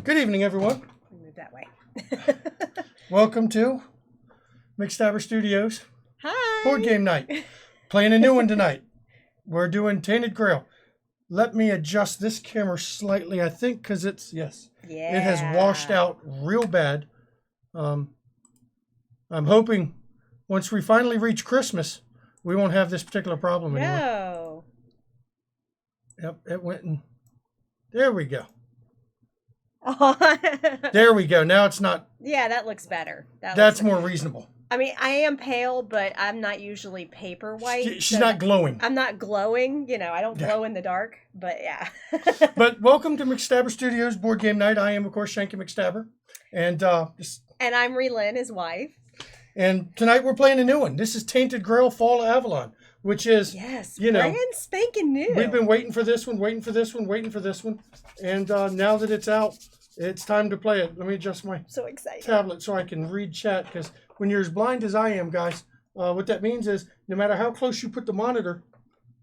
Good evening, everyone. Move that way. Welcome to McStabber Studios Hi. Board Game Night. Playing a new one tonight. We're doing Tainted Grail. Let me adjust this camera slightly, I think, because it has washed out real bad. I'm hoping once we finally reach Christmas, we won't have this particular problem anymore. No. Yep, it went and there we go. Oh. There we go. Now it's not. Yeah, that looks better. That's more reasonable. I mean, I am pale, but I'm not usually paper white. She's not glowing. I'm not glowing. You know, I don't glow in the dark, but yeah. But welcome to McStabber Studios Board Game Night. I am, of course, Shanky McStabber. And I'm Relyn, his wife. And tonight we're playing a new one. This is Tainted Grail Fall of Avalon, which is, brand spanking new. We've been waiting for this one. And now that it's out, it's time to play it. Let me adjust my tablet so I can read chat, because when you're as blind as I am, guys, what that means is no matter how close you put the monitor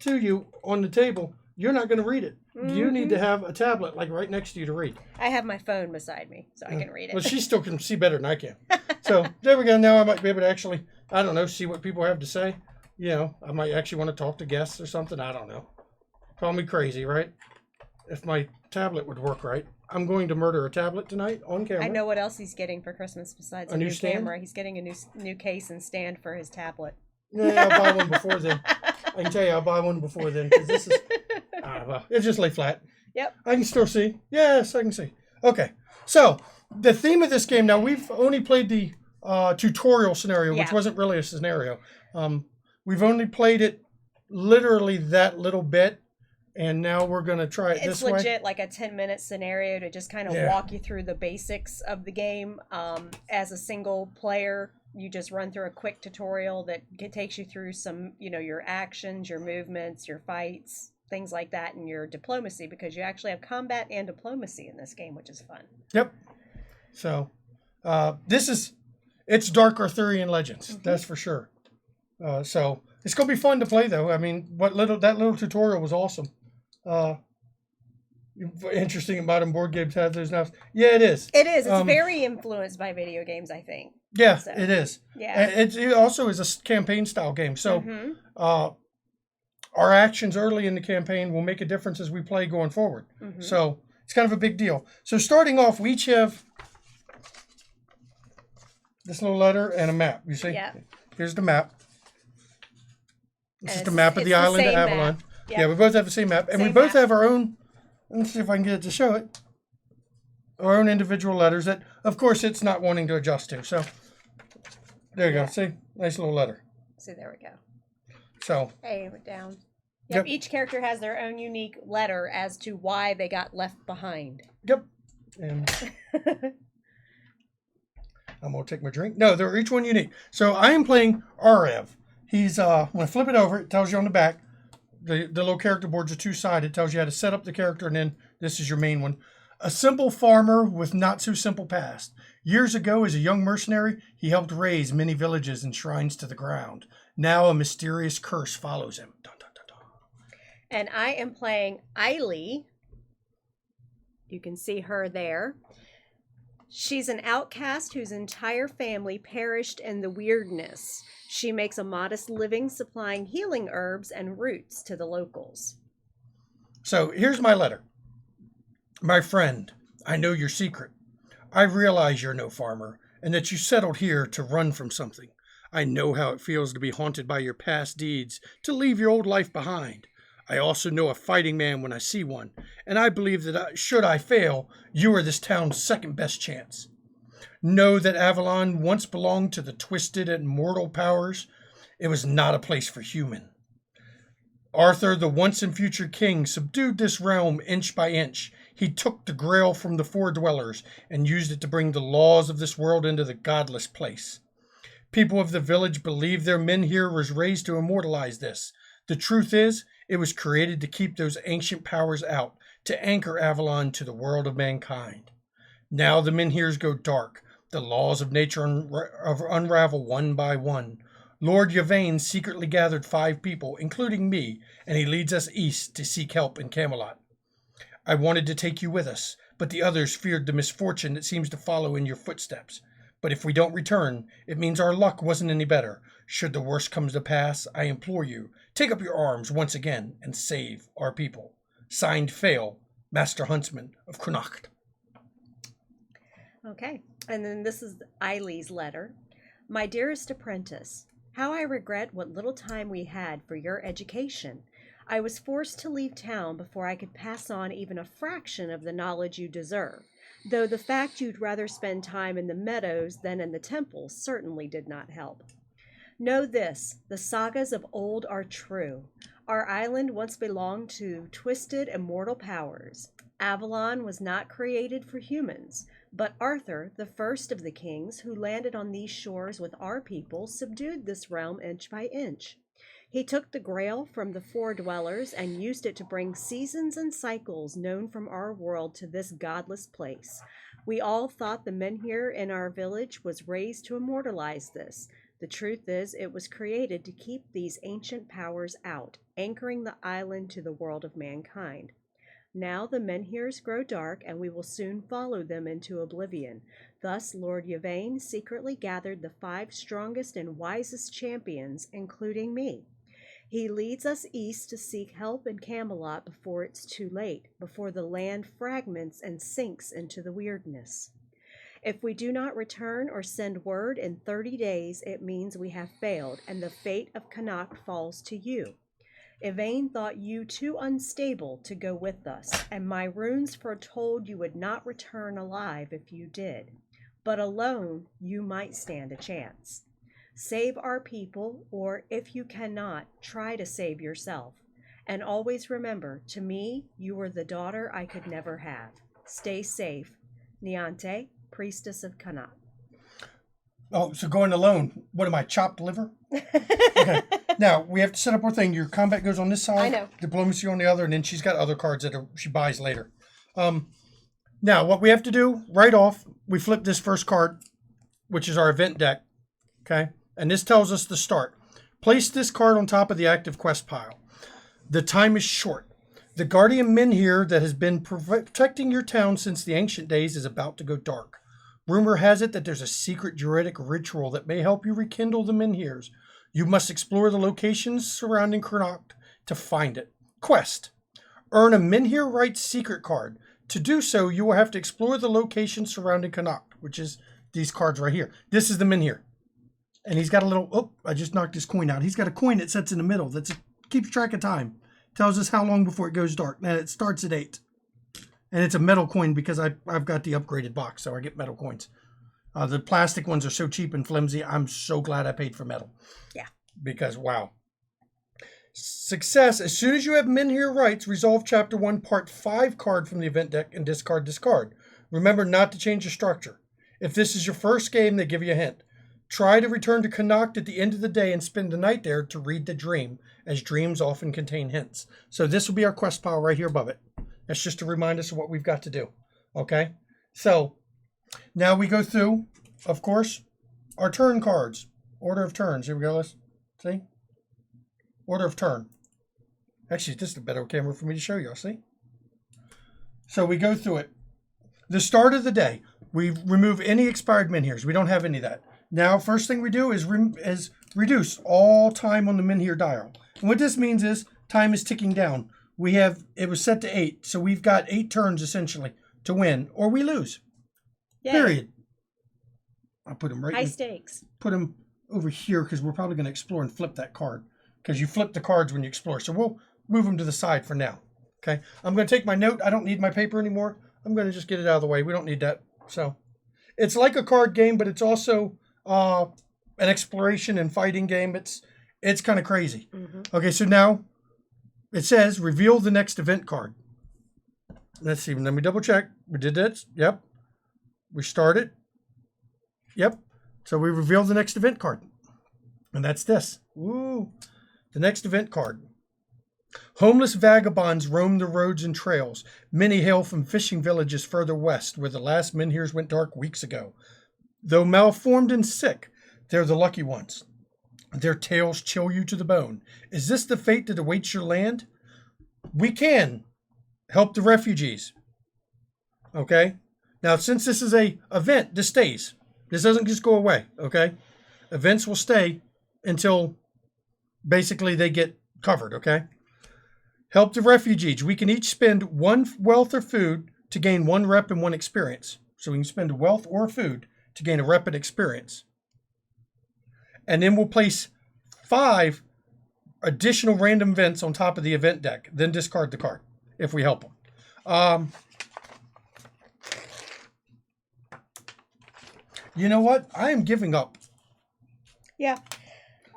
to you on the table, you're not going to read it. Mm-hmm. You need to have a tablet like right next to you to read. I have my phone beside me so I can read it. Well, she still can see better than I can. So there we go. Now I might be able to actually, I don't know, see what people have to say. You know, I might actually want to talk to guests or something. I don't know. Call me crazy, right? If my tablet would work right. I'm going to murder a tablet tonight on camera. I know what else he's getting for Christmas besides a new camera. He's getting a new case and stand for his tablet. Yeah, I'll buy one before then. I can tell you, I'll buy one before then, because this is, well, it just lay flat. Yep. I can still see. Yes, I can see. Okay, so the theme of this game, now we've only played the tutorial scenario, which wasn't really a scenario. We've only played it literally that little bit. And now we're going to try it this way. It's legit like a 10-minute scenario to just kind of walk you through the basics of the game. As a single player, you just run through a quick tutorial that takes you through some, your actions, your movements, your fights, things like that, and your diplomacy, because you actually have combat and diplomacy in this game, which is fun. Yep. So, it's Dark Arthurian Legends, that's for sure. So, it's going to be fun to play, though. I mean, that little tutorial was awesome. Interesting about them board games have those now. Yeah, it is. It is. It's very influenced by video games, I think. Yeah, so, it is. Yeah. It also is a campaign style game. So our actions early in the campaign will make a difference as we play going forward. Mm-hmm. So it's kind of a big deal. So starting off, we each have this little letter and a map. You see? Yeah. Here's the map. This is the map of the island of Avalon. Yep. Yeah, we both have the same map. And we both have our own, let's see if I can get it to show it, our own individual letters that, of course, it's not wanting to adjust to. So, there you go. See? Nice little letter. See, there we go. So. Hey, we're down. Yep, each character has their own unique letter as to why they got left behind. Yep. And I'm going to take my drink. No, they're each one unique. So, I am playing Arev. He's, when I flip it over, it tells you on the back. The little character boards are two-sided. It tells you how to set up the character, and then this is your main one. A simple farmer with not-so-simple past. Years ago, as a young mercenary, he helped raise many villages and shrines to the ground. Now a mysterious curse follows him. Dun, dun, dun, dun. And I am playing Eiley. You can see her there. She's an outcast whose entire family perished in the weirdness. She makes a modest living supplying healing herbs and roots to the locals. So here's my letter. My friend, I know your secret. I realize you're no farmer and that you settled here to run from something. I know how it feels to be haunted by your past deeds, to leave your old life behind. I also know a fighting man when I see one, and I believe that should I fail, you are this town's second best chance. Know that Avalon once belonged to the twisted and mortal powers. It was not a place for human. Arthur, the once and future king, subdued this realm inch by inch. He took the grail from the four dwellers and used it to bring the laws of this world into the godless place. People of the village believe their men here was raised to immortalize this. The truth is, it was created to keep those ancient powers out, to anchor Avalon to the world of mankind. Now the Menhirs go dark. The laws of nature unravel one by one. Lord Yvain secretly gathered 5 people, including me, and he leads us east to seek help in Camelot. I wanted to take you with us, but the others feared the misfortune that seems to follow in your footsteps. But if we don't return, it means our luck wasn't any better. Should the worst come to pass, I implore you, take up your arms once again and save our people. Signed, Fail, Master Huntsman of Connacht. Okay. And then this is Eileen's letter. My dearest apprentice, how I regret what little time we had for your education. I was forced to leave town before I could pass on even a fraction of the knowledge you deserve, though the fact you'd rather spend time in the meadows than in the temples certainly did not help. Know this, the sagas of old are true. Our island once belonged to twisted immortal powers. Avalon was not created for humans, but Arthur, the first of the kings who landed on these shores with our people, subdued this realm inch by inch. He took the Grail from the Four Dwellers and used it to bring seasons and cycles known from our world to this godless place. We all thought the menhir in our village was raised to immortalize this. The truth is, it was created to keep these ancient powers out, anchoring the island to the world of mankind. Now the menhirs grow dark, and we will soon follow them into oblivion. Thus Lord Yvain secretly gathered the 5 strongest and wisest champions, including me. He leads us east to seek help in Camelot before it's too late, before the land fragments and sinks into the weirdness. If we do not return or send word in 30 days, it means we have failed, and the fate of Connacht falls to you. Yvain thought you too unstable to go with us, and my runes foretold you would not return alive if you did. But alone, you might stand a chance. Save our people, or if you cannot, try to save yourself. And always remember, to me, you were the daughter I could never have. Stay safe. Niante, Priestess of Connacht. Oh, so going alone. What am I, chopped liver? Okay. Now, we have to set up our thing. Your combat goes on this side. I know. Diplomacy on the other, and then she's got other cards that she buys later. Now, what we have to do, right off, we flip this first card, which is our event deck. Okay? And this tells us the start. Place this card on top of the active quest pile. The time is short. The guardian menhir that has been protecting your town since the ancient days is about to go dark. Rumor has it that there's a secret druidic ritual that may help you rekindle the menhirs. You must explore the locations surrounding Connacht to find it. Quest. Earn a Menhir Rites secret card. To do so, you will have to explore the locations surrounding Connacht, which is these cards right here. This is the Menhir. And he's got a little... Oh, I just knocked his coin out. He's got a coin that sits in the middle. That keeps track of time. Tells us how long before it goes dark. Now, it starts at 8. And it's a metal coin because I've got the upgraded box, so I get metal coins. The plastic ones are so cheap and flimsy. I'm so glad I paid for metal. Yeah. Because, wow. Success. As soon as you have Menhir Rites, resolve Chapter 1, Part 5 card from the event deck and discard this card. Remember not to change the structure. If this is your first game, they give you a hint. Try to return to Connacht at the end of the day and spend the night there to read the dream, as dreams often contain hints. So this will be our quest pile right here above it. That's just to remind us of what we've got to do. Okay? So, now we go through, of course, our turn cards. Order of turns. Here we go. Let's see. Order of turn. Actually, this is a better camera for me to show you. See? So we go through it. The start of the day, we remove any expired menhirs. We don't have any of that. Now, first thing we do is reduce all time on the menhir dial. And what this means is time is ticking down. It was set to 8, so we've got 8 turns essentially to win, or we lose. Yay. Period. I'll put them right. High stakes. Put them over here because we're probably going to explore and flip that card because you flip the cards when you explore. So we'll move them to the side for now. Okay. I'm going to take my note. I don't need my paper anymore. I'm going to just get it out of the way. We don't need that. So it's like a card game, but it's also an exploration and fighting game. It's kind of crazy. Mm-hmm. Okay. So now it says reveal the next event card. Let's see. Let me double check. We did this. Yep. We started. Yep. So we reveal the next event card. And that's this. Woo. The next event card. Homeless vagabonds roam the roads and trails. Many hail from fishing villages further west, where the last menhirs went dark weeks ago. Though malformed and sick, they're the lucky ones. Their tales chill you to the bone. Is this the fate that awaits your land? We can help the refugees. Okay? Now, since this is a event, this stays. This doesn't just go away, okay? Events will stay until basically they get covered, okay? Help the refugees. We can each spend 1 wealth or food to gain 1 rep and 1 experience. So we can spend a wealth or food to gain a rep and experience. And then we'll place 5 additional random events on top of the event deck. Then discard the card if we help them. You know what? I am giving up. Yeah.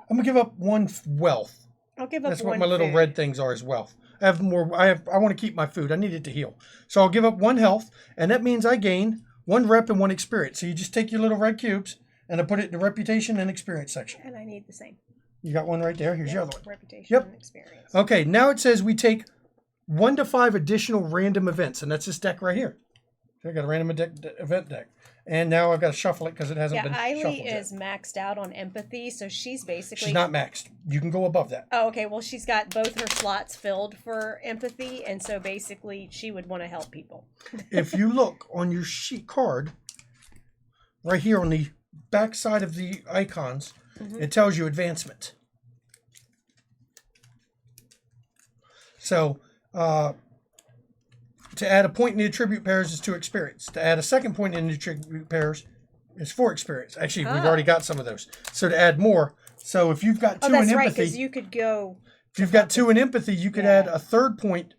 I'm gonna give up 1 wealth. I'll give up That's one what my little food. red things are, is wealth. I want to keep my food. I need it to heal. So I'll give up 1 health, and that means I gain 1 rep and 1 experience. So you just take your little red cubes and I put it in the reputation and experience section. And I need the same. You got 1 right there. Here's your other one. Reputation Yep. and experience. Okay, now it says we take 1 to 5 additional random events, and that's this deck right here. So I got a random event deck. And now I've got to shuffle it because it hasn't been shuffled Eiley yet. is maxed out on empathy, so she's basically... She's not maxed. You can go above that. Oh, okay. Well, she's got both her slots filled for empathy, and so basically she would want to help people. If you look on your sheet card, right here on the back side of the icons, it tells you advancement. So, to add a point in the attribute pairs is 2 experience. To add a second point in the attribute pairs is 4 experience. Actually, we've already got some of those. So to add more, so if you've got 2 in that's empathy, right, because you could go... if you've got 2 in empathy, you could add a third point.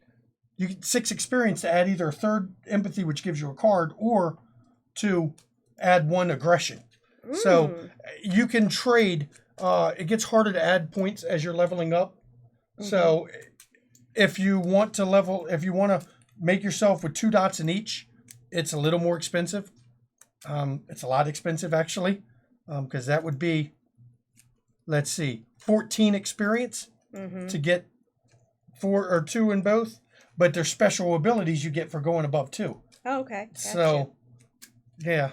You get 6 experience to add either a third empathy, which gives you a card, or to add 1 aggression. So you can trade. It gets harder to add points as you're leveling up. So if you want to make yourself with 2 dots in each, it's a little more expensive. It's a lot expensive, actually, because that would be, let's see, 14 experience to get 4 or 2 in both. But there's special abilities you get for going above 2. Oh, okay. Gotcha. So, yeah.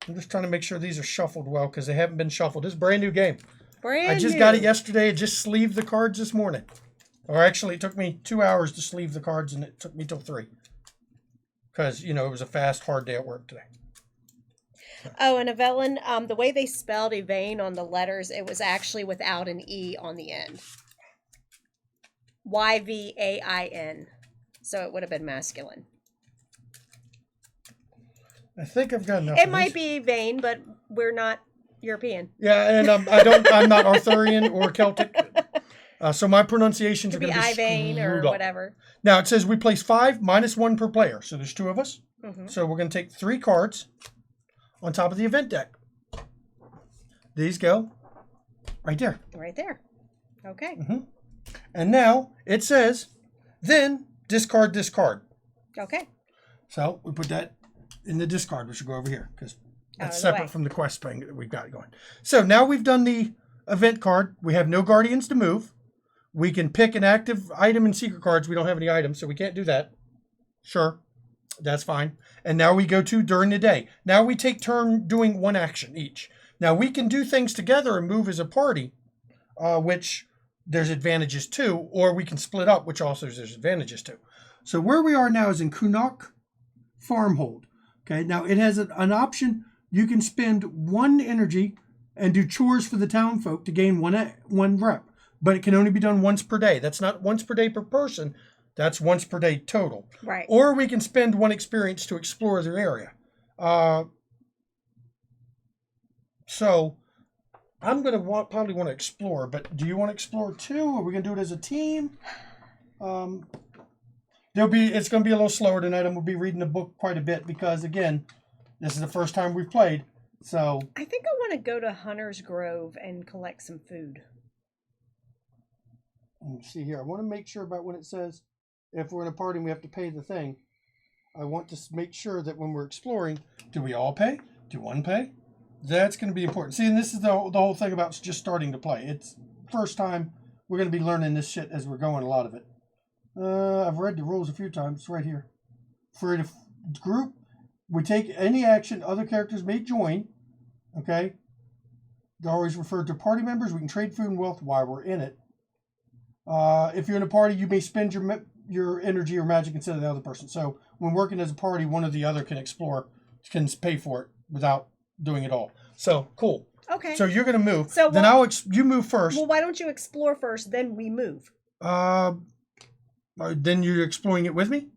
I'm just trying to make sure these are shuffled well because they haven't been shuffled. This is a brand new game. I just got it yesterday. I just sleeved the cards this morning. Or actually, it took me 2 hours to sleeve the cards, and it took me till 3. Because, it was a fast, hard day at work today. Oh, and Avalon, the way they spelled Evane on the letters, it was actually without an E on the end. Yvain. So it would have been masculine. I think I've got enough. It might be Evane, but we're not European. Yeah, and I'm not Arthurian or Celtic. So my pronunciations are Could going be to be Ivane or screwed up. whatever. Now it says we place 5 minus 1 per player. So there's 2 of us. So we're going to take 3 cards on top of the event deck. These go right there. Right there. Okay. And now it says, then discard this card. Okay. So we put that in the discard, which will go over here because that's Out of the separate way. from the quest thing that we've got going. So now we've done the event card. We have no guardians to move. We can pick an active item in secret cards. We don't have any items, so we can't do that. Sure, that's fine. And now we go to during the day. Now we take turn doing 1 action each. Now we can do things together and move as a party, which there's advantages to, or we can split up, which also there's advantages to. So where we are now is in Kunok Farmhold. Okay, now it has an option. You can spend 1 energy and do chores for the town folk to gain 1 rep. But it can only be done once per day. That's not once per day per person. That's once per day total. Right. Or we can spend 1 experience to explore the area. So I'm going to probably want to explore. But do you want to explore too? Are we going to do it as a team? It's going to be a little slower tonight, and we'll be reading the book quite a bit because, again, this is the first time we've played. So I think I want to go to Hunter's Grove and collect some food. let's see here. I want to make sure about when it says if we're in a party and we have to pay the thing. I want to make sure that when we're exploring, do we all pay? Do one pay? That's going to be important. See, and this is the whole thing about just starting to play. It's first time we're going to be learning this shit as we're going, a lot of it. I've read the rules a few times. It's right here. For a group, we take any action other characters may join. Okay? They're always referred to party members. We can trade food and wealth while we're in it. If you're in a party, you may spend your your energy or magic instead of the other person. So when working as a party, one or the other can explore, can pay for it without doing it all. So cool. Okay. So you're gonna move. So then you move first. Well, why don't you explore first, then we move? Then you're exploring it with me.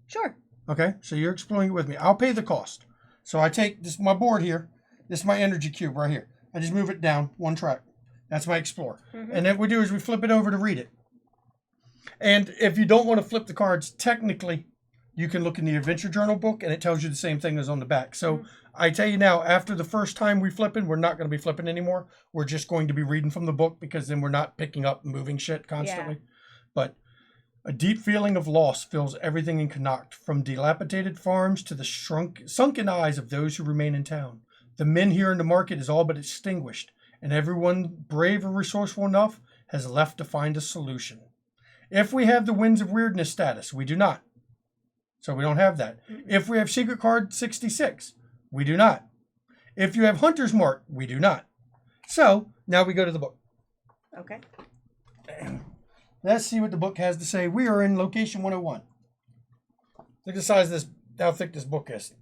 Sure. Okay. So you're exploring it with me. I'll pay the cost. So I take this my board here. This is my energy cube right here. I just move it down one track. That's my explore. Mm-hmm. And then what we do is we flip it over to read it. And if you don't want to flip the cards, technically, you can look in the Adventure Journal book, and it tells you the same thing as on the back. So I tell you now, after the first time we flipping, we're not going to be flipping anymore. We're just going to be reading from the book because then we're not picking up and moving shit constantly. Yeah. But a deep feeling of loss fills everything in Connacht, from dilapidated farms to the sunken eyes of those who remain in town. The men here in the market is all but extinguished, and everyone brave or resourceful enough has left to find a solution. If we have the Winds of Weirdness status, we do not. So we don't have that. If we have Secret Card 66, we do not. If you have Hunter's Mark, we do not. So now we go to the book. Okay. Let's see what the book has to say. We are in location 101. Look at the size of this, how thick this book is.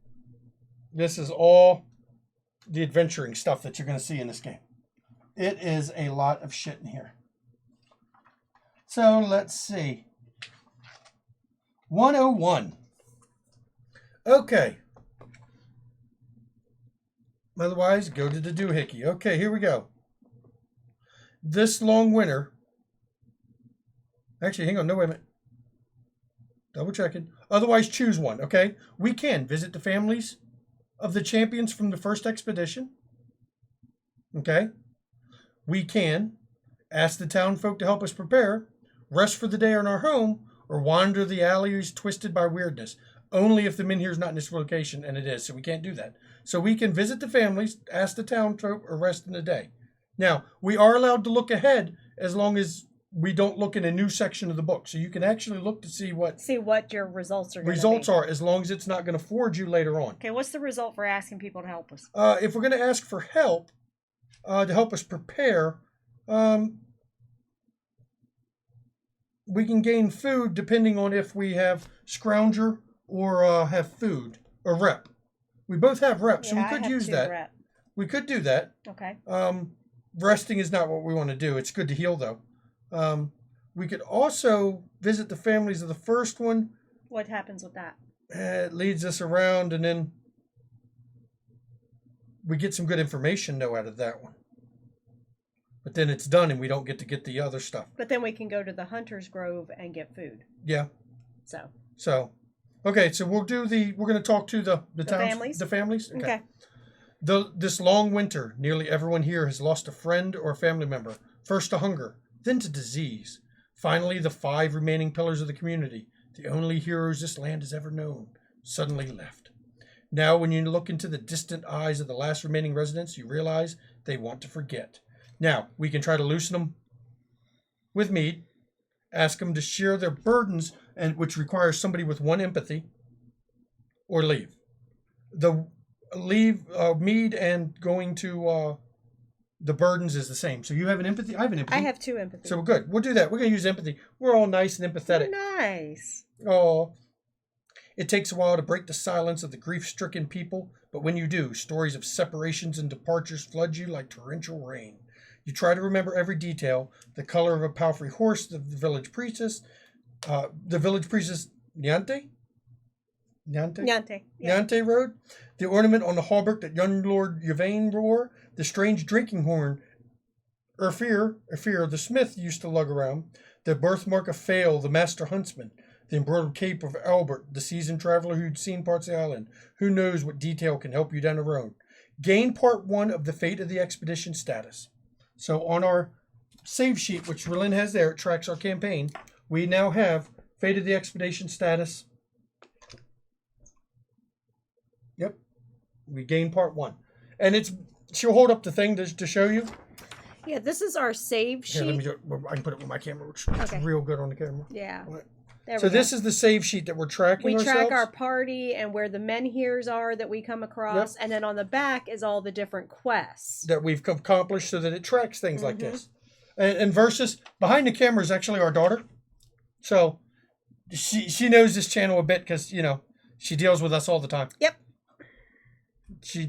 This is all the adventuring stuff that you're going to see in this game. It is a lot of shit in here. So let's see. 101. Okay. Otherwise, go to the doohickey. Okay, here we go. This long winter. Actually, hang on. No, wait a minute. Double checking. Otherwise, choose one. Okay. We can visit the families of the champions from the first expedition. Okay. We can ask the town folk to help us prepare, rest for the day in our home, or wander the alleys twisted by weirdness. Only if the men here is not in this location, and it is, so we can't do that. So we can visit the families, ask the town folk, or rest in the day. Now, we are allowed to look ahead as long as we don't look in a new section of the book. So you can actually look to see what your results are. As long as it's not going to forge you later on. Okay, what's the result for asking people to help us? If we're going to ask for help, to help us prepare, we can gain food depending on if we have Scrounger or have food or rep. We both have rep, so we could use that. Rep. We could do that. Okay. Resting is not what we want to do. It's good to heal, though. We could also visit the families of the first one. What happens with that? It leads us around, and then we get some good information, though, out of that one. But then it's done, and we don't get to get the other stuff. But then we can go to the Hunter's Grove and get food. Yeah. So. Okay, so we're going to talk to the towns, families? The families? Okay. This long winter, nearly everyone here has lost a friend or a family member. First to hunger, then to disease. Finally, the 5 remaining pillars of the community, the only heroes this land has ever known, suddenly left. Now, when you look into the distant eyes of the last remaining residents, you realize they want to forget. Now, we can try to loosen them with mead, ask them to share their burdens, and which requires somebody with 1 empathy, or leave. Mead and going to the burdens is the same. So you have an empathy? I have an empathy. I have 2 empathy. So we're good. We'll do that. We're going to use empathy. We're all nice and empathetic. Nice. Oh. It takes a while to break the silence of the grief-stricken people, but when you do, stories of separations and departures flood you like torrential rain. You try to remember every detail: the color of a palfrey horse, the village priestess, Nyante? Yeah. Nyante rode, the ornament on the hauberk that young Lord Yvain wore, the strange drinking horn Erfir, the smith, used to lug around, the birthmark of Fail, the master huntsman, the embroidered cape of Albert, the seasoned traveler who'd seen parts of the island. Who knows what detail can help you down the road? Gain part 1 of the fate of the expedition status. So on our save sheet, which Relyn has there, it tracks our campaign. We now have fate of the expedition status. Yep. We gain part 1. And she'll hold up the thing to show you. Yeah, this is our save sheet. Here, I can put it with my camera, which is real good on the camera. Yeah. So this is the save sheet that we're tracking ourselves. We track our party and where the menhirs are that we come across. Yep. And then on the back is all the different quests that we've accomplished, so that it tracks things like this. And versus, behind the camera is actually our daughter. So she knows this channel a bit because, she deals with us all the time. Yep. She,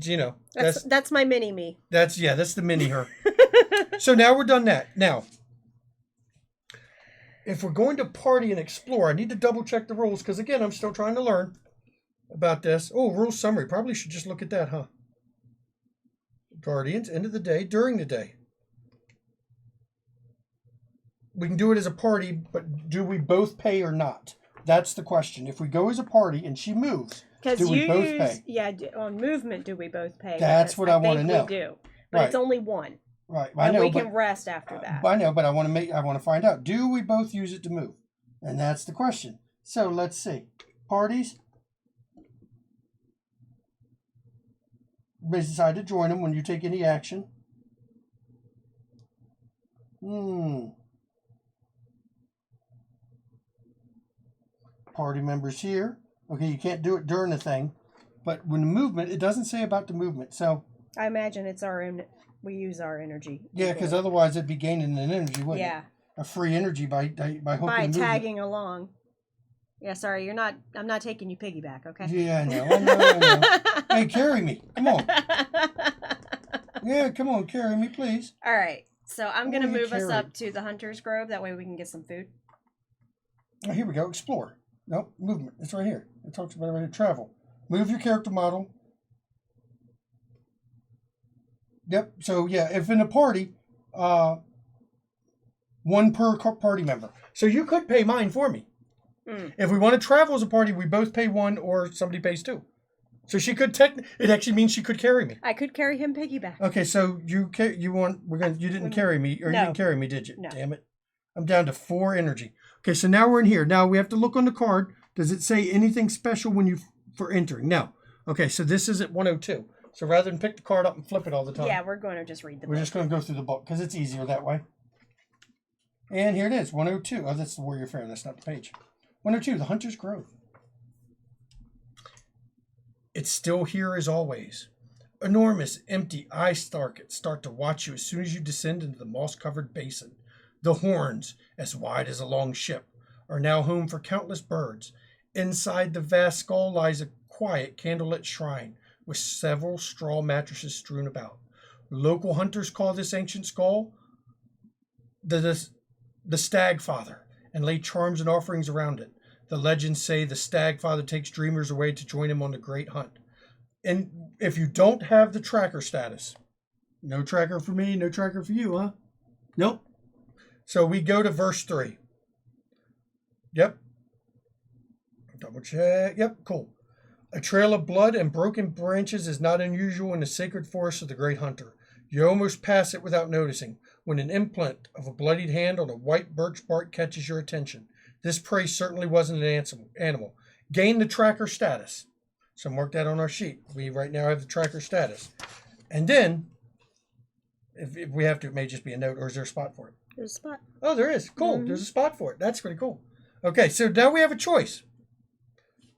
that's my mini me. That's the mini her. So now we're done that. Now, if we're going to party and explore, I need to double check the rules because, again, I'm still trying to learn about this. Oh, rule summary. Probably should just look at that, huh? Guardians, end of the day, during the day. We can do it as a party, but do we both pay or not? That's the question. If we go as a party and she moves, do we both pay? Yeah, on movement, do we both pay? That's what I want to know. We do, but it's only one. Right, I know, we can rest after that. I know, but I want to find out. Do we both use it to move? And that's the question. So let's see. Parties. Decide to join them when you take any action. Party members here. Okay, you can't do it during the thing, but when the movement, it doesn't say about the movement. So I imagine it's we use our energy. Yeah, because otherwise it'd be gaining an energy, wouldn't it? Yeah. A free energy by tagging along. Yeah, sorry, I'm not taking you piggyback, okay? Yeah, I know. Hey, carry me. Come on. Yeah, come on, carry me, please. All right. So I'm going to move us up to the Hunter's Grove. That way we can get some food. Oh, here we go. Explore. Nope, movement. It's right here. It talks about it right here. Travel. Move your character model. Yep. So, yeah, if in a party, one per party member. So you could pay mine for me. If we want to travel as a party, we both pay one or somebody pays two. So she could it actually means she could carry me. I could carry him piggyback. Okay, so you didn't carry me, or no. You didn't carry me, did you? No. Damn it. I'm down to 4 energy. Okay, so now we're in here. Now we have to look on the card. Does it say anything special for entering? No. Okay, so this is at 102. So rather than pick the card up and flip it all the time. Yeah, we're going to just read the book. We're just going to go through the book because it's easier that way. And here it is, 102. Oh, that's the Warrior Fair. That's not the page. 102, the Hunter's Grove. It's still here as always. Enormous, empty eye sockets start to watch you as soon as you descend into the moss-covered basin. The horns, as wide as a long ship, are now home for countless birds. Inside the vast skull lies a quiet, candlelit shrine with several straw mattresses strewn about. Local hunters call this ancient skull the Stag Father and lay charms and offerings around it. The legends say the Stag Father takes dreamers away to join him on the great hunt. And if you don't have the tracker status, no tracker for me, no tracker for you, huh? Nope. So we go to verse 3. Yep. Double check. Yep, cool. A trail of blood and broken branches is not unusual in the sacred forest of the great hunter. You almost pass it without noticing when an imprint of a bloodied hand on a white birch bark catches your attention. This prey certainly wasn't an animal. Gain the tracker status. So mark that on our sheet. We right now have the tracker status. And then, if we have to, it may just be a note, or is there a spot for it? There's a spot. Oh, there is. Cool. Mm-hmm. There's a spot for it. That's pretty cool. Okay, so now we have a choice.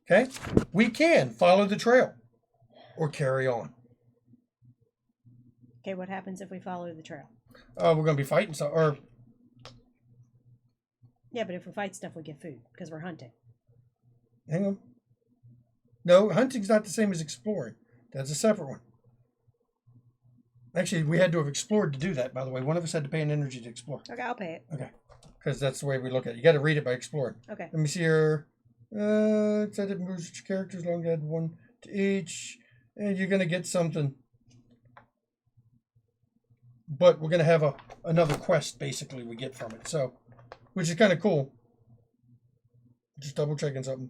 Okay? We can follow the trail or carry on. Okay, what happens if we follow the trail? We're going to be fighting or... Yeah, but if we fight stuff, we get food because we're hunting. Hang on. No, hunting's not the same as exploring. That's a separate one. Actually, we had to have explored to do that, by the way. One of us had to pay an energy to explore. Okay, I'll pay it. Okay. Because that's the way we look at it. You got to read it by exploring. Okay. Let me see here. It said it moves each character as long as you add one to each. And you're going to get something. But we're going to have another quest, basically, we get from it. So, which is kind of cool. Just double checking something.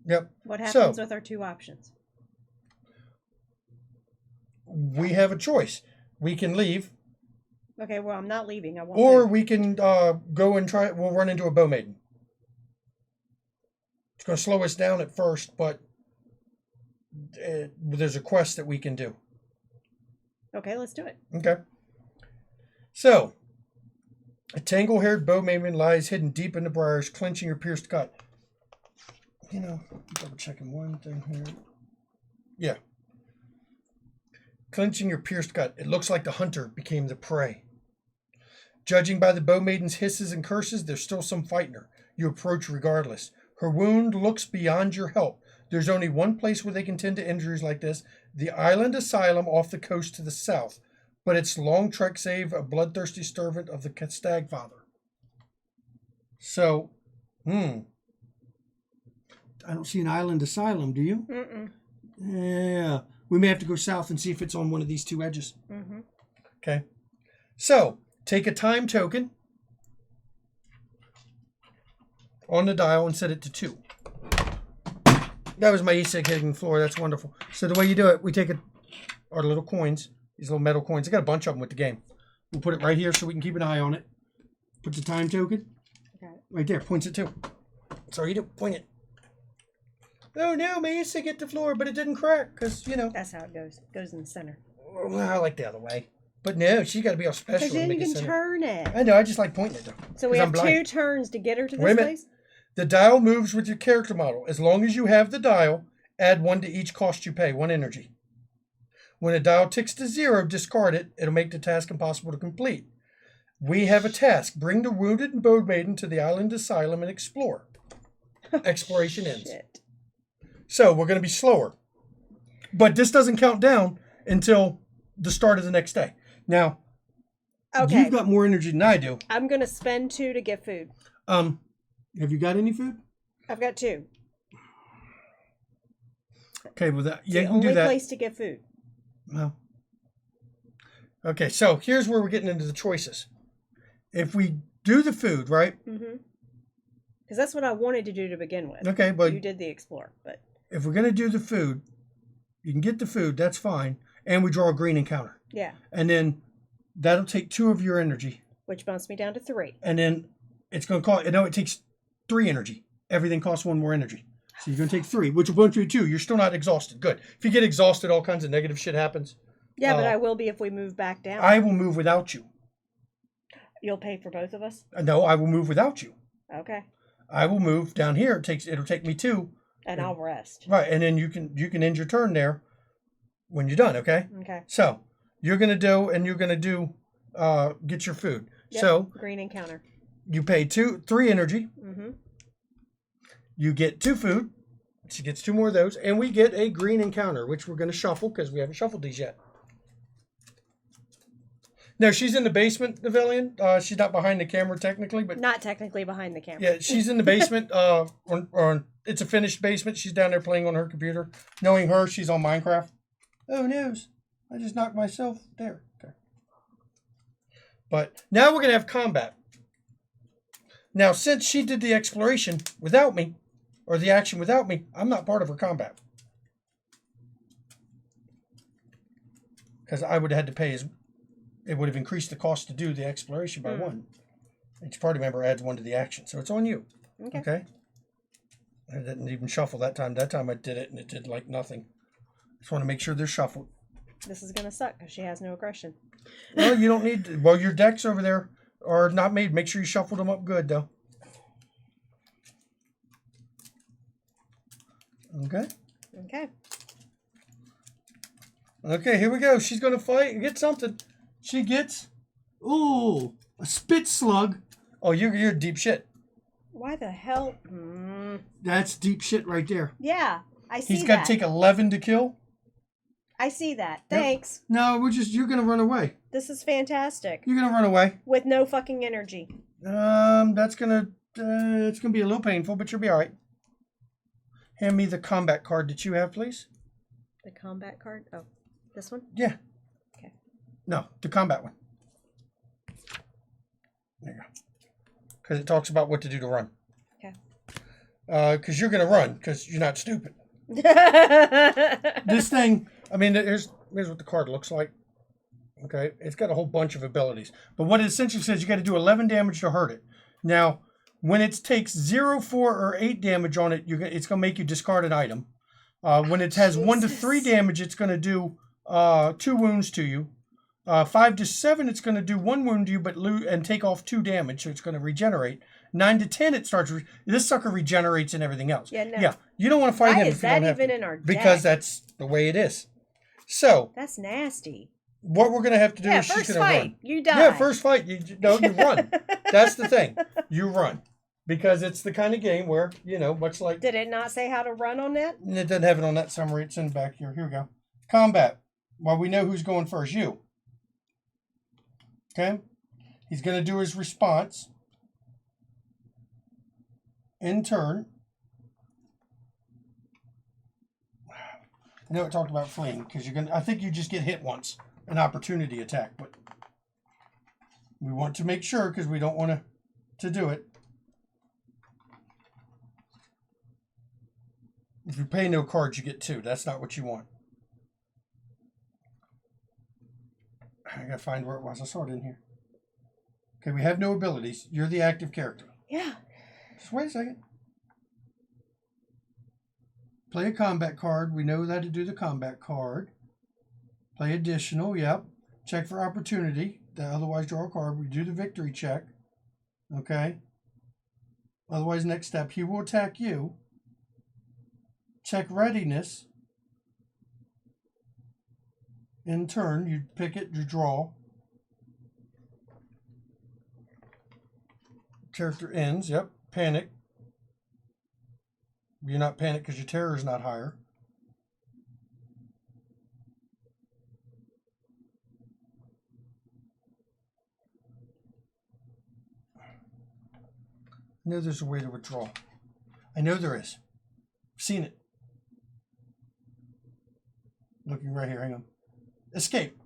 Yep. What happens with our 2 options? We have a choice. We can leave. Okay, well, I'm not leaving. I won't. Or we can go and try. We'll run into a bow maiden. It's going to slow us down at first, but there's a quest that we can do. Okay, let's do it. Okay. So, a tangle-haired bow maiden lies hidden deep in the briars, clenching her pierced gut. You know, double checking one thing here. Yeah. Clenching your pierced gut. It looks like the hunter became the prey. Judging by the bow maiden's hisses and curses, there's still some fighting her. You approach regardless. Her wound looks beyond your help. There's only one place where they can tend to injuries like this, the island asylum off the coast to the south. But it's long trek save a bloodthirsty servant of the Stagfather. So, I don't see an island asylum, do you? Mm-mm. Yeah. We may have to go south and see if it's on one of these two edges. Mm-hmm. Okay. So, take a time token on the dial and set it to 2. That was my e-cig hitting the floor. That's wonderful. So the way you do it, we take our little coins, these little metal coins. I got a bunch of them with the game. We'll put it right here so we can keep an eye on it. Put the time token right there. Points it to. That's all you do. Point it. Oh no, my e-cig hit the floor, but it didn't crack because, That's how it goes. It goes in the center. Well, I like the other way. But no, she's got to be all special. Because then you can turn it. I know, I just like pointing it though. So we have 2 turns to get her to this place? The dial moves with your character model. As long as you have the dial, add 1 to each cost you pay, 1 energy. When a dial ticks to 0, discard it. It'll make the task impossible to complete. We have a task. Bring the wounded and bow maiden to the island asylum and explore. Exploration ends. Shit. So we're going to be slower. But this doesn't count down until the start of the next day. Now, you've got more energy than I do. I'm going to spend 2 to get food. Have you got any food? I've got 2. Okay, well, you can do that. The only place to get food. Well. Okay, so here's where we're getting into the choices. If we do the food, right? Mm-hmm. Because that's what I wanted to do to begin with. Okay, but you did the explore, but if we're going to do the food, you can get the food, that's fine, and we draw a green encounter. Yeah. And then that'll take 2 of your energy. Which bumps me down to 3. And then it's going to cost, it takes 3 energy. Everything costs 1 more energy. So you're going to take 3, which will bump you to 2. You're still not exhausted. Good. If you get exhausted, all kinds of negative shit happens. Yeah, but I will be if we move back down. I will move without you. You'll pay for both of us? No, I will move without you. Okay. I will move down here. It'll take me 2. And I'll rest. Right, and then you can end your turn there when you're done, okay? Okay. So you're gonna get your food. Yep, so green encounter. You pay 3 energy. Mm-hmm. You get 2 food. She gets 2 more of those, and we get a green encounter, which we're gonna shuffle because we haven't shuffled these yet. No, she's in the basement, Avalon. She's not behind the camera technically, but not technically behind the camera. Yeah, she's in the basement. It's a finished basement. She's down there playing on her computer. Knowing her, she's on Minecraft. Oh no! I just knocked myself there. Okay. But now we're gonna have combat. Now, since she did the exploration without me, or the action without me, I'm not part of her combat because I would have had to pay it would have increased the cost to do the exploration by 1. Each party member adds 1 to the action. So it's on you. Okay? I didn't even shuffle that time. That time I did it, and it did like nothing. Just want to make sure they're shuffled. This is going to suck because she has no aggression. Well, you don't need to. Well, your decks over there are not made. Make sure you shuffled them up good, though. Okay? Okay. Okay, here we go. She's going to fight. Get something. She gets, a spit slug. Oh, you're deep shit. Why the hell? That's deep shit right there. Yeah, I see that. He's got to take 11 to kill. I see that. Thanks. Yep. No, you're going to run away. This is fantastic. You're going to run away. With no fucking energy. That's going to, it's going to be a little painful, but you'll be all right. Hand me the combat card that you have, please. The combat card? Oh, this one? Yeah. Okay. No, the combat one. There you go. Because it talks about what to do to run. Okay. Because you're going to run, because you're not stupid. This thing, I mean, here's what the card looks like. Okay, it's got a whole bunch of abilities. But what it essentially says, you got to do 11 damage to hurt it. Now, when it takes 0, 4, or 8 damage on it, it's going to make you discard an item. When it has 1 to 3 damage, it's going to do 2 wounds to you. 5 to 7, it's going to do 1 wound to you, and take off 2 damage, so it's going to regenerate. 9 to 10, it starts. This sucker regenerates and everything else. Yeah, no. Yeah, you don't want to fight him. Why is that even in our deck? Because that's the way it is. So that's nasty. what we're going to have to do is she's first going to fight. run. You die. Yeah, first fight. You run. That's the thing. You run. Because it's the kind of game where, much like... Did it not say how to run on that? It doesn't have it on that summary. It's in back here. Here we go. Combat. Well, we know who's going first. You. Okay? He's going to do his response. In turn. I know it talked about fleeing because I think you just get hit once. An opportunity attack. But we want to make sure because we don't want to do it. If you pay no cards, you get 2. That's not what you want. I gotta find where it was. I saw it in here. Okay, we have no abilities. You're the active character. Yeah. Just wait a second. Play a combat card. We know how to do the combat card. Play additional. Yep. Check for opportunity. Otherwise, draw a card. We do the victory check. Okay. Otherwise, next step, he will attack you. Check readiness. In turn, you pick it, you draw. Character ends, yep. Panic. You're not panicked because your terror is not higher. I know there's a way to withdraw. I know there is. I've seen it. Looking right here, hang on. Escape.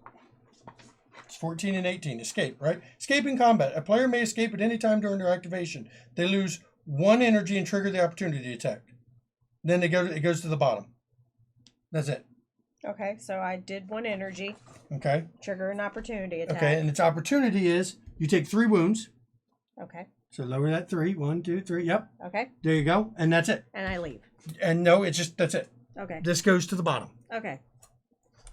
It's 14 and 18. Escape, right? Escape in combat. A player may escape at any time during their activation. They lose 1 energy and trigger the opportunity attack. Then it goes to the bottom. That's it. Okay, so I did 1 energy. Okay. Trigger an opportunity attack. Okay, and its opportunity is you take 3 wounds. Okay. So lower that 3. 1, 2, 3. Yep. Okay. There you go. And that's it. And I leave. And no, that's it. Okay. This goes to the bottom. Okay.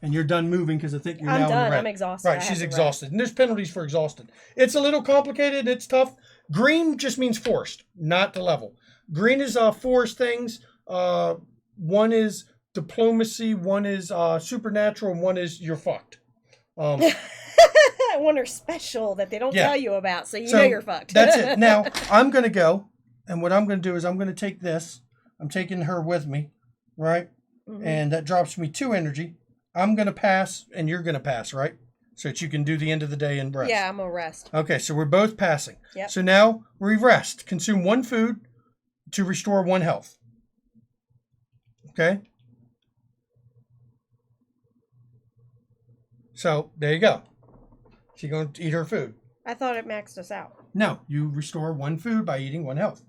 And you're done moving because I think you're I'm now done. in the red. I'm exhausted. Right, she's exhausted. And there's penalties for exhausted. It's a little complicated. It's tough. Green just means forced, not the level. Green is forced things. One is diplomacy, one is supernatural, and one is you're fucked. One are special that they don't tell you about, so know you're fucked. That's it. Now, I'm going to go, and what I'm going to do is I'm going to take this. I'm taking her with me, right? Mm-hmm. And that drops me 2 energy. I'm going to pass, and you're going to pass, right? So that you can do the end of the day and rest. Yeah, I'm going to rest. Okay, so we're both passing. Yep. So now we rest. Consume 1 food to restore 1 health. Okay? So, there you go. She's going to eat her food. I thought it maxed us out. No, you restore 1 food by eating 1 health.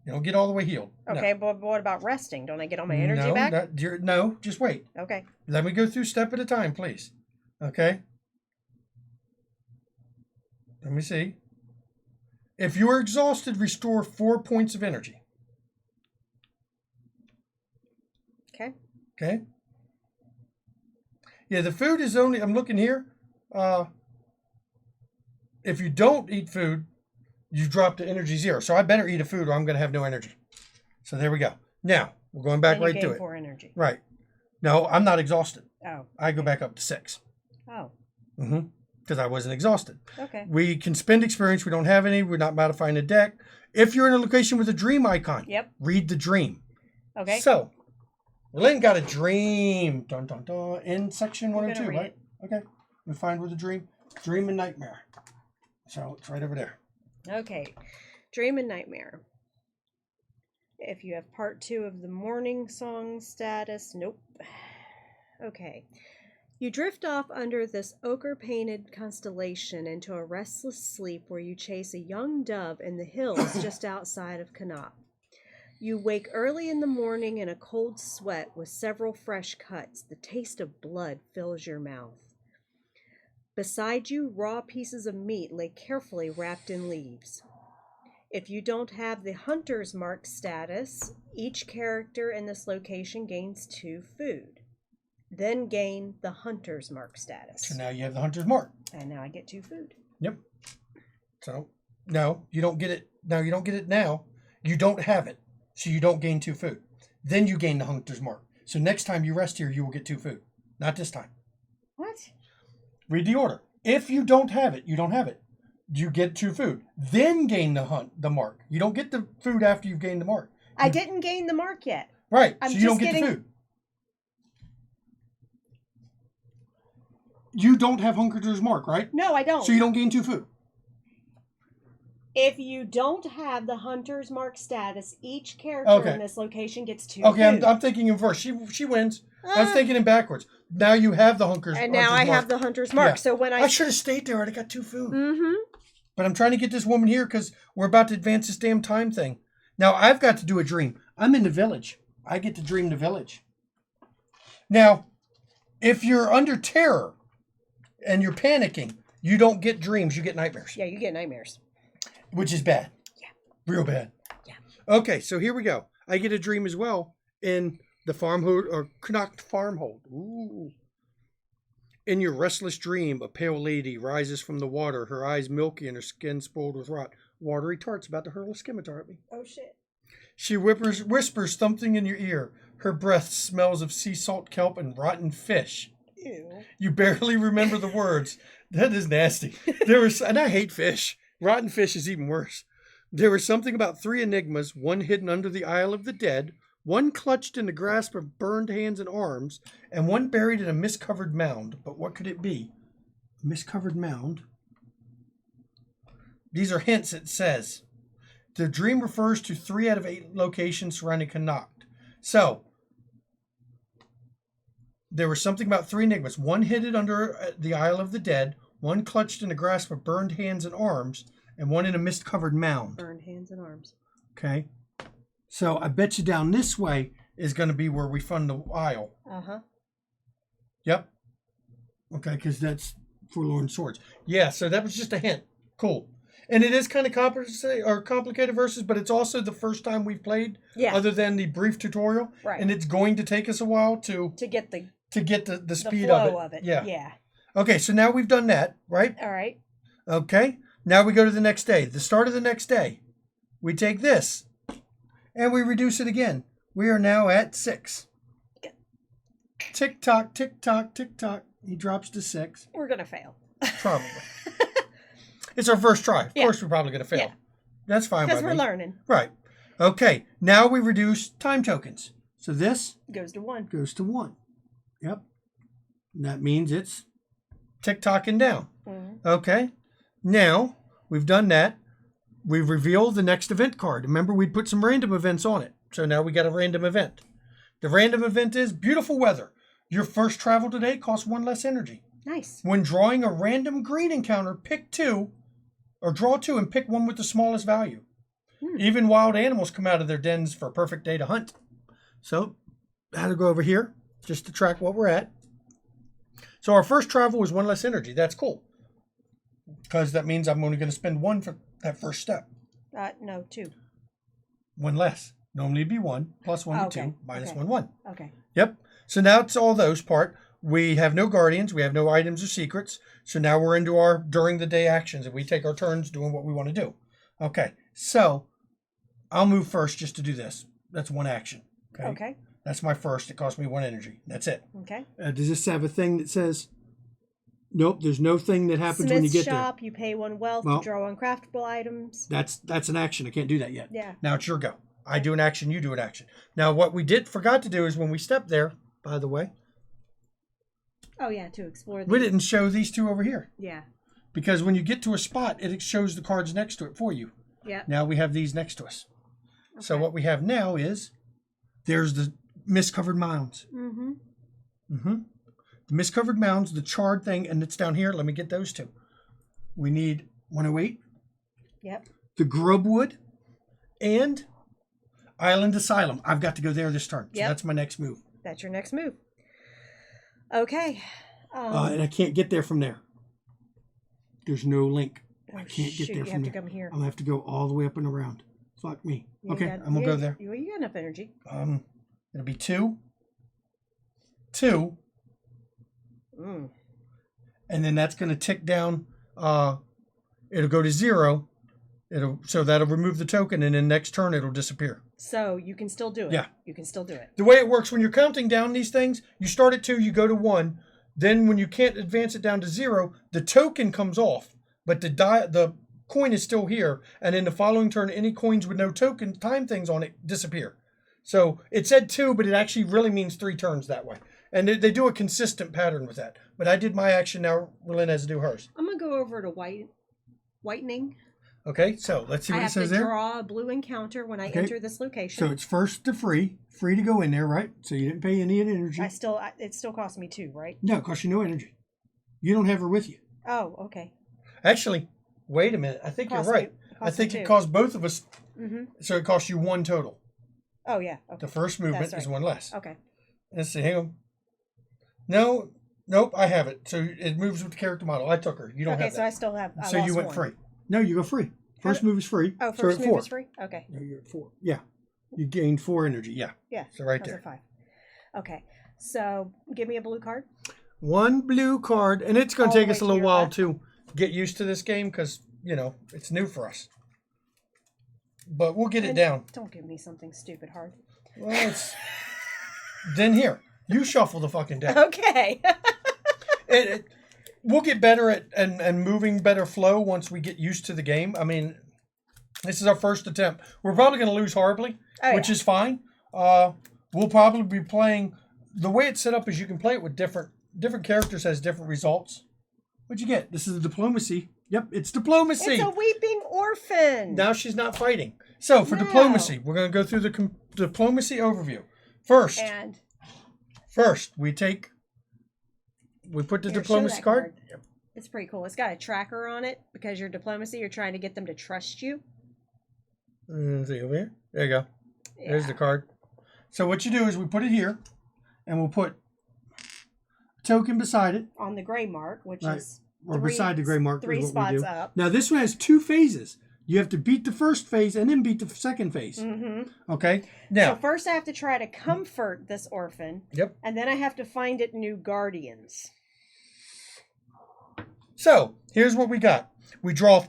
You don't get all the way healed. Okay, no. But what about resting? Don't I get all my energy back? No, just wait. Okay. Let me go through step at a time, please. Okay? Let me see. If you are exhausted, restore 4 points of energy. Okay. Okay? Yeah, the food is only, I'm looking here. If you don't eat food, you drop to energy 0. So I better eat a food or I'm going to have no energy. So there we go. Now, we're going back right to it. 4 energy. Right. No, I'm not exhausted. Oh. I go back up to 6. Oh. Mm-hmm. Because I wasn't exhausted. Okay. We can spend experience. We don't have any. We're not modifying the deck. If you're in a location with a dream icon, read the dream. Okay. So, Lynn got a dream. Dun, dun, dun, in section 102, right? Okay. We find where the dream and nightmare. So it's right over there. Okay. Dream and nightmare. If you have part 2 of the morning song status, nope. Okay. You drift off under this ochre-painted constellation into a restless sleep where you chase a young dove in the hills just outside of Kanop. You wake early in the morning in a cold sweat with several fresh cuts. The taste of blood fills your mouth. Beside you, raw pieces of meat lay carefully wrapped in leaves. If you don't have the Hunter's Mark status, each character in this location gains 2 food. Then gain the Hunter's Mark status. So now you have the Hunter's Mark. And now I get 2 food. Yep. So, no, you don't get it. No, you don't get it now. You don't have it. So you don't gain 2 food. Then you gain the Hunter's Mark. So next time you rest here, you will get 2 food. Not this time. What? Read the order. If you don't have it, you don't have it. You get 2 food. Then gain the mark. You don't get the food after you've gained the mark. I didn't gain the mark yet. Right. I'm so you don't just get the food. You don't have Hunter's mark, right? No, I don't. So you don't gain 2 food. If you don't have the Hunter's mark status, each character in this location gets 2 Okay, food. I'm thinking in reverse. She wins. I was thinking in backwards. Now you have the Hunter's mark. And now I have the Hunter's mark. Yeah. So when I should have stayed there. I'd have got 2 food. Mm-hmm. But I'm trying to get this woman here because we're about to advance this damn time thing. Now I've got to do a dream. I'm in the village. I get to dream the village. Now, if you're under terror and you're panicking, you don't get dreams. You get nightmares. Yeah, you get nightmares. Which is bad. Yeah. Real bad. Yeah. Okay, so here we go. I get a dream as well in the farmhold or Knocked farmhold. Ooh. In your restless dream, a pale lady rises from the water, her eyes milky and her skin spoiled with rot. Watery tart's about to hurl a scimitar at me. Oh, shit. She whispers something in your ear. Her breath smells of sea salt, kelp, and rotten fish. Ew. You barely remember the words. That is nasty. And I hate fish. Rotten fish is even worse. There was something about 3 enigmas, one hidden under the Isle of the Dead, one clutched in the grasp of burned hands and arms, and one buried in a mist-covered mound. But what could it be? A mist-covered mound? These are hints, it says. The dream refers to 3 out of 8 locations surrounding Connacht. So, there was something about 3 enigmas. One hidden under the Isle of the Dead, one clutched in the grasp of burned hands and arms, and one in a mist-covered mound. Burned hands and arms. Okay. So I bet you down this way is going to be where we fund the isle. Uh-huh. Yep. Okay, because that's Forlorn Swords. Yeah, so that was just a hint. Cool. And it is kind of complicated verses, but it's also the first time we've played, other than the brief tutorial. Right. And it's going to take us a while to get the speed of it. Yeah. Yeah. Okay, so now we've done that, right? All right. Okay. Now we go to the next day. The start of the next day. We take this and we reduce it again. We are now at 6. Tick tock, tick tock, tick tock. He drops to 6. We're going to fail. Probably. It's our first try. Of course we're probably going to fail. Yeah. That's fine by me. Because we're learning. Right. Okay. Now we reduce time tokens. So this goes to 1. Goes to 1. Yep. And that means it's tick-tocking down. Mm-hmm. Okay. Now, we've done that. We've revealed the next event card. Remember, we put some random events on it. So now we got a random event. The random event is beautiful weather. Your first travel today costs 1 less energy. Nice. When drawing a random green encounter, pick 2, or draw 2 and pick one with the smallest value. Even wild animals come out of their dens for a perfect day to hunt. So, I had to go over here just to track what we're at. So our first travel was 1 less energy. That's cool. Because that means I'm only going to spend 1 for that first step. No, 2. 1 less. Normally it'd be 1, plus 1 to 2, minus 1, 1. Okay. Yep. So now it's all those part. We have no guardians. We have no items or secrets. So now we're into our during the day actions, and we take our turns doing what we want to do. Okay. So I'll move first just to do this. That's 1 action. Okay. That's my first. It costs me 1 energy. That's it. Okay. Does this have a thing that says... Nope, there's no thing that happens when you get shop, there. You pay 1 wealth to draw uncraftable items. That's an action. I can't do that yet. Yeah. Now it's your go. I do an action, you do an action. Now what we forgot to do is when we stepped there, by the way. Oh yeah, to explore. We didn't show these 2 over here. Yeah. Because when you get to a spot, it shows the cards next to it for you. Yeah. Now we have these next to us. Okay. So what we have now is there's the mist-covered mounds. Mm-hmm. Mm-hmm. The mist-covered mounds, the charred thing, and it's down here. Let me get those 2. We need 108. Yep. The grubwood and Island Asylum. I've got to go there this turn. So that's my next move. That's your next move. Okay. And I can't get there from there. There's no link. I can't get there from there. You have to come here. I'm going to have to go all the way up and around. Fuck me. Okay, I'm going to go there. You got enough energy. It'll be 2. 2. And then that's going to tick down. It'll go to 0. So that'll remove the token, and then next turn it'll disappear. So you can still do it. Yeah. You can still do it. The way it works when you're counting down these things, you start at 2, you go to 1. Then when you can't advance it down to 0, the token comes off, but the coin is still here. And in the following turn, any coins with no token time things on it disappear. So it said 2, but it actually really means 3 turns that way. And they do a consistent pattern with that. But I did my action now. Lynn has to do hers. I'm going to go over to whitening. Okay, so let's see what it says there. I have to draw a blue encounter when I enter this location. So it's first to free to go in there, right? So you didn't pay any energy. It still costs me 2, right? No, it costs you no energy. You don't have her with you. Oh, okay. Actually, wait a minute. I think you're right. I think it costs both of us. Mm-hmm. So it costs you 1 total. Oh, yeah. Okay. The first movement is 1 less. Okay. Let's see. Hang on. Nope. I have it. So it moves with the character model. I took her. You don't have that. Okay, so I still have. So you went free. No, you go free. First move is free. Oh, first move is free? Okay. No, you're at 4. Yeah. You gained 4 energy. Yeah. Yeah. So right there. 5. Okay. So give me a blue card. 1 blue card. And it's going to take us a little while to get used to this game because, it's new for us. But we'll get it down. Don't give me something stupid hard. Well, then here. You shuffle the fucking deck. Okay. We'll get better at and moving better flow once we get used to the game. I mean, this is our first attempt. We're probably going to lose horribly, which is fine. We'll probably be playing. The way it's set up is you can play it with different characters has different results. What'd you get? This is the diplomacy. Yep, it's diplomacy. It's a weeping orphan. Now she's not fighting. So for diplomacy, we're going to go through the diplomacy overview. First, we put the diplomacy card. Yep. It's pretty cool. It's got a tracker on it because your diplomacy, you're trying to get them to trust you. See over here. There you go. Yeah. There's the card. So what you do is we put it here, and we'll put a token beside it. On the gray mark, which is beside the gray mark. 3 spots up. Now this one has 2 phases. You have to beat the first phase and then beat the second phase. Mm-hmm. Okay? Now. So first I have to try to comfort this orphan. Yep. And then I have to find it new guardians. So, here's what we got.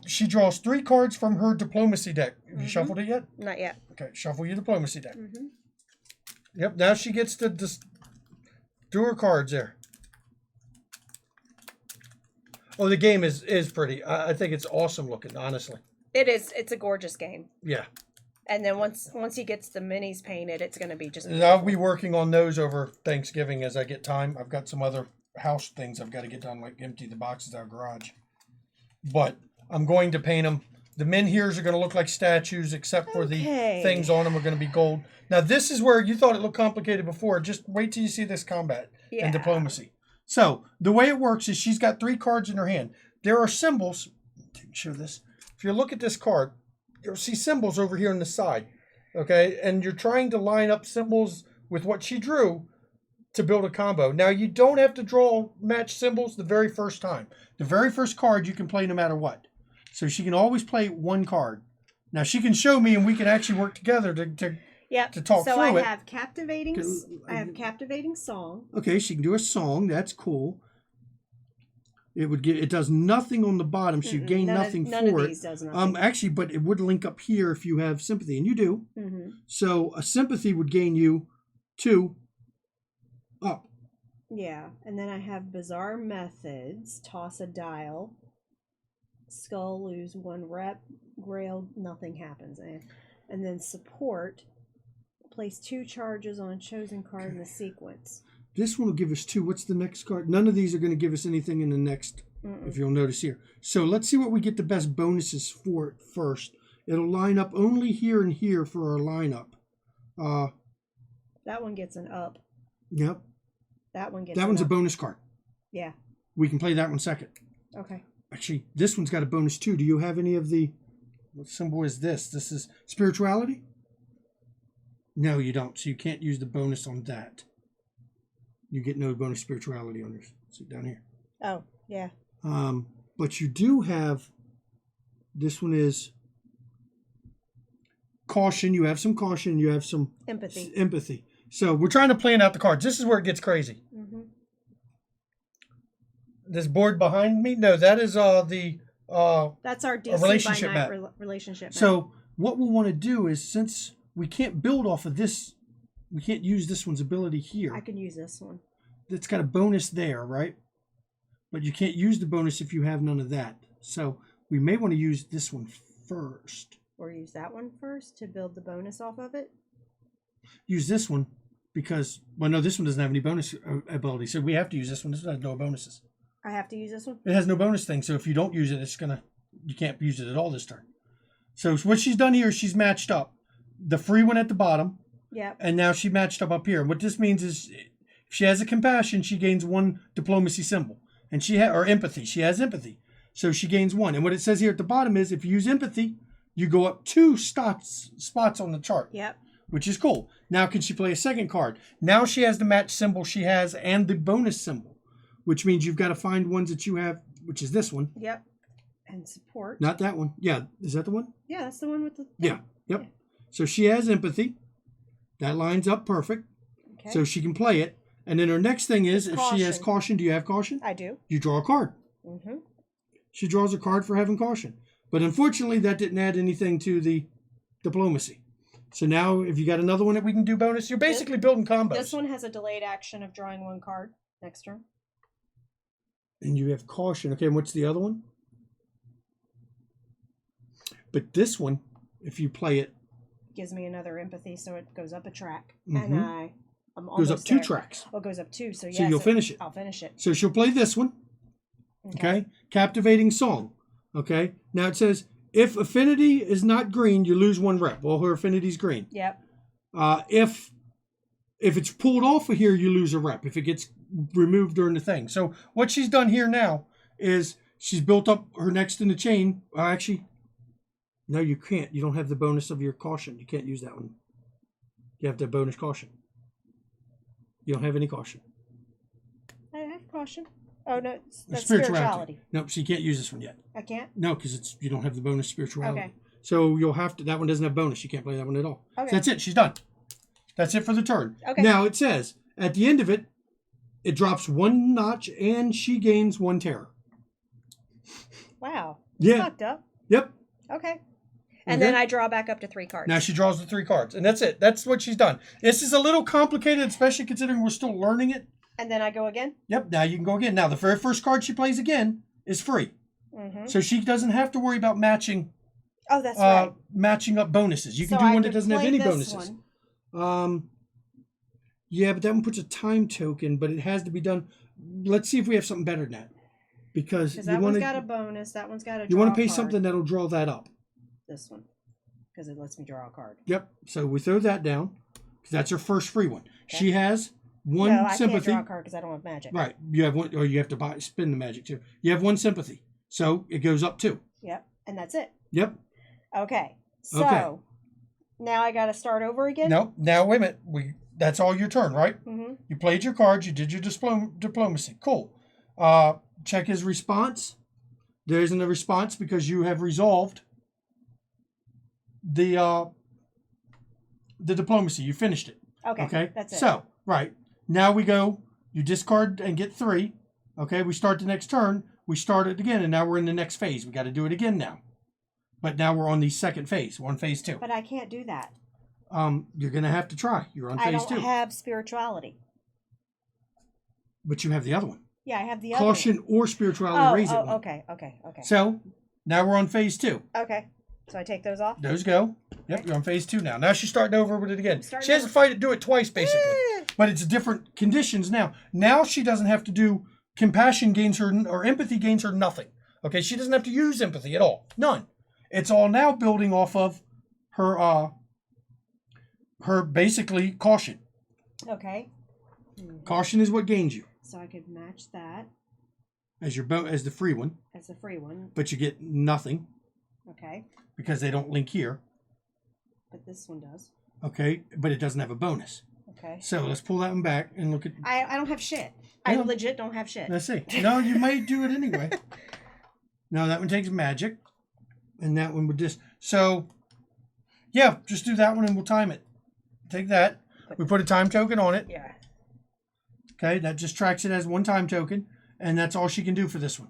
She draws 3 cards from her diplomacy deck. Have you shuffled it yet? Not yet. Okay, shuffle your diplomacy deck. Mm-hmm. Yep, now she gets to do her cards there. Oh, the game is pretty. I think it's awesome looking, honestly. It is. It's a gorgeous game. Yeah. And then once he gets the minis painted, it's going to be just beautiful. And I'll be working on those over Thanksgiving as I get time. I've got some other house things I've got to get done, like empty the boxes out of the garage. But I'm going to paint them. The menhirs are going to look like statues, except for the things on them are going to be gold. Now, this is where you thought it looked complicated before. Just wait till you see this combat and diplomacy. So, the way it works is she's got 3 cards in her hand. There are symbols. Didn't show this. If you look at this card, you'll see symbols over here on the side. Okay? And you're trying to line up symbols with what she drew to build a combo. Now, you don't have to draw match symbols the very first time. The very first card you can play no matter what. So she can always play 1 card. Now, she can show me and we can actually work together to talk through it. So I have captivating song. Okay, she can do a song. That's cool. It does nothing on the bottom, so you gain nothing for it. None of these does nothing. Actually, but it would link up here if you have sympathy, and you do. Mm-hmm. So a sympathy would gain you 2 up. Yeah, and then I have bizarre methods. Toss a dial. Skull, lose 1 rep. Grail, nothing happens. And then support. Place 2 charges on a chosen card in the sequence. This one will give us 2. What's the next card? None of these are going to give us anything in the next, if you'll notice here. So let's see what we get the best bonuses for it first. It'll line up only here and here for our lineup. That one gets an up. Yep. That one's a bonus card. Yeah. We can play that one second. Okay. Actually, this one's got a bonus too. Do you have any of the... What symbol is this? This is spirituality? No, you don't. So you can't use the bonus on that. You get no bonus spirituality on yours. See down here. Oh, yeah. But you do have... This one is caution. You have some caution. You have some... Empathy. So we're trying to plan out the cards. This is where it gets crazy. Mm-hmm. This board behind me? No, that is that's our DC relationship by night map. Relationship map. So what we'll want to do is, since we can't build off of this, we can't use this one's ability here. I can use this one. that's got a bonus there, right? But you can't use the bonus if you have none of that. So we may want to use this one first. Or use that one first to build the bonus off of it? Use this one because, well, no, this one doesn't have any bonus ability. So we have to use this one. This one has no bonuses. I have to use this one? It has no bonus thing. So if you don't use it, you can't use it at all this turn. So what she's done here is she's matched up the free one at the bottom. Yep. And now she matched up here. And what this means is if she has a compassion, she gains 1 diplomacy symbol. And or empathy. She has empathy. So she gains 1. And what it says here at the bottom is if you use empathy, you go up 2 spots on the chart. Yep. Which is cool. Now can she play a second card? Now she has the match symbol she has and the bonus symbol. Which means you've got to find ones that you have, which is this one. Yep. And support. Not that one. Yeah. Is that the one? Yeah, that's the one with the... Yeah. Yep. Yeah. So she has empathy. That lines up perfect. Okay. So she can play it. And then her next thing is, if caution. she has caution, do you have caution? I do. You draw a card. Mm-hmm. She draws a card for having caution. But unfortunately, that didn't add anything to the diplomacy. So now, if you got another one that we can do bonus, you're basically building combos. This one has a delayed action of drawing 1 card next turn. And you have caution. Okay, and what's the other one? But this one, if you play it... Gives me another empathy, so it goes up a track. Mm-hmm. And I'm almost goes up 2 there. tracks. Oh, it goes up 2, so yeah. So you'll finish it. I'll finish it. So she'll play this one. Okay. Captivating song. Okay. Now it says, if affinity is not green, you lose 1 rep. Well, her affinity's green. Yep. If it's pulled off of here, you lose a rep. If it gets removed during the thing. So what she's done here now is she's built up her next in the chain. Actually, no, you can't. You don't have the bonus of your caution. You can't use that one. You have to have bonus caution. You don't have any caution. I have caution. Oh, no, that's spirituality. No, so you can't use this one yet. I can't? No, because you don't have the bonus spirituality. Okay. So you'll have to, that one doesn't have bonus. You can't play that one at all. Okay. So that's it. She's done. That's it for the turn. Okay. Now it says, at the end of it, it drops 1 notch and she gains 1 terror. Wow. Yeah. Fucked up. Yep. Okay. And then I draw back up to 3 cards. Now she draws the 3 cards. And that's it. That's what she's done. This is a little complicated, especially considering we're still learning it. And then I go again? Yep. Now you can go again. Now the very first card she plays again is free. Mm-hmm. So she doesn't have to worry about matching. Oh, that's right. Matching up bonuses. You can So do I one that could doesn't have play any this bonuses. Yeah, but that one puts a time token, but it has to be done. Let's see if we have something better than that. Because that one's got a bonus. That one's got a draw You want to pay card. something that'll draw that up. This one. Because it lets me draw a card. Yep. So we throw that down. Because that's her first free one. Okay. She has 1 sympathy. I can't draw a card because I don't have magic. Right. You have 1, or you have to spin the magic too. You have 1 sympathy. So it goes up 2. Yep. And that's it. Yep. Okay. So now I got to start over again? No. Now, wait a minute. That's all your turn, right? Mm-hmm. You played your cards. You did your diplomacy. Cool. Check his response. There isn't a response because you have resolved the diplomacy. You finished it. Okay. That's it. So, right. Now we go, you discard and get 3. Okay, we start the next turn. We start it again, and now we're in the next phase. We got to do it again now. But now we're on the second phase. We're on phase 2. But I can't do that. You're going to have to try. You're on phase 2. I don't have spirituality. But you have the other one. Yeah, I have the other Caution or spirituality raise it one. Okay. So, now we're on phase 2. Okay. So I take those off? Those go. Yep, you're on phase 2 now. Now she's starting over with it again. She has to do it twice, basically. But it's different conditions now. Now she doesn't have to do compassion gains her, or empathy gains her nothing. Okay, she doesn't have to use empathy at all. None. It's all now building off of her basically caution. Okay. Caution is what gains you. So I could match that as the free one. As the free one. But you get nothing. Okay. Because they don't link here. But this one does. Okay, but it doesn't have a bonus. Okay. So let's pull that one back and look at... I don't have shit. I legit don't have shit. Let's see. No, you might do it anyway. No, that one takes magic. And that one would just... So, yeah, just do that one and we'll time it. Take that. We put a time token on it. Yeah. Okay, that just tracks it as 1 time token. And that's all she can do for this one.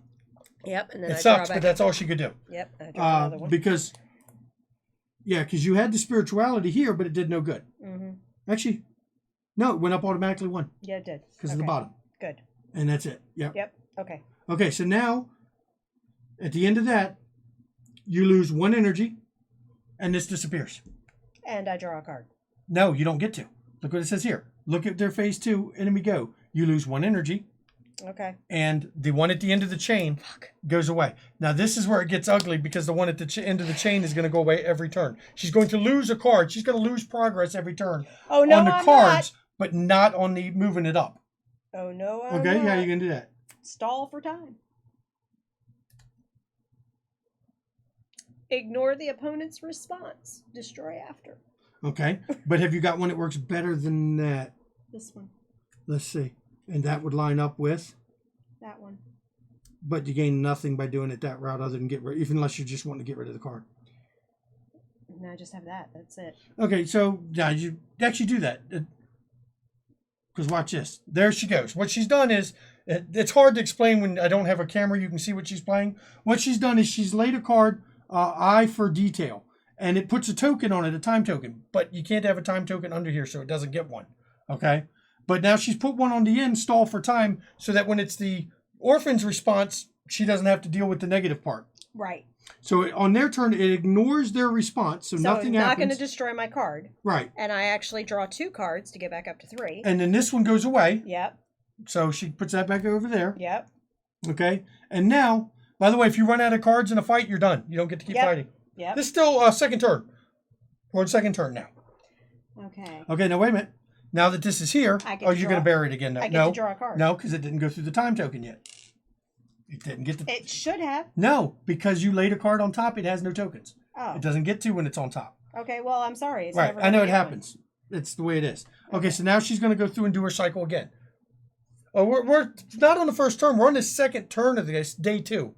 Yep. And then it sucks, but that's all she could do. Yep. And I draw another one. Because you had the spirituality here, but it did no good. Mm-hmm. Actually, no, it went up automatically 1. Yeah, it did. Because of the bottom. Good. And that's it. Yep. Yep. Okay. Okay, so now, at the end of that, you lose 1 energy, and this disappears. And I draw a card. No, you don't get to. Look what it says here. Look at their phase 2, enemy go. You lose 1 energy. Okay. And the one at the end of the chain goes away. Now, this is where it gets ugly because the one at the end of the chain is going to go away every turn. She's going to lose a card. She's going to lose progress every turn Oh, no, on the I'm cards, not. but not on the moving it up. Oh, no, I'm Okay, not. how are you going to do that? Stall for time. Ignore the opponent's response. Destroy after. Okay, but have you got one that works better than that? This one. Let's see. And that would line up with? That one. But you gain nothing by doing it that route other than get rid, even unless you're just wanting to get rid of the card. No, I just have that. That's it. Okay, so now you actually do that. Because watch this. There she goes. What she's done is, it's hard to explain when I don't have a camera. You can see what she's playing. What she's done is she's laid a card, Eye for Detail. And it puts a token on it, a time token. But you can't have a time token under here, so it doesn't get one. Okay? But now she's put one on the end, Stall for Time, so that when it's the orphan's response, she doesn't have to deal with the negative part. Right. So on their turn, it ignores their response, so nothing it's not happens. going to destroy my card. Right. And I actually draw 2 cards to get back up to 3. And then this one goes away. Yep. So she puts that back over there. Yep. Okay. And now, by the way, if you run out of cards in a fight, you're done. You don't get to keep fighting. Yep. This is still second turn. We're on second turn now. Okay. Okay, now wait a minute. Now that this is here, you're going to bury it again. I get to draw a card. No, because it didn't go through the time token yet. It didn't get the... It should have. No, because you laid a card on top, it has no tokens. Oh. It doesn't get to when it's on top. Okay, well, I'm sorry. It's Right, never I know gonna it get happens. It's the way it is. Okay, so now she's going to go through and do her cycle again. Oh, we're not on the first turn. We're on the second turn of this, day 2,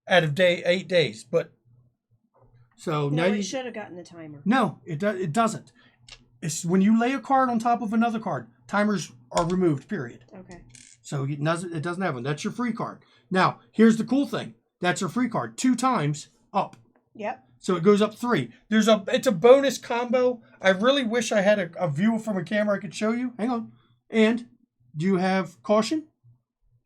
out of 8 days. But so one. now No, you it should have gotten the timer. no, it doesn't. It's when you lay a card on top of another card, timers are removed. Period. Okay. So it doesn't have one. That's your free card. Now here's the cool thing. That's your free card. 2 times up. Yep. So it goes up 3. It's a bonus combo. I really wish I had a view from a camera I could show you. Hang on. And do you have caution?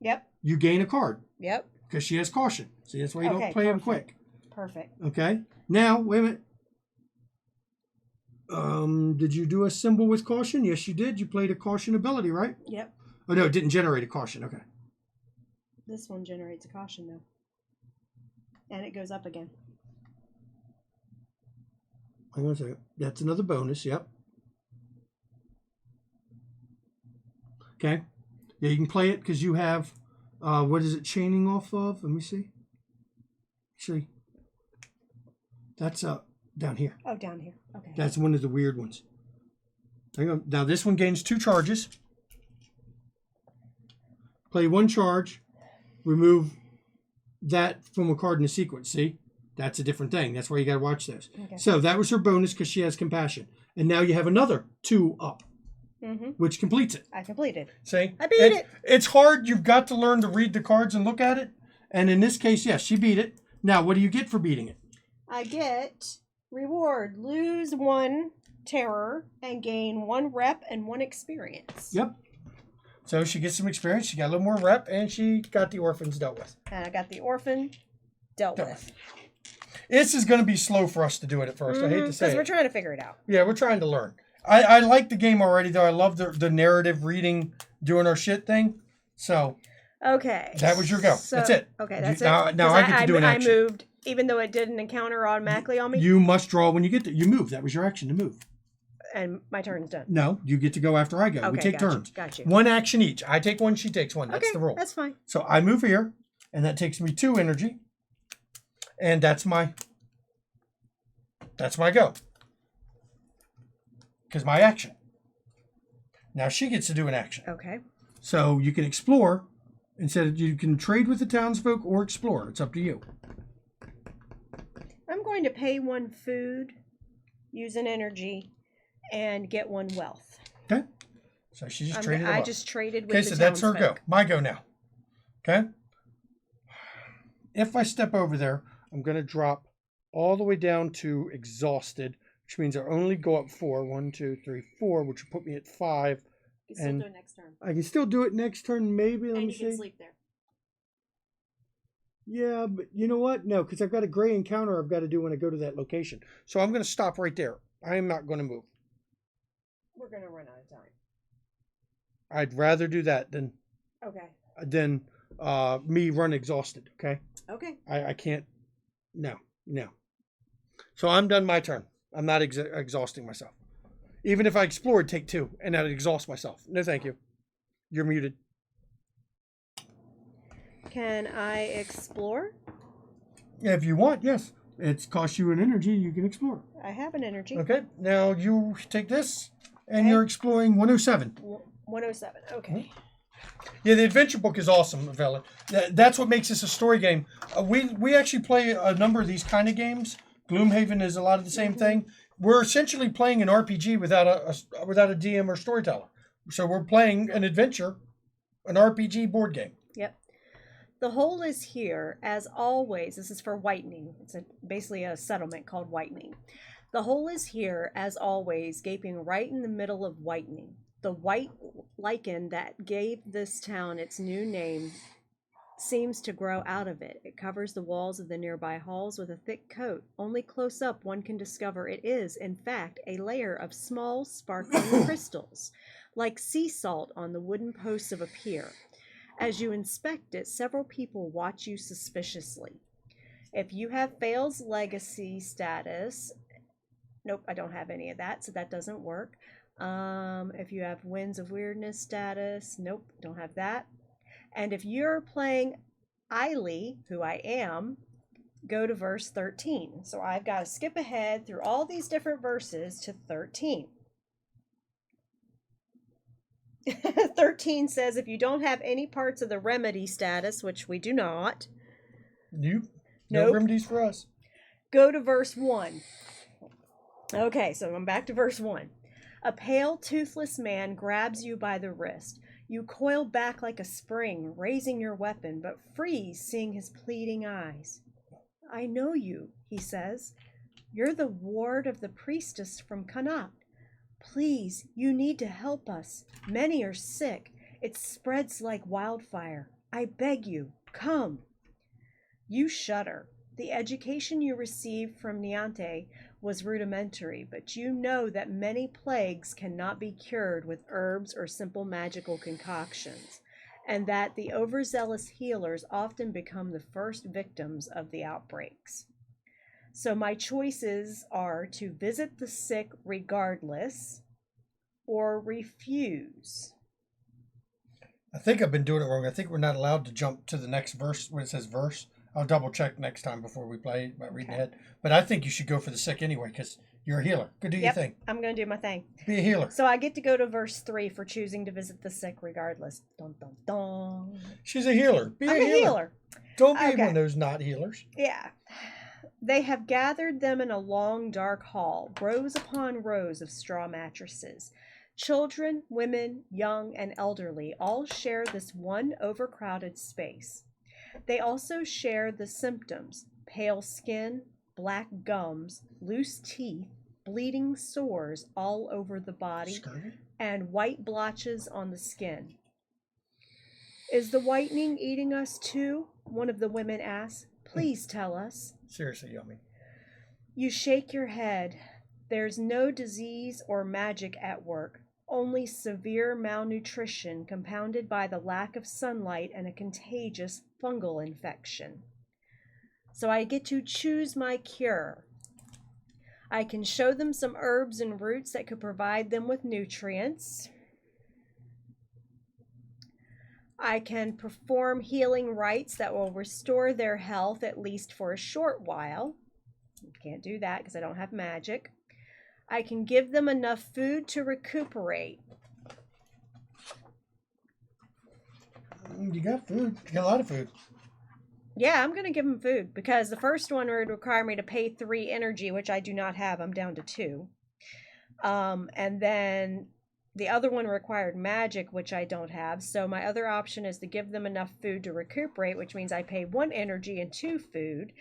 Yep. You gain a card. Yep. Because she has caution. See, that's why you don't play them quick. Perfect. Okay. Now, wait a minute. Did you do a symbol with caution? Yes, you did. You played a caution ability, right? Yep. Oh, no, it didn't generate a caution. Okay. This one generates a caution, though. And it goes up again. Hang on a second. That's another bonus. Yep. Okay. Yeah, you can play it because you have, what is it chaining off of? Let me see. Actually, that's down here. Oh, down here. Okay. That's one of the weird ones. Hang on. Now this one gains 2 charges. Play 1 charge. Remove that from a card in the sequence. See? That's a different thing. That's why you got to watch those. Okay. So that was her bonus because she has compassion. And now you have another 2 up. Which completes it. I completed. See? I beat it. It's hard. You've got to learn to read the cards and look at it. And in this case, yes, she beat it. Now, what do you get for beating it? I get reward. Lose 1 terror and gain 1 rep and 1 experience. Yep. So she gets some experience. She got a little more rep, and she got the orphans dealt with. And I got the orphan dealt with. This is going to be slow for us to do it at first. I hate to say it. Because we're trying to figure it out. Yeah, we're trying to learn. I like the game already, though. I love the narrative reading, doing our shit thing. So, okay. That was your go. That's it. Okay, that's it. Now I get to do an action. I moved, even though it didn't encounter automatically on me. You must draw when you get there. You move. That was your action to move. And my turn's done. No, you get to go after I go. Okay, we take turns. Got you. 1 action each. I take 1, she takes 1. That's the rule. That's fine. So I move here, and that takes me 2 energy. And that's my go. Because my action. Now she gets to do an action. Okay. So you can explore. Instead, you can trade with the townsfolk or explore. It's up to you. I'm going to pay 1 food, use an energy, and get 1 wealth. Okay. So she just traded. I just traded with the townsfolk. Okay, so that's her go. townsfolk. My go now. Okay. If I step over there, I'm going to drop all the way down to exhausted, which means I only go up 4. 1, 2, 3, 4, which will put me at 5. You can still do it next turn. I can still do it next turn, maybe. Let And me you can see. sleep there. Yeah, but you know what? No, because I've got a gray encounter I've got to do when I go to that location. So I'm going to stop right there. I am not going to move. We're going to run out of time. I'd rather do that than me run exhausted. Okay. Okay. I can't. No. So I'm done my turn. I'm not exhausting myself. Even if I explore, it'd take 2, and I'd exhaust myself. No, thank you. You're muted. Can I explore? If you want, yes. It's cost you an energy. You can explore. I have an energy. Okay. Now you take this, and you're exploring 107. 107. Okay. Yeah, the adventure book is awesome, Vela. That's what makes this a story game. We actually play a number of these kind of games. Gloomhaven is a lot of the same thing. We're essentially playing an RPG without a DM or storyteller. So we're playing an adventure, an RPG board game. Yep. The hole is here, as always. This is for Whitening. It's basically a settlement called Whitening. The hole is here, as always, gaping right in the middle of Whitening. The white lichen that gave this town its new name seems to grow out of it. It covers the walls of the nearby halls with a thick coat. Only close up one can discover it is, in fact, a layer of small, sparkling crystals, like sea salt on the wooden posts of a pier. As you inspect it, several people watch you suspiciously. If you have Fail's Legacy status, nope, I don't have any of that, so that doesn't work. If you have Winds of Weirdness status, nope, don't have that. And if you're playing Eiley, who I am, go to verse 13. So I've got to skip ahead through all these different verses to 13. 13 says if you don't have any parts of the remedy status, which we do not. No Nope. remedies for us. Go to verse 1. Okay, so I'm back to verse 1. A pale, toothless man grabs you by the wrist. You coil back like a spring, raising your weapon, but freeze, seeing his pleading eyes. I know you, he says. You're the ward of the priestess from Connacht. Please, you need to help us. Many are sick. It spreads like wildfire. I beg you, come. You shudder. The education you received from Niante was rudimentary, but you know that many plagues cannot be cured with herbs or simple magical concoctions, and that the overzealous healers often become the first victims of the outbreaks. So my choices are to visit the sick regardless or refuse. I think I've been doing it wrong. I think we're not allowed to jump to the next verse when it says verse. I'll double check next time before we play about reading ahead. But I think you should go for the sick anyway because you're a healer. Go do your thing. I'm going to do my thing. Be a healer. So I get to go to verse 3 for choosing to visit the sick regardless. Dun, dun, dun. She's a healer. Be I'm a healer. Don't be one of those not healers. Yeah. They have gathered them in a long, dark hall, rows upon rows of straw mattresses. Children, women, young, and elderly all share this one overcrowded space. They also share the symptoms: pale skin, black gums, loose teeth, bleeding sores all over the body, and white blotches on the skin. Is the whitening eating us too? One of the women asks. Please tell us. Seriously, Yummy. You shake your head. There's no disease or magic at work. Only severe malnutrition compounded by the lack of sunlight and a contagious fungal infection. So I get to choose my cure. I can show them some herbs and roots that could provide them with nutrients. I can perform healing rites that will restore their health at least for a short while. Can't do that because I don't have magic. I can give them enough food to recuperate. You got food. You got a lot of food. Yeah, I'm going to give them food because the first one would require me to pay 3 energy, which I do not have. I'm down to 2. And then The other one required magic, which I don't have. So my other option is to give them enough food to recuperate, which means I pay 1 energy and 2 food.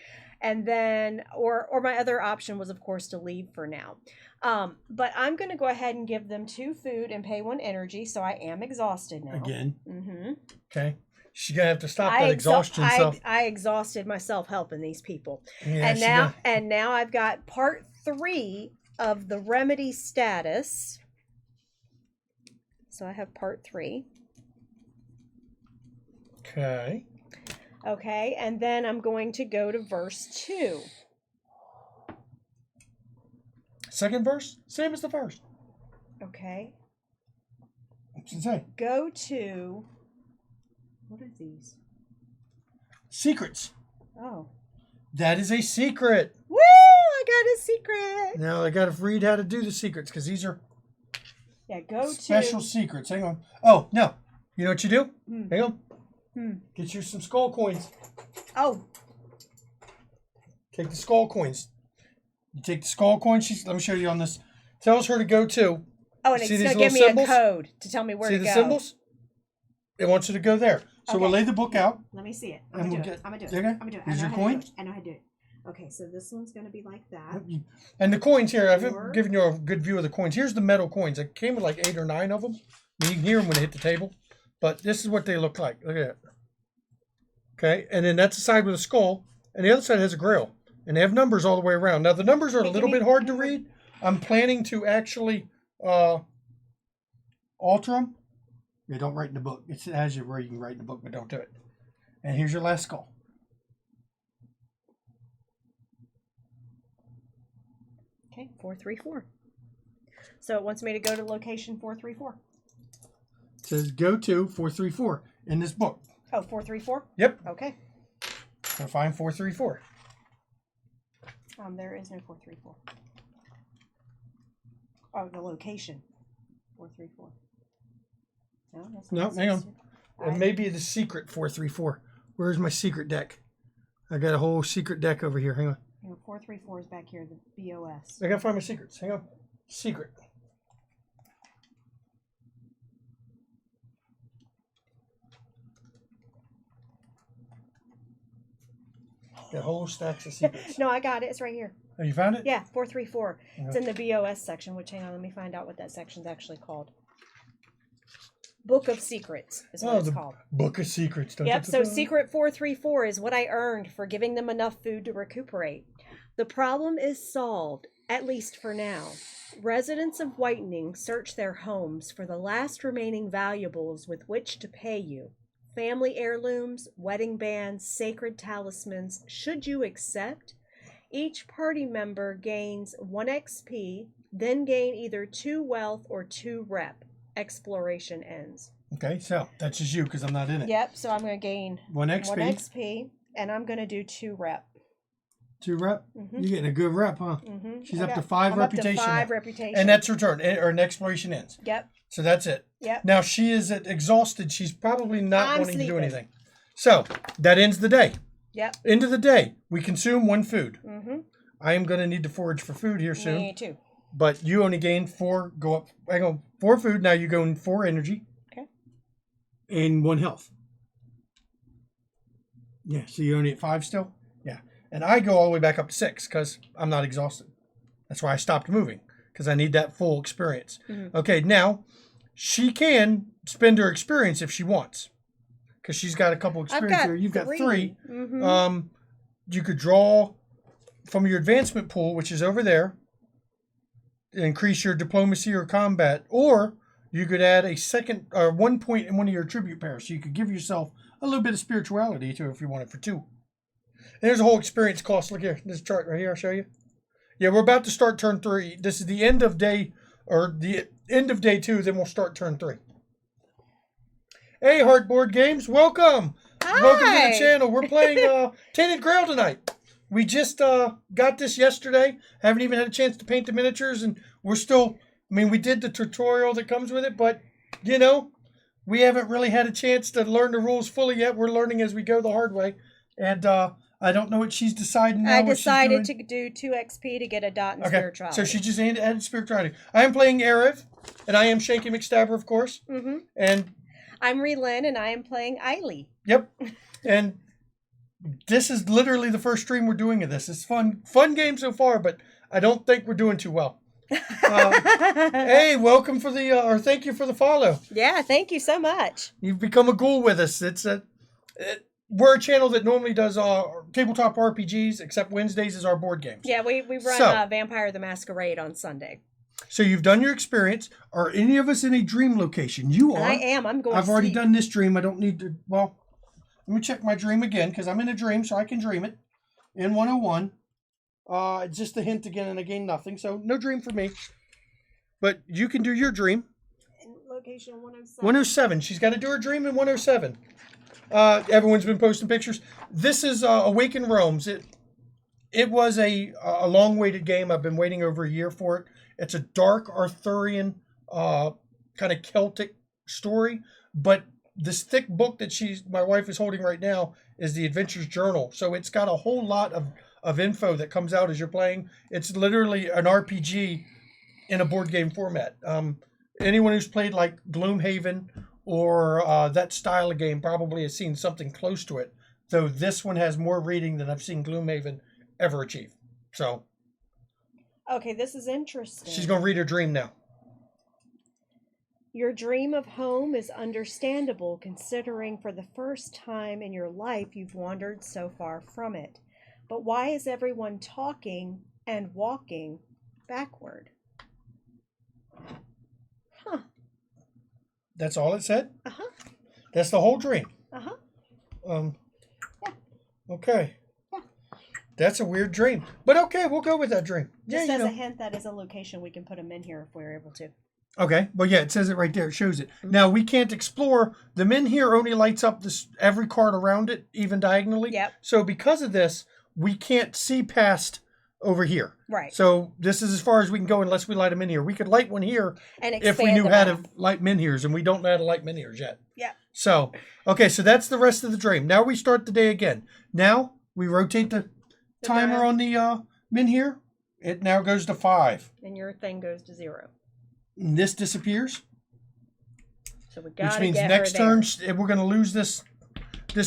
And then, or my other option was, of course, to leave for now. But I'm going to go ahead and give them 2 food and pay 1 energy. So I am exhausted now. Again. Mm-hmm. Okay. She's going to have to stop that exhaustion stuff. I exhausted myself helping these people. Yeah, and now I've got part 3 of the remedy status. So I have part 3. Okay. Okay, and then I'm going to go to verse 2. Second verse, same as the first. Okay. What's it say? Go to... What are these? Secrets. Oh. That is a secret. Woo! I got a secret. Now I got to read how to do the secrets because these are special secrets. Hang on. Oh, no. You know what you do? Hang on. Get you some skull coins. Oh. Take the skull coins. You take the skull coins. Let me show you on this. Tells her to go to. Oh, and it's going to give me a code to tell me where to go. See the symbols? It wants you to go there. So we'll lay the book out. Let me see it. I'm going to do it. I'm going to do it. it. I'm going to do it. Here's your coin. I know how to do it. Okay, so this one's going to be like that. And the coins here, I've given you a good view of the coins. Here's the metal coins. It came with like 8 or 9 of them. I mean, you can hear them when they hit the table. But this is what they look like. Look at it. Okay, and then that's the side with a skull. And the other side has a grail. And they have numbers all the way around. Now, the numbers are a little bit hard to read. I'm planning to actually alter them. Yeah, don't write in the book. It has you where you can write in the book, but don't do it. And here's your last skull. Okay, 434. So it wants me to go to location 434. It says go to 434 in this book. Oh, 434? Yep. Okay. So find 434. There is no 434. Oh, the location. 434. No, hang on. It may be the secret 434. Where's my secret deck? I got a whole secret deck over here. Hang on. 434 is back here, the BOS. I gotta find my secrets. Hang on. Secret. Got whole stacks of secrets. No, I got it. It's right here. Oh, you found it? Yeah, 434. It's in the BOS section, which, hang on, let me find out what that section's actually called. Book of Secrets is what it's called. Book of Secrets. Yep, so Secret 434 is what I earned for giving them enough food to recuperate. The problem is solved, at least for now. Residents of Whitening search their homes for the last remaining valuables with which to pay you. Family heirlooms, wedding bands, sacred talismans, should you accept. Each party member gains 1 XP, then gain either 2 wealth or 2 rep. Exploration ends. Okay, so that's just you because I'm not in it. Yep, so I'm going to gain 1 XP. 1 XP, and I'm going to do 2 rep. 2 rep? You're getting a good rep, huh? She's up to 5 I'm reputation. Up to 5 reputation. And that's her turn, or an exploration ends. Yep. So that's it. Yep. Now she is exhausted. She's probably not wanting to do anything. So that ends the day. Yep. End of the day. We consume 1 food. I am going to need to forage for food here soon. Me too. But you only gain 4. Go up. I go 4 food. Now you go in 4 energy. Okay. And 1 health. Yeah. So you're only at 5 still. Yeah. And I go all the way back up to 6 because I'm not exhausted. That's why I stopped moving because I need that full experience. Okay. Now she can spend her experience if she wants because she's got a couple experience here. You've got 3. You could draw from your advancement pool, which is over there. Increase your diplomacy or combat, or you could add a second or 1 point in one of your attribute pairs. So you could give yourself a little bit of spirituality too if you want it for 2. And there's a whole experience cost. Look here, this chart right here. I'll show you. Yeah, we're about to start turn 3. This is the end of day 2. Then we'll start turn 3. Hey, Heartboard Games, welcome. Hi. Welcome to the channel. We're playing Tainted Grail tonight. We just got this yesterday. Haven't even had a chance to paint the miniatures, and we're still. I mean, we did the tutorial that comes with it, but you know, we haven't really had a chance to learn the rules fully yet. We're learning as we go the hard way, and I don't know what she's deciding now. I decided to do 2 XP to get a dot in spirituality. So she just added spirituality. I am playing Arev. And I am Shanky McStabber, of course. Mm-hmm. And I'm Relyn, and I am playing Eiley. Yep. And this is literally the first stream we're doing of this. It's fun game so far, but I don't think we're doing too well. Hey, welcome for the, or thank you for the follow. Yeah, thank you so much. You've become a ghoul with us. We're a channel that normally does tabletop RPGs, except Wednesdays is our board games. Yeah, we run Vampire the Masquerade on Sunday. So you've done your experience. Are any of us in a dream location? You are. I am. I'm going I've already done this dream. I don't need to, well, let me check my dream again, because I'm in a dream, so I can dream it. In 101. Just a hint again, and I gain nothing. So no dream for me. But you can do your dream. In location 107. 107. She's got to do her dream in 107. Everyone's been posting pictures. This is Awaken Realms. It was a long-waited game. I've been waiting over a year for it. It's a dark Arthurian kind of Celtic story, but this thick book that my wife is holding right now is the Adventure's Journal. So it's got a whole lot of info that comes out as you're playing. It's literally an RPG in a board game format. Anyone who's played like Gloomhaven or that style of game probably has seen something close to it, though this one has more reading than I've seen Gloomhaven ever achieve. So, okay, this is interesting. She's going to read her dream now. Your dream of home is understandable considering for the first time in your life you've wandered so far from it. But why is everyone talking and walking backward? Huh. That's all it said? Uh-huh. That's the whole dream? Uh-huh. Yeah. Okay. Yeah. That's a weird dream. But okay, we'll go with that dream. Just as a hint, that is a location we can put them in here if we're able to. Okay. Well, yeah, it says it right there. It shows it. Mm-hmm. Now, we can't explore. The men here only lights up every card around it, even diagonally. Yep. So because of this, we can't see past over here. Right. So this is as far as we can go unless we light them in here. We could light one here and if we knew how to light menhirs, and we don't know how to light menhirs yet. Yeah. So, okay, so that's the rest of the dream. Now we start the day again. Now we rotate the timer on the menhir. It now goes to 5. And your thing goes to 0. And this disappears. So we got which means next turn we're going to lose this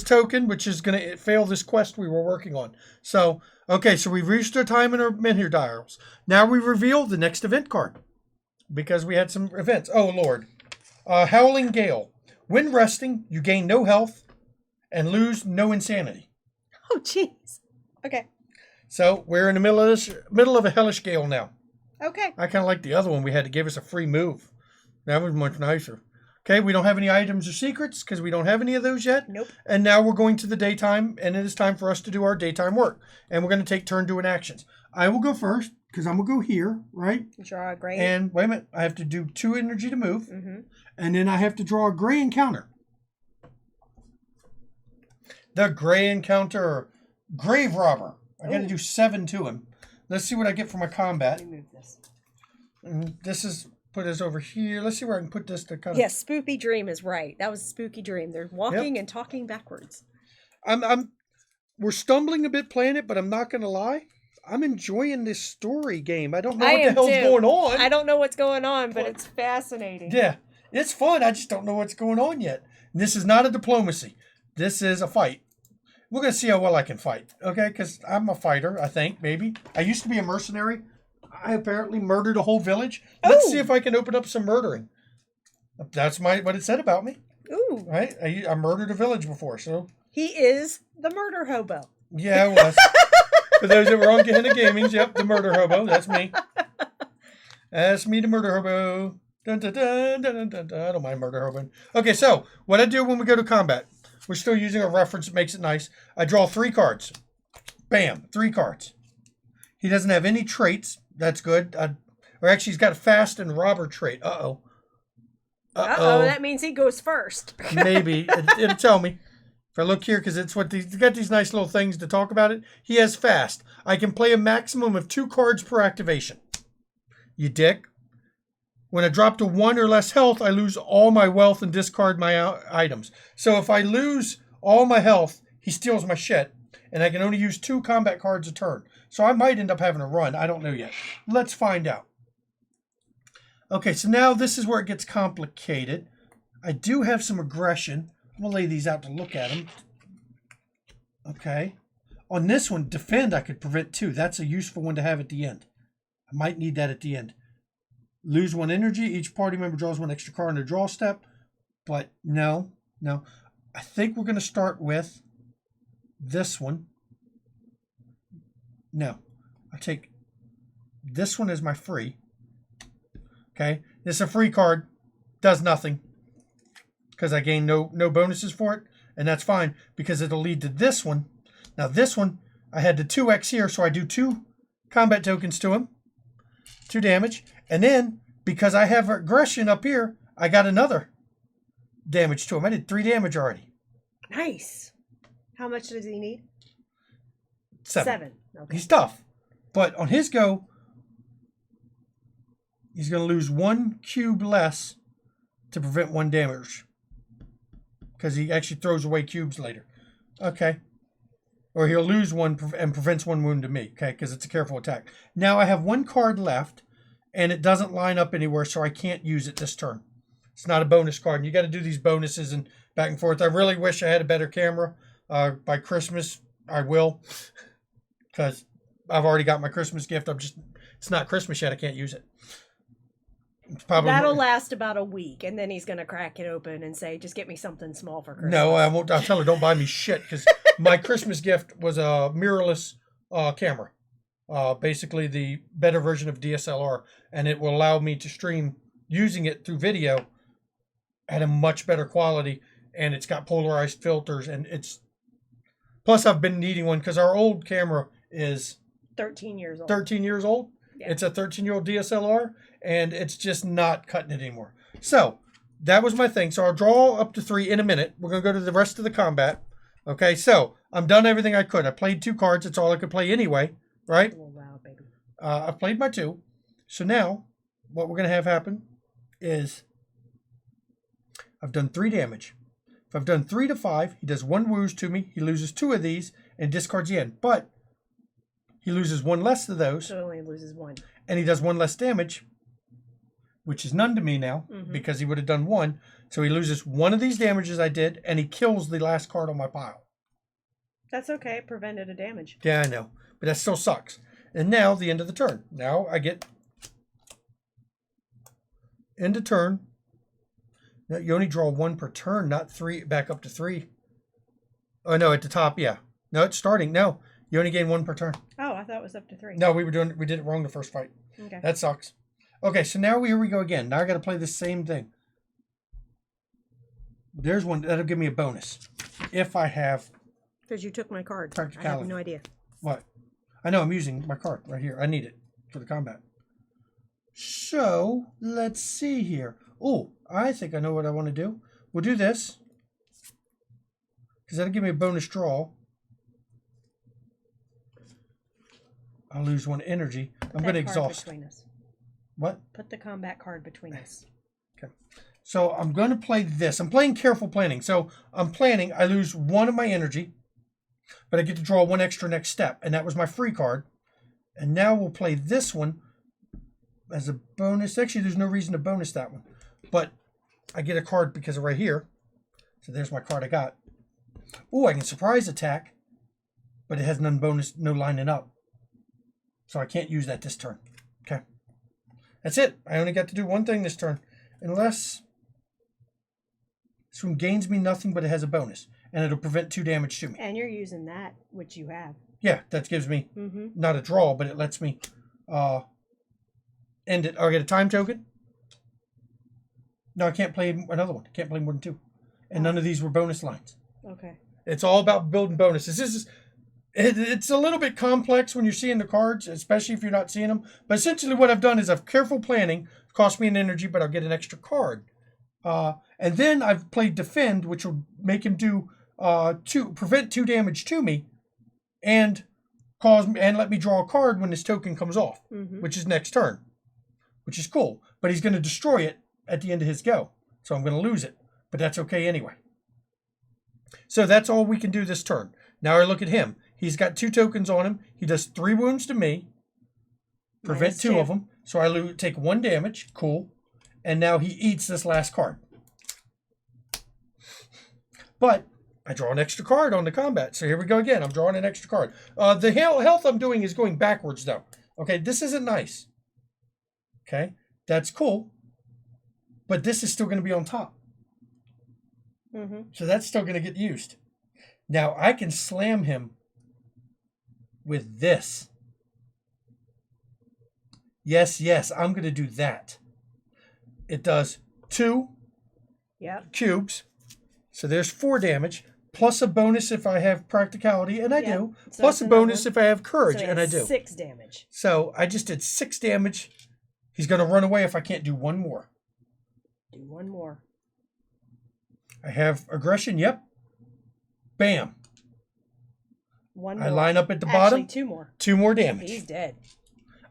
token, which is going to fail this quest we were working on. So, okay, so we've reached our time in our menhir dials. Now we reveal the next event card because we had some events. Oh, Lord. Howling Gale. When resting, you gain no health and lose no insanity. Oh, jeez. Okay. So we're in the middle of a hellish gale now. Okay. I kind of like the other one we had to give us a free move. That was much nicer. Okay, we don't have any items or secrets because we don't have any of those yet. Nope. And now we're going to the daytime, and it is time for us to do our daytime work. And we're going to take turn doing actions. I will go first because I'm going to go here, right? Draw a gray. And wait a minute. I have to do 2 energy to move. Mm-hmm. And then I have to draw a gray encounter. The gray encounter. Grave Robber. I got to do 7 to him. Let's see what I get for my combat. Let me move this. And this is... Put this over here. Let's see where I can put this to kind of... Yes, spooky dream is right. That was a spooky dream. They're walking and talking backwards. We're stumbling a bit playing it, but I'm not going to lie. I'm enjoying this story game. I don't know what the hell's going on. I don't know what's going on, but it's fascinating. Yeah, it's fun. I just don't know what's going on yet. And this is not a diplomacy. This is a fight. We're going to see how well I can fight, okay? Because I'm a fighter, I think, maybe. I used to be a mercenary. I apparently murdered a whole village. Let's see if I can open up some murdering. That's what it said about me. Ooh. Right? I murdered a village before, so... He is the murder hobo. Yeah, I was. For those that were on Gehenna Gaming, yep, the murder hobo. That's me. That's me, the murder hobo. Dun, dun, dun, dun, dun, dun. I don't mind murder hobo. Okay, so what I do when we go to combat, we're still using a reference that makes it nice. I draw 3 cards. Bam, 3 cards. He doesn't have any traits. That's good. Or actually, he's got a fast and robber trait. Uh-oh. Uh-oh, that means he goes first. Maybe. It'll tell me. If I look here, because it's what he's got these nice little things to talk about it. He has fast. I can play a maximum of 2 cards per activation. You dick. When I drop to 1 or less health, I lose all my wealth and discard my items. So if I lose all my health, he steals my shit. And I can only use 2 combat cards a turn. So I might end up having a run. I don't know yet. Let's find out. Okay, so now this is where it gets complicated. I do have some aggression. I'm going to lay these out to look at them. Okay. On this one, defend, I could prevent 2. That's a useful one to have at the end. I might need that at the end. Lose 1 energy. Each party member draws 1 extra card in their draw step. But no. I think we're going to start with this one. No. I'll take this one as my free. Okay. This is a free card. Does nothing. Because I gain no bonuses for it. And that's fine. Because it'll lead to this one. Now this one, I had the 2x here. So I do 2 combat tokens to him. 2 damage. And then, because I have aggression up here, I got another damage to him. I did 3 damage already. Nice. How much does he need? 7. Okay. He's tough. But on his go, he's going to lose 1 cube less to prevent 1 damage. Because he actually throws away cubes later. Okay. Or he'll lose 1 and prevents 1 wound to me. Okay, because it's a careful attack. Now I have 1 card left. And it doesn't line up anywhere, so I can't use it this turn. It's not a bonus card. And you got to do these bonuses and back and forth. I really wish I had a better camera. By Christmas, I will. Because I've already got my Christmas gift. It's not Christmas yet. I can't use it. That'll last about a week, and then he's going to crack it open and say, just get me something small for Christmas. No, I won't. I'll tell her, don't buy me shit, because my Christmas gift was a mirrorless camera. Basically the better version of DSLR, and it will allow me to stream using it through video at a much better quality, and it's got polarized filters, and it's plus I've been needing one because our old camera is 13 years old. 13 years old. Yeah. It's a 13-year-old DSLR, and it's just not cutting it anymore. So that was my thing. So I'll draw up to 3 in a minute. We're going to go to the rest of the combat. Okay, so I'm done everything I could. I played 2 cards. It's all I could play anyway. Right? Oh, wow, baby. I've played my 2. So now, what we're going to have happen is I've done 3 damage. If I've done 3 to 5, he does 1 wounds to me. He loses 2 of these and discards the end. But he loses 1 less of those. So only loses 1. And he does 1 less damage, which is none to me now because he would have done 1. So he loses 1 of these damages I did, and he kills the last card on my pile. That's okay. It prevented a damage. Yeah, I know. But that still sucks. And now, the end of the turn. Now, I get end of turn. Now, you only draw 1 per turn, not 3, back up to 3. Oh, no, at the top, yeah. No, it's starting. No, you only gain 1 per turn. Oh, I thought it was up to 3. No, we did it wrong the first fight. Okay. That sucks. Okay, so now here we go again. Now I got to play the same thing. There's one. That'll give me a bonus. If I have... Because you took my card. I have no idea. What? I know I'm using my card right here. I need it for the combat. So, let's see here. Oh, I think I know what I want to do. We'll do this. Because that'll give me a bonus draw. I'll lose 1 energy. I'm going to exhaust. Between us. What? Put the combat card between us. Okay. So, I'm going to play this. I'm playing careful planning. So, I'm planning. I lose 1 of my energy. But I get to draw 1 extra next step. And that was my free card. And now we'll play this one as a bonus. Actually, there's no reason to bonus that one. But I get a card because of right here. So there's my card I got. Oh, I can surprise attack. But it has none bonus, no lining up. So I can't use that this turn. Okay. That's it. I only got to do 1 thing this turn. Unless this one gains me nothing, but it has a bonus. And it'll prevent 2 damage to me. And you're using that, which you have. Yeah, that gives me not a draw, but it lets me end it. Or I get a time token. No, I can't play another one. I can't play more than 2. And none of these were bonus lines. Okay. It's all about building bonuses. It's a little bit complex when you're seeing the cards, especially if you're not seeing them. But essentially what I've done is I've careful planning. Cost me an energy, but I'll get an extra card. And then I've played defend, which will make him do prevent 2 damage to me, and let me draw a card when this token comes off, which is next turn, which is cool. But he's going to destroy it at the end of his go, so I'm going to lose it. But that's okay anyway. So that's all we can do this turn. Now I look at him. He's got 2 tokens on him. He does 3 wounds to me. Prevent 2 of them. So I take 1 damage. Cool. And now he eats this last card. But I draw an extra card on the combat. So here we go again. I'm drawing an extra card. The health I'm doing is going backwards, though. Okay, this isn't nice. Okay, that's cool. But this is still going to be on top. So that's still going to get used. Now I can slam him with this. Yes, I'm going to do that. It does 2 cubes. So there's 4 damage. Plus a bonus if I have practicality, and I do. So plus a bonus if I have courage, and I do. 6 damage. So I just did 6 damage. He's going to run away if I can't do 1 more. Do 1 more. I have aggression, yep. Bam. 1 more. I line up at the bottom. 2 more. 2 more damage. He's dead.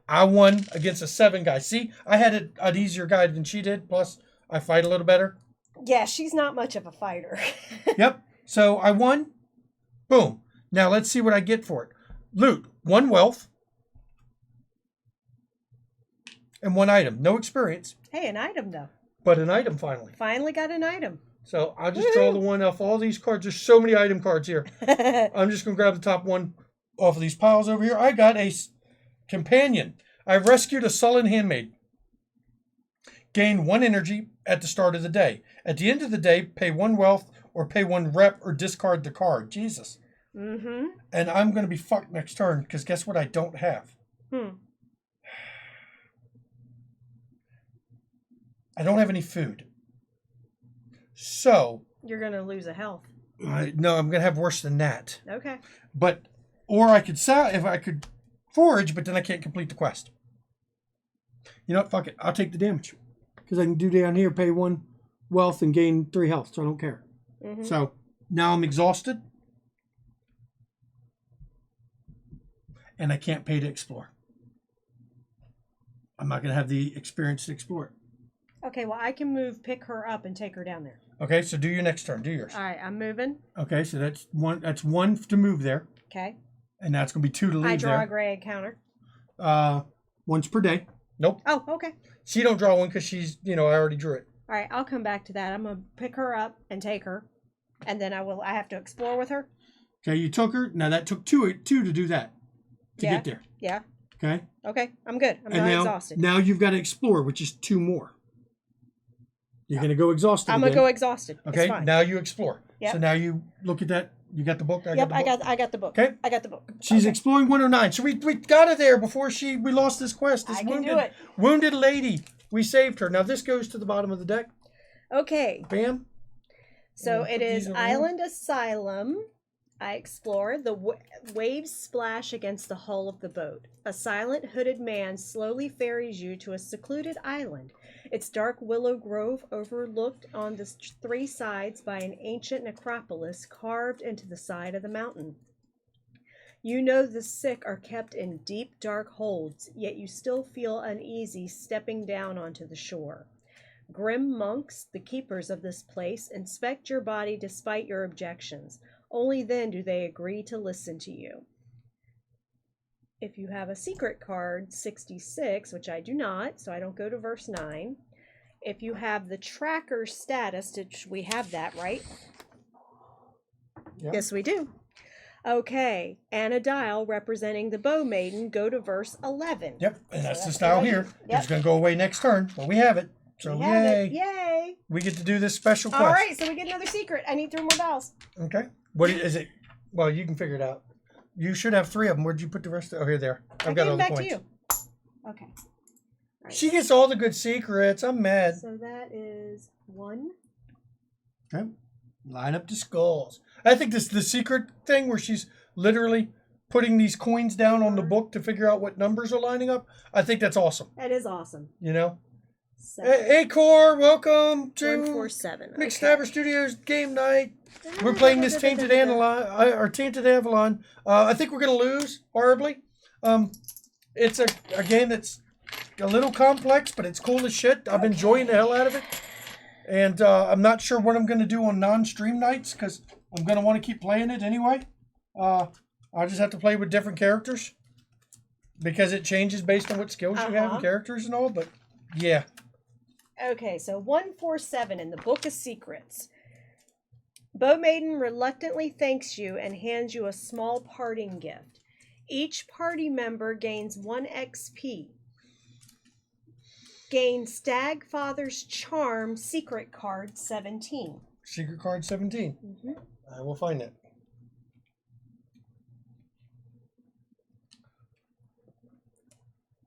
I won against a 7 guy. See, I had an easier guy than she did. Plus, I fight a little better. Yeah, she's not much of a fighter. Yep. So I won. Boom. Now let's see what I get for it. Loot. 1 wealth. And 1 item. No experience. Hey, an item though. But an item finally. Finally got an item. So I'll just draw the one off all these cards. There's so many item cards here. I'm just going to grab the top one off of these piles over here. I got a companion. I rescued a sullen handmaid. Gain 1 energy at the start of the day. At the end of the day, pay 1 wealth or pay 1 rep or discard the card. Jesus. And I'm going to be fucked next turn because guess what I don't have? I don't have any food. So you're going to lose a health. No, I'm going to have worse than that. Okay. But, or I could sell if I could forage, but then I can't complete the quest. You know what? Fuck it. I'll take the damage. Because I can do down here, pay 1 wealth and gain 3 health, so I don't care. So now I'm exhausted. And I can't pay to explore. I'm not going to have the experience to explore. Okay, well, I can pick her up and take her down there. Okay, so do your next turn. Do yours. All right, I'm moving. Okay, so that's one to move there. Okay. And that's going to be 2 to leave there. I draw a gray encounter. Once per day. Nope. Oh, okay. She don't draw one because she's, I already drew it. All right, I'll come back to that. I'm going to pick her up and take her. And then I have to explore with her. Okay, you took her. Now that took two to do that. To get there. Yeah. Okay. Okay, I'm good. I'm not exhausted. Now you've got to explore, which is 2 more. You're going to go exhausted I'm going to go exhausted. Okay, now you explore. Yep. So now you look at that. You got the book? I got the book. Okay. I got the book. She's exploring 109. So we got her there before we lost this quest. This wounded lady. We saved her. Now this goes to the bottom of the deck. Okay. Bam. So it is Island Asylum. I explore. The waves splash against the hull of the boat. A silent, hooded man slowly ferries you to a secluded island. Its dark willow grove overlooked on the 3 sides by an ancient necropolis carved into the side of the mountain. You know the sick are kept in deep, dark holds, yet you still feel uneasy stepping down onto the shore. Grim monks, the keepers of this place, inspect your body despite your objections. Only then do they agree to listen to you. If you have a secret card, 66, which I do not, so I don't go to verse 9. If you have the tracker status, which we have that, right? Yep. Yes, we do. Okay, Anadile representing the Bow Maiden, go to verse 11. Yep, and that's the style here. Yep. It's going to go away next turn, but we have it. So yay. Yay. We get to do this special quest. All right, so we get another secret. I need 3 more dials. Okay. What is it? Well, you can figure it out. You should have 3 of them. Where'd you put the rest of? Oh, here, there. I've got all the points. I gave them back to you. Okay. Right. She gets all the good secrets. I'm mad. So that is 1. Okay. Line up the skulls. I think this the secret thing where she's literally putting these coins down on the book to figure out what numbers are lining up. I think that's awesome. That is awesome. Hey, Core, welcome to 147. McStabber Studios game night. We're playing this Tainted Avalon. I think we're going to lose horribly. It's a game that's a little complex, but it's cool as shit. I'm enjoying the hell out of it. And I'm not sure what I'm going to do on non-stream nights because I'm going to want to keep playing it anyway. I'll just have to play with different characters because it changes based on what skills you have and characters and all. But yeah. Okay, so 147 in the Book of Secrets. Bowmaiden reluctantly thanks you and hands you a small parting gift. Each party member gains 1 XP. Gain Stagfather's Charm secret card 17. Secret card 17. I will find it.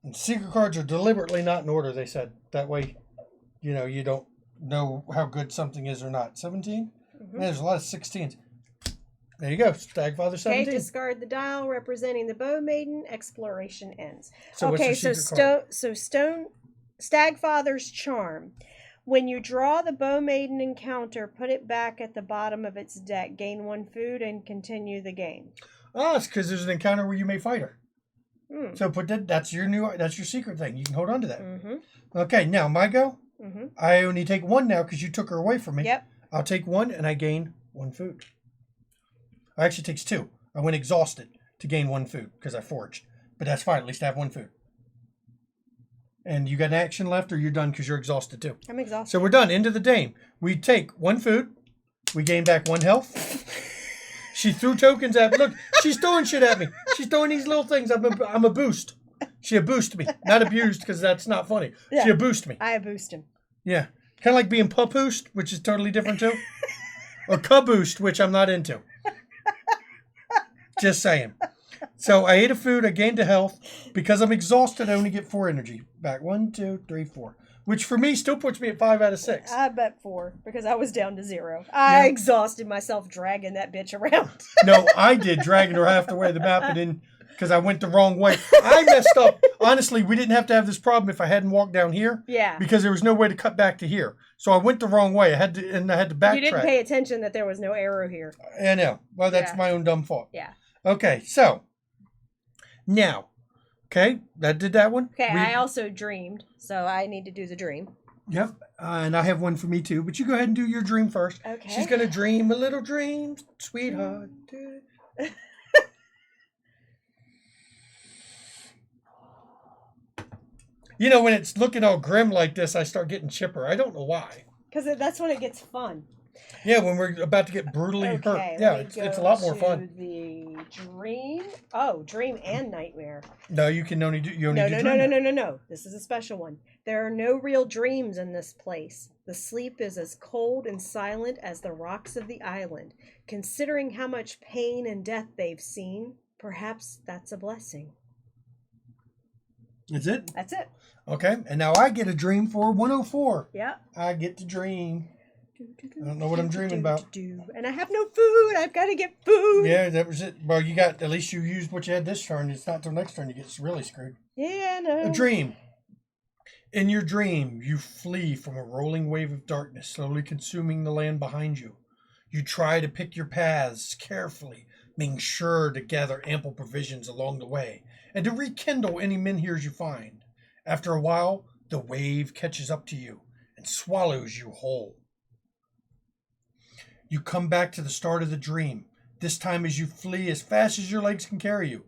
And secret cards are deliberately not in order, they said. That way, you don't know how good something is or not. 17? There's a lot of 16s. There you go. Stagfather 17. Okay, discard the dial representing the Bowmaiden. Exploration ends. So okay, what's your secret card? Stagfather's Charm. When you draw the Bowmaiden encounter, put it back at the bottom of its deck. Gain 1 food and continue the game. Oh, it's because there's an encounter where you may fight her. So that's your secret thing. You can hold on to that. Okay, now my go. I only take 1 now because you took her away from me. Yep. I'll take 1 and I gain 1 food. Actually, it takes 2. I went exhausted to gain 1 food because I foraged. But that's fine. At least I have 1 food. And you got an action left, or you're done because you're exhausted too? I'm exhausted. So we're done. End of the game. We take 1 food. We gain back 1 health. She threw tokens at me. Look, she's throwing shit at me. She's throwing these little things. I'm a boost. She a boost me. Not abused because that's not funny. Yeah. She a boost me. I boost him. Yeah. Kind of like being puppoosed, which is totally different too. Or caboost, which I'm not into. Just saying. So I ate a food, I gained a health. Because I'm exhausted, I only get 4 energy back. 1, 2, 3, 4. Which for me still puts me at 5 out of 6. I bet 4 because I was down to 0. I exhausted myself dragging that bitch around. No, I did, dragging her half the way to the map and then because I went the wrong way. I messed up. Honestly, we didn't have to have this problem if I hadn't walked down here. Yeah. Because there was no way to cut back to here. So I went the wrong way. I had to backtrack. You didn't pay attention that there was no arrow here. I know. Well, that's my own dumb fault. Yeah. Okay, so now, that did that one. Okay, I also dreamed, so I need to do the dream. Yep, and I have one for me too. But you go ahead and do your dream first. Okay. She's gonna dream a little dream, sweetheart. When it's looking all grim like this, I start getting chipper. I don't know why. Because that's when it gets fun. Yeah, when we're about to get brutally hurt. Yeah, it's a lot more fun. The dream. Oh, dream and nightmare. No, you can only do. No. This is a special one. There are no real dreams in this place. The sleep is as cold and silent as the rocks of the island. Considering how much pain and death they've seen, perhaps that's a blessing. That's it? That's it. Okay, and now I get a dream for 104. Yeah. I get to dream. I don't know what I'm dreaming about. And I have no food. I've got to get food. Yeah, that was it. Well, at least you used what you had this turn. It's not till next turn you get really screwed. Yeah, no. A dream. In your dream, you flee from a rolling wave of darkness, slowly consuming the land behind you. You try to pick your paths carefully, being sure to gather ample provisions along the way, and to rekindle any menhirs you find. After a while, the wave catches up to you and swallows you whole. You come back to the start of the dream, this time as you flee as fast as your legs can carry you.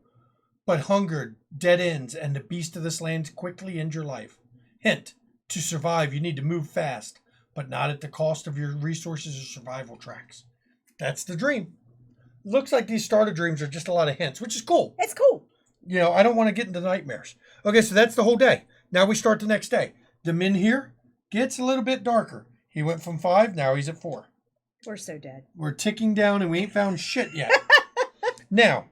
But hunger, dead ends, and the beast of this land quickly end your life. Hint, to survive you need to move fast, but not at the cost of your resources or survival tracks. That's the dream. Looks like these starter dreams are just a lot of hints, which is cool. It's cool. I don't want to get into nightmares. Okay, so that's the whole day. Now we start the next day. The menhir gets a little bit darker. He went from 5, now he's at 4. We're so dead. We're ticking down and we ain't found shit yet. Now,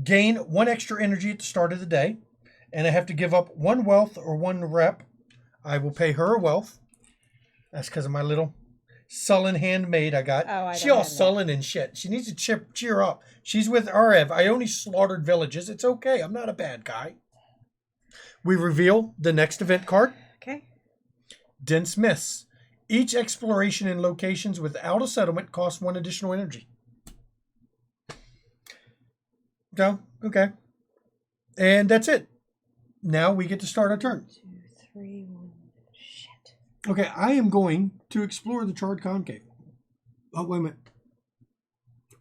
gain 1 extra energy at the start of the day. And I have to give up 1 wealth or 1 rep. I will pay her a wealth. That's because of my little sullen handmaid I got. Oh, she all sullen and shit. She needs to cheer up. She's with Arev. I only slaughtered villages. It's okay. I'm not a bad guy. We reveal the next event card. Okay. Dense Mists. Each exploration in locations without a settlement costs 1 additional energy. So, okay. And that's it. Now we get to start our turn. 2, 3, 1. Shit. Okay, I am going to explore the Charred Concave. Oh, wait a minute.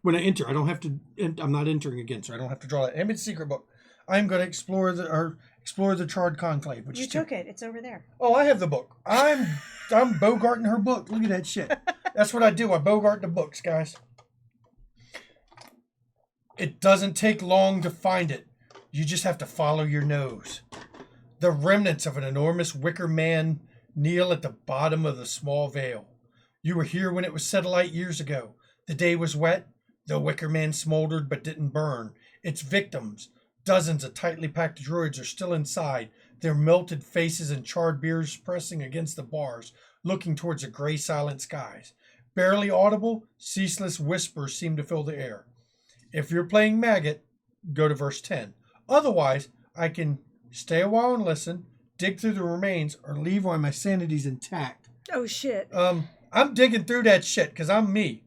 When I enter, I don't have to. I'm not entering again, so I don't have to draw that. Hand me the secret book. I'm going to explore Explore the Charred Conclave. Which You is two. took it. It's over there. Oh, I have the book. I'm bogarting her book. Look at that shit. That's what I do. I bogart the books, guys. It doesn't take long to find it. You just have to follow your nose. The remnants of an enormous wicker man kneel at the bottom of the small vale. You were here when it was set alight years ago. The day was wet. The wicker man smoldered but didn't burn. Its victims, dozens of tightly packed droids, are still inside, their melted faces and charred beards pressing against the bars, looking towards the gray silent skies. Barely audible, ceaseless whispers seem to fill the air. If you're playing Maggot, go to verse 10. Otherwise, I can stay a while and listen, dig through the remains, or leave while my sanity's intact. Oh, shit. I'm digging through that shit because I'm me.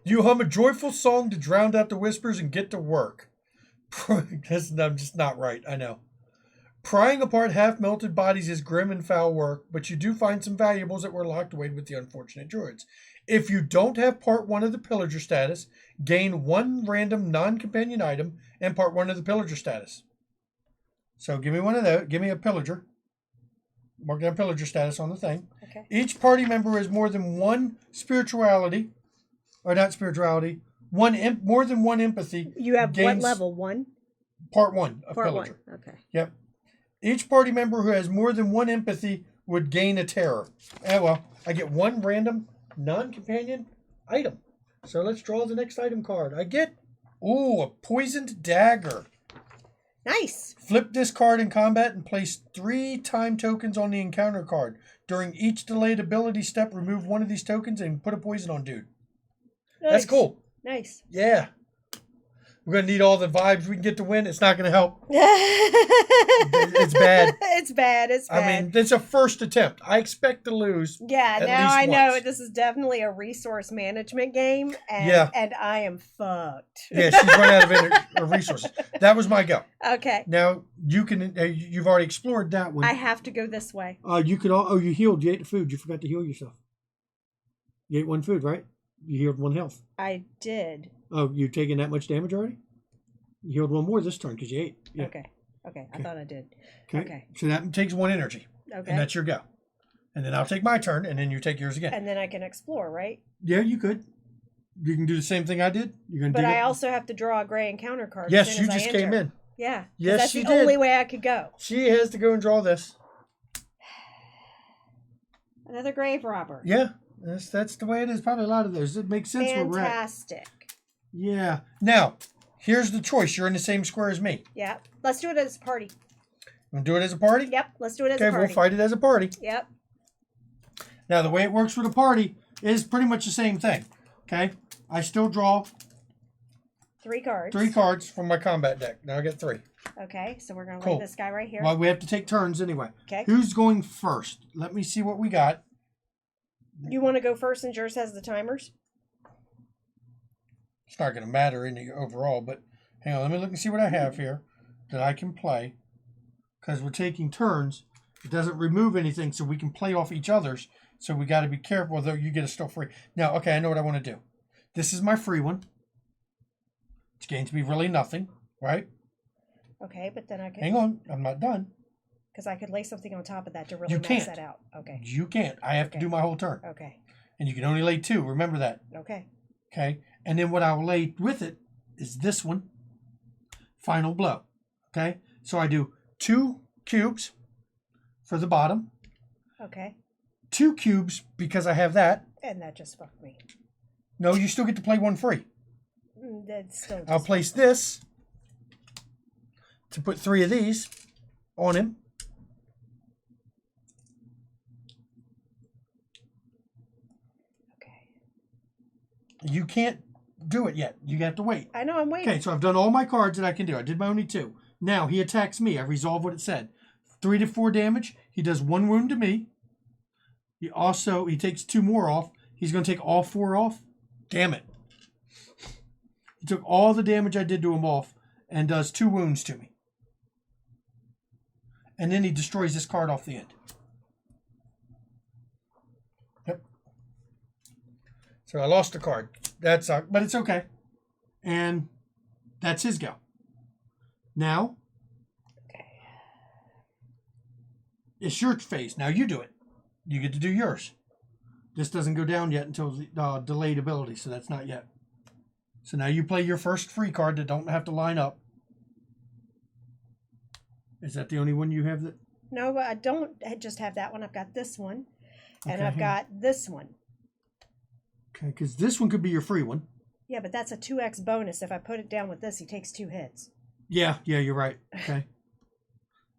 You hum a joyful song to drown out the whispers and get to work. I'm just not right, I know. Prying apart half-melted bodies is grim and foul work, but you do find some valuables that were locked away with the unfortunate droids. If you don't have Part 1 of the Pillager status, gain one random non-companion item and Part 1 of the Pillager status. So give me one of those. Give me a Pillager. Mark down Pillager status on the thing. Okay. Each party member has more than one spirituality, or not spirituality, more than one empathy. You have what level? 1? Part 1 of Part Pillager. 1. Okay. Yep. Each party member who has more than one empathy would gain a terror. Well, I get one random non-companion item. So let's draw the next item card. I get, a poisoned dagger. Nice. Flip this card in combat and place 3 time tokens on the encounter card. During each delayed ability step, remove one of these tokens and put a poison on dude. Nice. That's cool. Nice. Yeah. We're going to need all the vibes we can get to win. It's not going to help. It's bad. It's bad. It's bad. I mean, it's a first attempt. I expect to lose. Yeah, at now least I know once. this is definitely a resource management game, and, Yeah. and I am fucked. Yeah, she's run out of resources. That was my go. Okay. Now, you can, you've already explored that one. I have to go this way. You could you healed. You ate the food. You forgot to heal yourself. You ate one food, right? You healed 1 health. I did. Oh, you taken that much damage already? You healed 1 more this turn because you ate. Yeah. Okay. I thought I did. Okay. Okay. So that takes 1 energy. Okay. And that's your go. And then I'll take my turn, and then you take yours again. And then I can explore, right? Yeah, you could. You can do the same thing I did. You're gonna. But I also have to draw a gray encounter card. Yes, as soon you as I just enter. came in. Yeah. Yes, that's she the did. only way I could go. She has to go and draw this. Another grave robber. Yeah, that's the way it is. Probably a lot of those. It makes sense where we're at. Fantastic. Yeah. Now, here's the choice. You're in the same square as me. Yeah. Let's do it as a party. Want to do it as a party? Yep. Let's do it as a Okay, party. we'll fight it as a party. Yep. Now, the way it works with a party is pretty much the same thing. Okay? I still draw 3 cards. 3 cards from my combat deck. Now I get 3. Okay, so we're going to Cool. lay this guy right here. Well, we have to take turns anyway. Okay. Who's going first? Let me see what we got. You want to go first since yours has the timers? It's not going to matter in the overall, but hang on. Let me look and see what I have here that I can play. Because we're taking turns. It doesn't remove anything, so we can play off each other's. So we got to be careful, though you get a still free. Now, okay, I know what I want to do. This is my free one. It's going to be really nothing, right? Okay, but then I could... Hang on. I'm not done. Because I could lay something on top of that to really You max can't. that out. Okay. You can't. I have to do my whole turn. Okay. And you can only lay 2. Remember that. Okay. Okay? And then what I will lay with it is this one. Final blow. Okay? So I do 2 cubes for the bottom. Okay. 2 cubes because I have that. And that just fucked me. No, you still get to play 1 free. That's still just I'll place this to put 3 of these on him. Okay. You can't do it yet. You have to wait. I know, I'm waiting. Okay, so I've done all my cards that I can do. I did my only 2. Now he attacks me. I resolve what it said. 3 to 4 damage. He does 1 wound to me. He takes 2 more off. He's going to take all 4 off. Damn it. He took all the damage I did to him off and does 2 wounds to me. And then he destroys this card off the end. Yep. So I lost a card. That sucked, but it's okay. And that's his go. Now, it's your phase. Now you do it. You get to do yours. This doesn't go down yet until the delayed ability, so that's not yet. So now you play your first free card that don't have to line up. Is that the only one you have that? No, but I don't just have that one. I've got this one, and Okay, I've got this one. Okay, because this one could be your free one. Yeah, but that's a 2x bonus. If I put it down with this, he takes 2 hits. Yeah, you're right. Okay.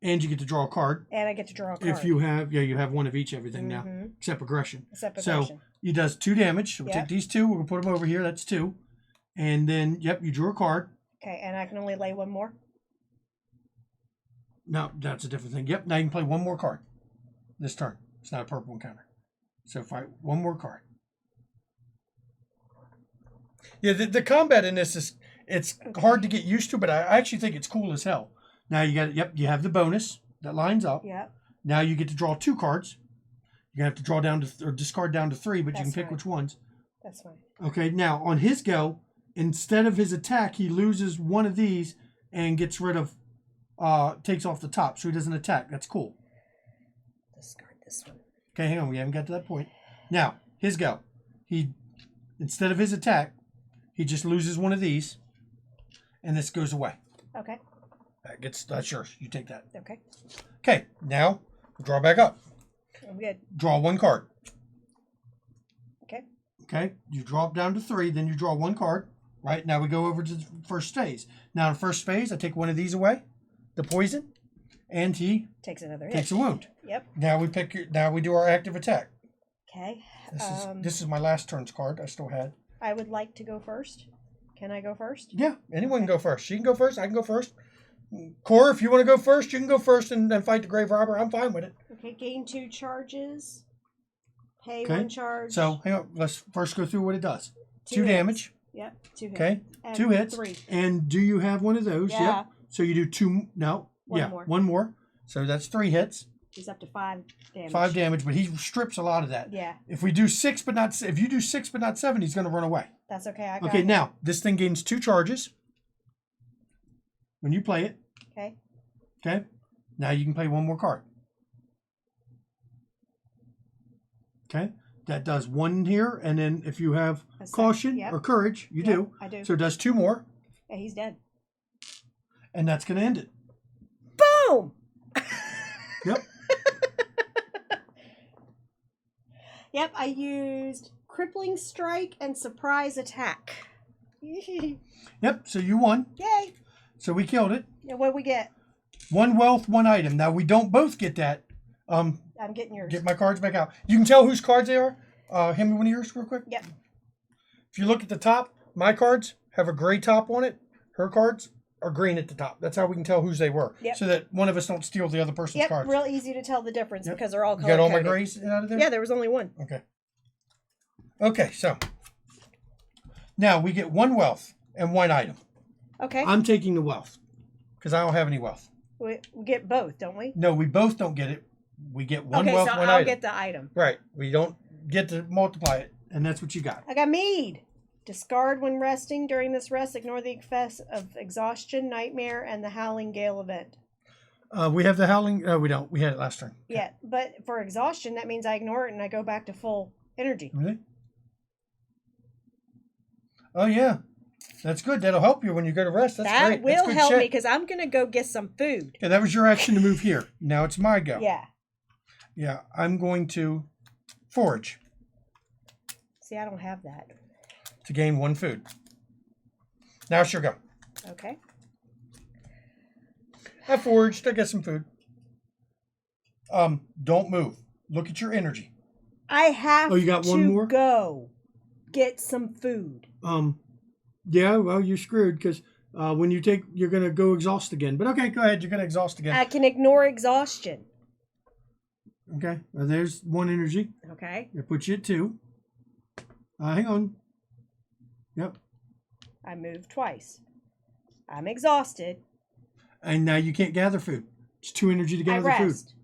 And you get to draw a card. And I get to draw a card. If you have, you have one of each everything now, except aggression. Except aggression. So he does 2 damage. So we'll take these 2. We're going to put them over here. That's 2. And then, you drew a card. Okay, and I can only lay one more? No, that's a different thing. Yep, now you can play one more card this turn. It's not a purple encounter. So fight one more card. Yeah, the combat in this it's hard to get used to, but I actually think it's cool as hell. Now you you have the bonus that lines up. Yep. Now you get to draw 2 cards. You're going to have to draw down to, or discard down to 3, but you can pick which ones. That's fine. Okay, now on his go, instead of his attack, he loses one of these and gets rid of, takes off the top, so he doesn't attack. That's cool. Discard this one. Okay, hang on, we haven't got to that point. Now, his go. Instead of his attack, he just loses one of these, and this goes away. Okay. That's yours. You take that. Okay. Okay, now draw back up. I'm good. Draw 1 card. Okay. Okay, you drop down to 3, then you draw 1 card. Right, now we go over to the first phase. Now in first phase, I take one of these away, the poison, and he takes another hit. takes a wound. Yep. Now we do our active attack. Okay. This is my last turn's card I still had. I would like to go first. Can I go first? Yeah, anyone can go first. She can go first. I can go first. Core, if you want to go first, you can go first and fight the grave robber. I'm fine with it. Okay, gain 2 charges. Pay 1 charge. So hang on. Let's first go through what it does. 2 hits. damage. Yep, 2 hits. Okay, And 2 hits. 3. And do you have one of those? Yeah. Yep. So you do 2. No. One more. 1 more. So that's 3 hits. He's up to 5 damage. 5 damage, but he strips a lot of that. Yeah. If you do 6 but not 7, he's going to run away. That's okay. I got Okay, it. now this thing gains 2 charges when you play it. Okay. Okay. Now you can play 1 more card. Okay. That does 1 here, and then if you have caution or courage, you do. I do. So it does 2 more. Yeah, he's dead. And that's going to end it. Boom! Yep. Yep, I used crippling strike and surprise attack. Yep. So you won. Yay! So we killed it. Yeah, what do we get? 1 wealth, 1 item. Now we don't both get that. I'm getting yours. Get my cards back out. You can tell whose cards they are. Hand me one of yours real quick. Yep. If you look at the top, my cards have a gray top on it. Her cards are green at the top. That's how we can tell whose they were. Yep. So that one of us don't steal the other person's Yep, cards. real easy to tell the difference because they're all You color got all my coded. grays out of there? Yeah, there was only 1. Okay. Okay, so now we get 1 wealth and 1 item. Okay. I'm taking the wealth because I don't have any wealth. We get both, don't we? No, we both don't get it. We get 1 Okay, wealth, so 1 I'll item. get the item. Right. We don't get to multiply it, and that's what you got. I got mead. Discard when resting. During this rest, ignore the effects of exhaustion, nightmare, and the howling gale event. We have the howling. No, we don't. We had it last turn. Yeah, but for exhaustion, that means I ignore it and I go back to full energy. Really? Oh, yeah. That's good. That'll help you when you go to rest. That's That great. will That's good help shit. me because I'm going to go get some food. Okay, that was your action to move here. Now it's my go. Yeah. Yeah, I'm going to forage See, I don't have that. to gain 1 food. Now it's your go. Okay. I foraged. I got some food. Don't move. Look at your energy. I have Oh, you got to one more? go get some food. Yeah, well, you're screwed because when you take, you're going to go exhaust again. But okay, go ahead. You're going to exhaust again. I can ignore exhaustion. Okay, there's 1 energy. Okay. That puts you at 2. Hang on. Yep. I moved twice. I'm exhausted. And now you can't gather food. It's 2 energy to I gather food. rest.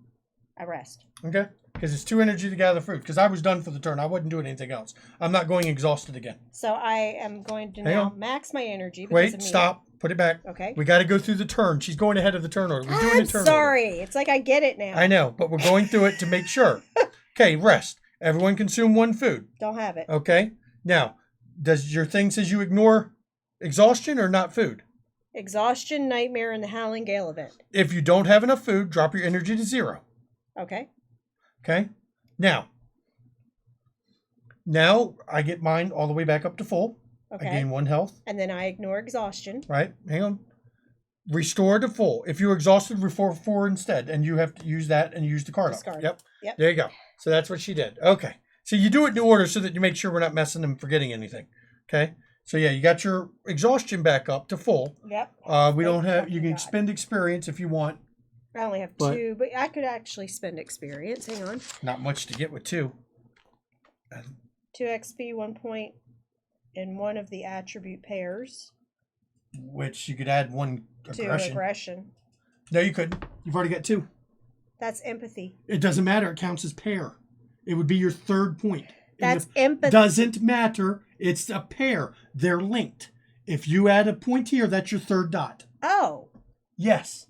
I rest. Okay? Because it's 2 energy to gather food. Because I was done for the turn. I wasn't doing anything else. I'm not going exhausted again. So I am going to Hang now on. max my energy. Because Wait, of me. stop. Put it back. Okay. We got to go through the turn. She's going ahead of the turn order. We're doing I'm the turn sorry. order. It's like I get it now. I know, but we're going through it to make sure. Okay, rest. Everyone consume one food. Don't have it. Okay. Now, does your thing says you ignore exhaustion or not food? Exhaustion, nightmare, and the Howling Gale event. If you don't have enough food, drop your energy to 0. Okay. Okay. Now I get mine all the way back up to full. Okay. I gain 1 health. And then I ignore exhaustion. Right. Hang on. Restore to full. If you're exhausted, restore 4 instead, and you have to use that and use the card. Discard. Yep. Yep. There you go. So that's what she did. Okay. So you do it in order so that you make sure we're not messing and forgetting anything. Okay. So yeah, you got your exhaustion back up to full. Yep. We don't have. You can spend experience if you want. I only have 2, but I could actually spend experience. Hang on. Not much to get with 2. 2 XP, 1 point in one of the attribute pairs. Which you could add 1 aggression. 2 aggression. No, you couldn't. You've already got 2. That's empathy. It doesn't matter. It counts as pair. It would be your 3rd point. That's empathy. Doesn't matter. It's a pair. They're linked. If you add a point here, that's your 3rd dot. Oh. Yes.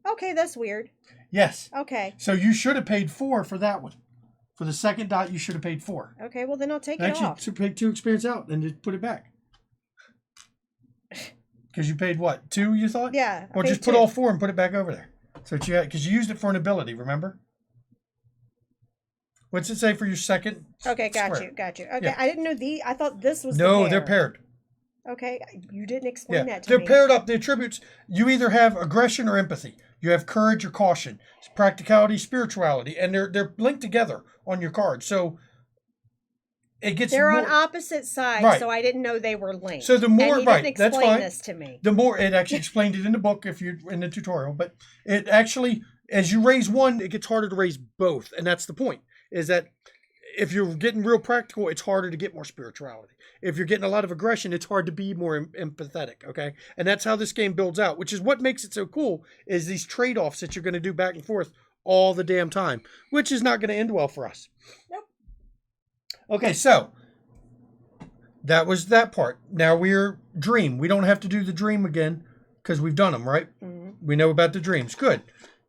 Okay, that's weird. Yes. Okay. So you should have paid 4 for that one. For the 2nd dot, you should have paid 4. Okay, well then I'll take it off. Actually, take 2 experience out and just put it back. Because you paid what? 2, you thought? Yeah. Or just put all 4 and put it back over there. So you had, because you used it for an ability, remember? What's it say for your 2nd? Okay, got square? you. Okay, Yeah. I didn't know I thought this was No, the pair. they're paired. Okay, you didn't explain that to they're me. paired up. The attributes, you either have aggression or empathy. You have courage or caution, practicality, spirituality, and they're linked together on your card. So it gets They're more, on opposite sides, Right. so I didn't know they were linked. So the more and he right, didn't that's explain fine. this to me. The more it actually explained it in the book if you in the tutorial, but it actually as you raise one, it gets harder to raise both, and that's the point. Is that if you're getting real practical, it's harder to get more spirituality. If you're getting a lot of aggression, it's hard to be more empathetic, okay? And that's how this game builds out, which is what makes it so cool, is these trade-offs that you're going to do back and forth all the damn time, which is not going to end well for us. Nope. Okay, so that was that part. Now we're dream. We don't have to do the dream again because we've done them, right? Mm-hmm. We know about the dreams. Good.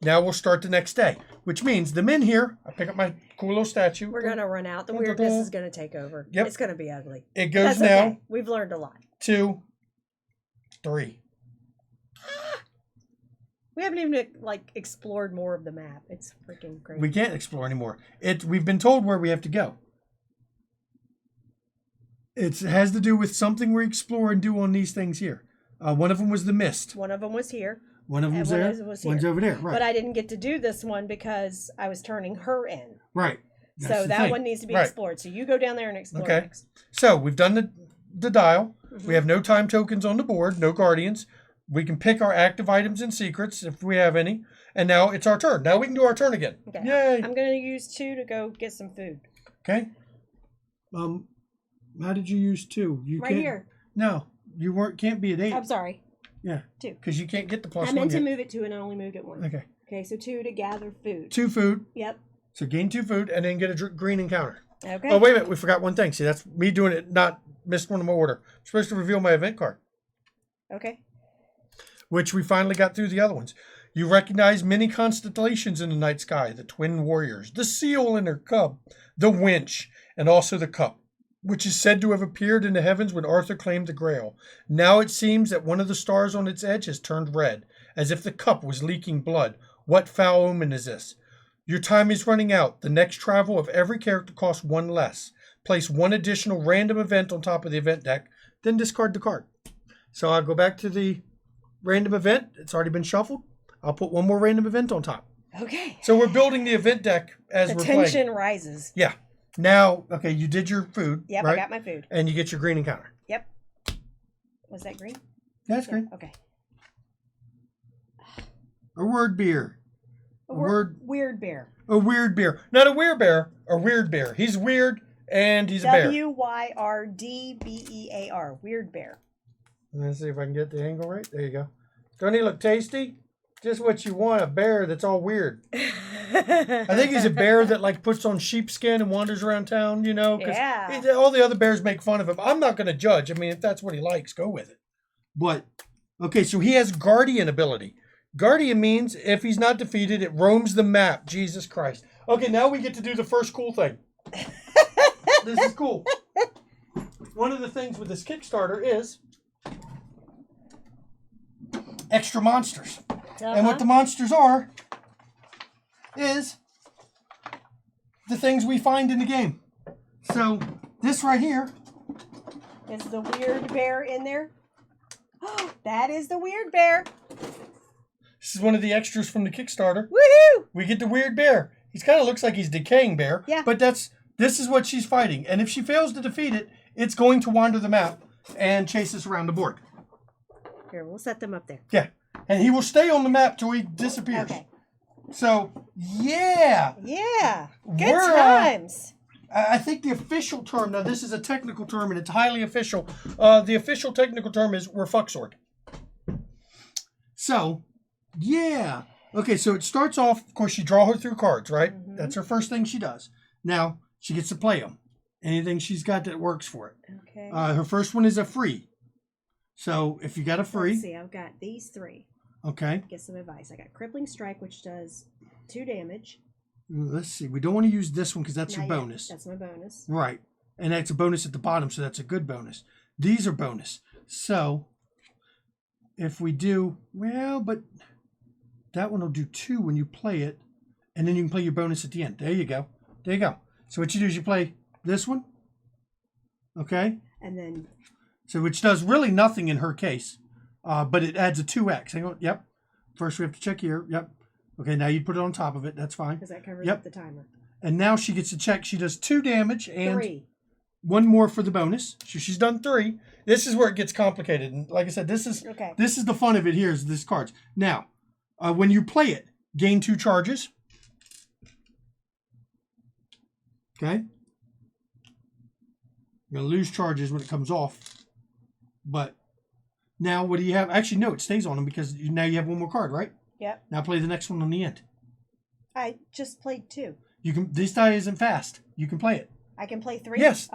Now we'll start the next day, which means the men here, I pick up my cool little statue. We're going to run out. The weirdness is going to take over. Yep. It's going to be ugly. It goes That's now. Okay. We've learned a lot. 2, 3. We haven't even explored more of the map. It's freaking crazy. We can't explore anymore. We've been told where we have to go. It has to do with something we explore and do on these things here. One of them was the mist. One of them was here. One of them's one there. was here. One's over there. Right. But I didn't get to do this one because I was turning her in. Right. That's So the that thing. one needs to be Right. explored. So you go down there and explore Okay. next. So we've done the dial. Mm-hmm. We have no time tokens on the board, no guardians. We can pick our active items and secrets if we have any. And now it's our turn. Now we can do our turn again. Okay. Yay. I'm going to use 2 to go get some food. Okay. How did you use 2? You Right can't, here. No, you can't be at 8. I'm sorry. Yeah. 2. Because you can't get the plus I meant 1 to yet. move it 2 and I only moved it 1. Okay. Okay, so 2 to gather food. 2 food. Yep. So gain 2 food and then get a green encounter. Okay. Oh, wait a minute. We forgot one thing. See, that's me doing it, not missed one of my order. I'm supposed to reveal my event card, Okay. which we finally got through the other ones. You recognize many constellations in the night sky, the twin warriors, the seal and her cub, the winch, and also the cup, which is said to have appeared in the heavens when Arthur claimed the Grail. Now it seems that one of the stars on its edge has turned red, as if the cup was leaking blood. What foul omen is this? Your time is running out. The next travel of every character costs 1 less. Place 1 additional random event on top of the event deck, then discard the card. So I'll go back to the random event. It's already been shuffled. I'll put 1 more random event on top. Okay. So we're building the event deck as The we're tension playing. rises. Yeah. Now, okay, you did your food. Yep, right? I got my food. And you get your green encounter. Yep. Was that green? That's Yeah, green. okay. A word beer. Weird bear. A weird beer. Not a weird bear. A weird bear. He's weird and he's a bear. WYRDBEAR. Weird bear. Let's see if I can get the angle right. There you go. Don't he look tasty? Just what you want, a bear that's all weird. I think he's a bear that puts on sheepskin and wanders around town, you know. 'Cause Yeah. all the other bears make fun of him. I'm not going to judge. I mean, if that's what he likes, go with it. But Okay, so he has Guardian ability. Guardian means if he's not defeated, it roams the map. Jesus Christ. Okay, now we get to do the first cool thing. This is cool. One of the things with this Kickstarter is extra monsters. And what the monsters are is the things we find in the game. So this right here is the weird bear in there. That is the weird bear. This is one of the extras from the Kickstarter. Woohoo! We get the weird bear. He kind of looks like he's decaying bear. Yeah. But this is what she's fighting. And if she fails to defeat it, it's going to wander the map and chase us around the board. Here, we'll set them up there. Yeah. And he will stay on the map till he disappears. Okay. So, yeah. Yeah. Good times. I think the official term, now this is a technical term and it's highly official. The official technical term is we're fucksword. So, yeah. Okay, so it starts off, of course, you draw her through cards, right? Mm-hmm. That's her first thing she does. Now, she gets to play them. Anything she's got that works for it. Okay. Her first one is a free. So, if you got a free. Let's see, I've got these 3. Okay. Get some advice. I got Crippling Strike, which does 2 damage. Let's see. We don't want to use this one because that's your bonus. That's my bonus. Right. And that's a bonus at the bottom, so that's a good bonus. These are bonus. So, if we do, well, but that one will do 2 when you play it, and then you can play your bonus at the end. There you go. There you go. So what you do is you play this one, okay? And then... So which does really nothing in her case, but it adds a 2x. Hang on. Yep. First we have to check here. Yep. Okay, now you put it on top of it. That's fine. Because that covers up the timer. And now she gets to check. She does 2 damage and 3. 1 more for the bonus. So she's done 3. This is where it gets complicated. And like I said, this is the fun of it here is this cards. Now, when you play it, gain 2 charges. Okay. You're going to lose charges when it comes off. But now what do you have? Actually, no, it stays on them because now you have 1 more card, right? Yep. Now play the next one on the end. I just played 2. You can. This die isn't fast. You can play it. I can play 3? Yes.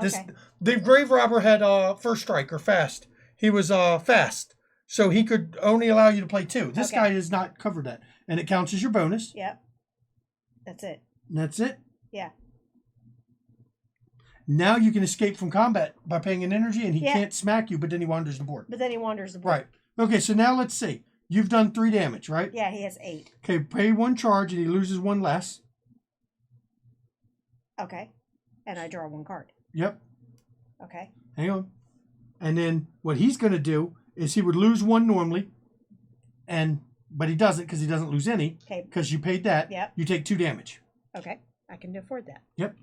The Grave Robber had first strike or fast. He was fast. So he could only allow you to play 2. This guy does not cover that. And it counts as your bonus. Yep. That's it. And that's it? Yeah. Now you can escape from combat by paying an energy, and he can't smack you, but then he wanders the board. But then he wanders the board. Right. Okay, so now let's see. You've done 3 damage, right? Yeah, he has 8. Okay, pay 1 charge, and he loses 1 less. Okay. And I draw 1 card. Yep. Okay. Hang on. And then what he's going to do is he would lose 1 normally, but he doesn't because he doesn't lose any. Okay. Because you paid that. Yep. You take 2 damage. Okay. I can afford that. Yep.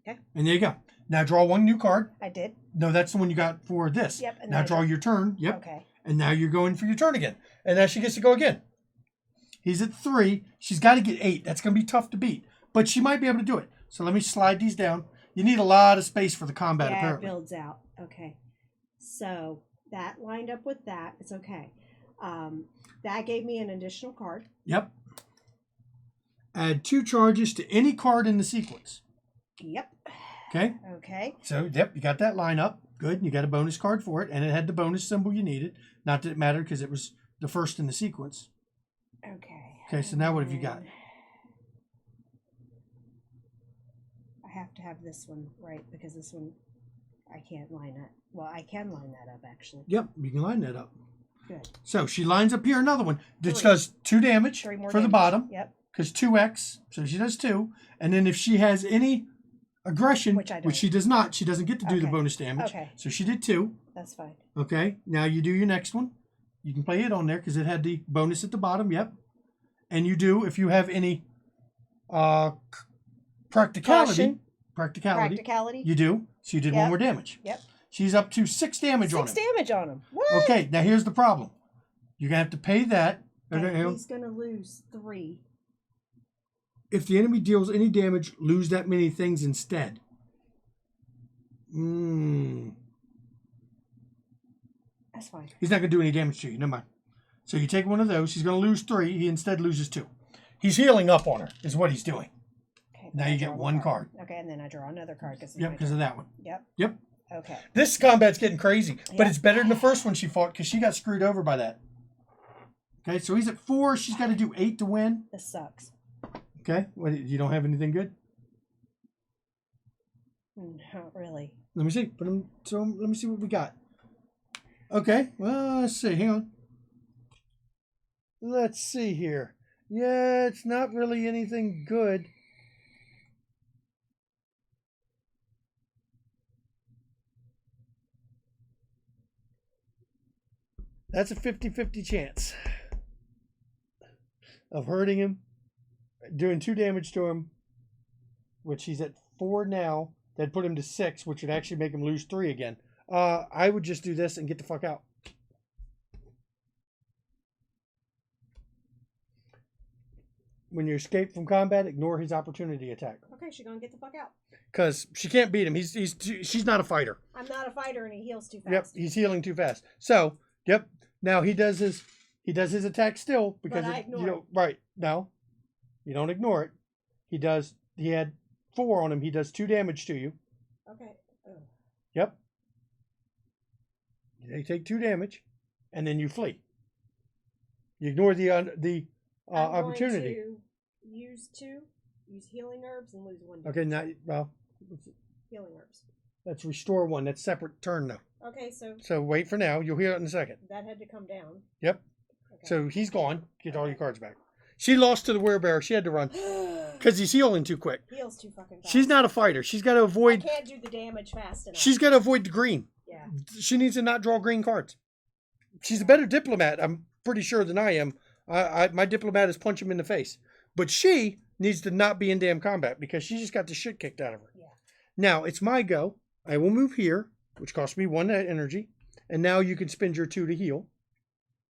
Okay. And there you go. Now draw 1 new card. I did. No, that's the one you got for this. Yep. And now draw your turn. Yep. Okay. And now you're going for your turn again. And now she gets to go again. He's at 3. She's got to get 8. That's going to be tough to beat. But she might be able to do it. So let me slide these down. You need a lot of space for the combat, apparently. Yeah, it builds out. Okay. So that lined up with that. It's okay. That gave me an additional card. Yep. Add 2 charges to any card in the sequence. Yep. Okay. Okay. So, yep, you got that line up. Good. You got a bonus card for it, and it had the bonus symbol you needed. Not that it mattered because it was the first in the sequence. Okay. Okay, so now what have you got? I have to have this one right because this one I can't line that. Well, I can line that up actually. Yep, you can line that up. Good. So she lines up here another one. This does 2 damage 3 more for damage. the bottom. Yep. Because 2x, so she does 2. And then if she has any aggression, which she does not, she doesn't get to do the bonus damage. Okay. So she did 2. That's fine. Okay, now you do your next one. You can play it on there because it had the bonus at the bottom. Yep. And you do, if you have any practicality, you do. So you did 1 more damage. Yep. She's up to 6 damage on him. 6 damage on him. What? Okay, now here's the problem. You're going to have to pay that. Okay, he's going to lose 3. If the enemy deals any damage, lose that many things instead. That's fine. He's not going to do any damage to you. Never mind. So you take 1 of those. He's going to lose 3. He instead loses 2. He's healing up on her, is what he's doing. Okay. Now you get 1 card. Okay, and then I draw another card. Yep, because of that one. Yep. Yep. Okay. This combat's getting crazy, but Yeah. it's better than the first one she fought because she got screwed over by that. Okay, so he's at 4. She's got to do 8 to win. This sucks. Okay, what, you don't have anything good? Not really. Let me see. Put them. So let me see what we got. Okay, well, let's see. Hang on. Let's see here. Yeah, it's not really anything good. That's a 50-50 chance of hurting him, doing 2 damage to him, which he's at 4 now. That'd put him to 6, which would actually make him lose 3 again. I would just do this and get the fuck out. When you escape from combat, ignore his opportunity attack. Okay, she's gonna get the fuck out. Because she can't beat him. She's not a fighter. I'm not a fighter, and he heals too fast. Yep, he's healing too fast. So, yep. Now he does his attack still because But I ignore you know, right. No. You don't ignore it. He had 4 on him. He does 2 damage to you. Okay. Ugh. Yep. They take 2 damage and then you flee. You ignore the opportunity. I'm going to use healing herbs and lose 1 damage. Okay, now well, Healing herbs. let's restore 1. That's separate turn now. Okay, So wait for now. You'll hear it in a second. that had to come down. Yep. Okay. So he's gone. Get all your cards back. She lost to the werebear. She had to run because he's healing too quick. Heals too fucking fast. She's not a fighter. She's got to avoid. I can't do the damage fast enough. She's got to avoid the green. Yeah. She needs to not draw green cards. She's a better diplomat, I'm pretty sure, than I am. My diplomat is punch him in the face. But she needs to not be in damn combat because she just got the shit kicked out of her. Yeah. Now, it's my go. I will move here, which costs me 1 energy. And now you can spend your 2 to heal.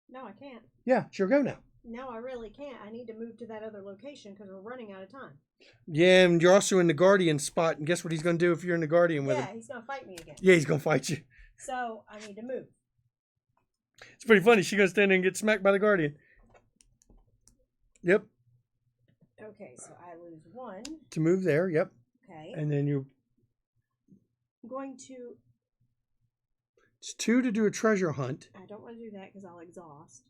No, I can't. Yeah, it's your go now. No, I really can't. I need to move to that other location because we're running out of time. Yeah, and you're also in the Guardian spot. And guess what he's going to do if you're in the Guardian with him? Yeah, he's going to fight me again. Yeah, he's going to fight you. So I need to move. It's pretty funny. She's going to stand there and get smacked by the Guardian. Yep. Okay, so I lose 1. To move there, yep. Okay. And then I'm going to... It's 2 to do a treasure hunt. I don't want to do that because I'll exhaust.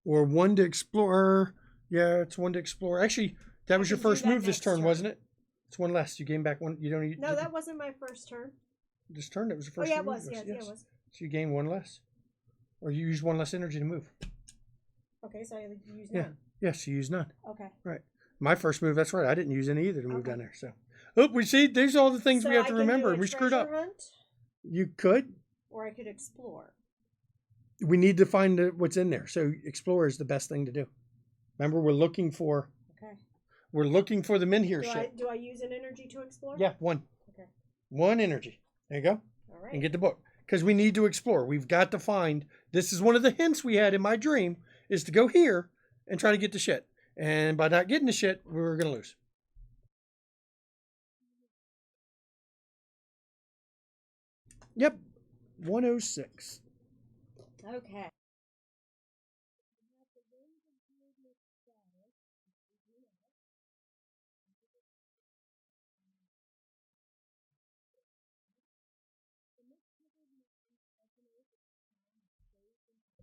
Or 1 to explore. Yeah, it's 1 to explore. Actually, that was your first move this turn, wasn't it? It's 1 less. You gain back 1. You don't. No, that wasn't my first turn. This turn, that was your first. Oh yeah, move. it was. Yeah, it was. So you gain 1 less, or you use 1 less energy to move. Okay, so I use none. Yes, you use none. Okay. Right. My first move. That's right. I didn't use any either to move down there. So, we see. These are all the things so we have to I can remember, do and we screwed up. hunt, You could. or I could explore. We need to find what's in there. So explore is the best thing to do. Remember, we're looking for. Okay. We're looking for the Menhir ship. Do I use an energy to explore? Yeah, 1. Okay. 1 energy. There you go. All right. And get the book because we need to explore. We've got to find. This is one of the hints we had in my dream is to go here and try to get the shit. And by not getting the shit, we're gonna lose. Yep, 106. Okay.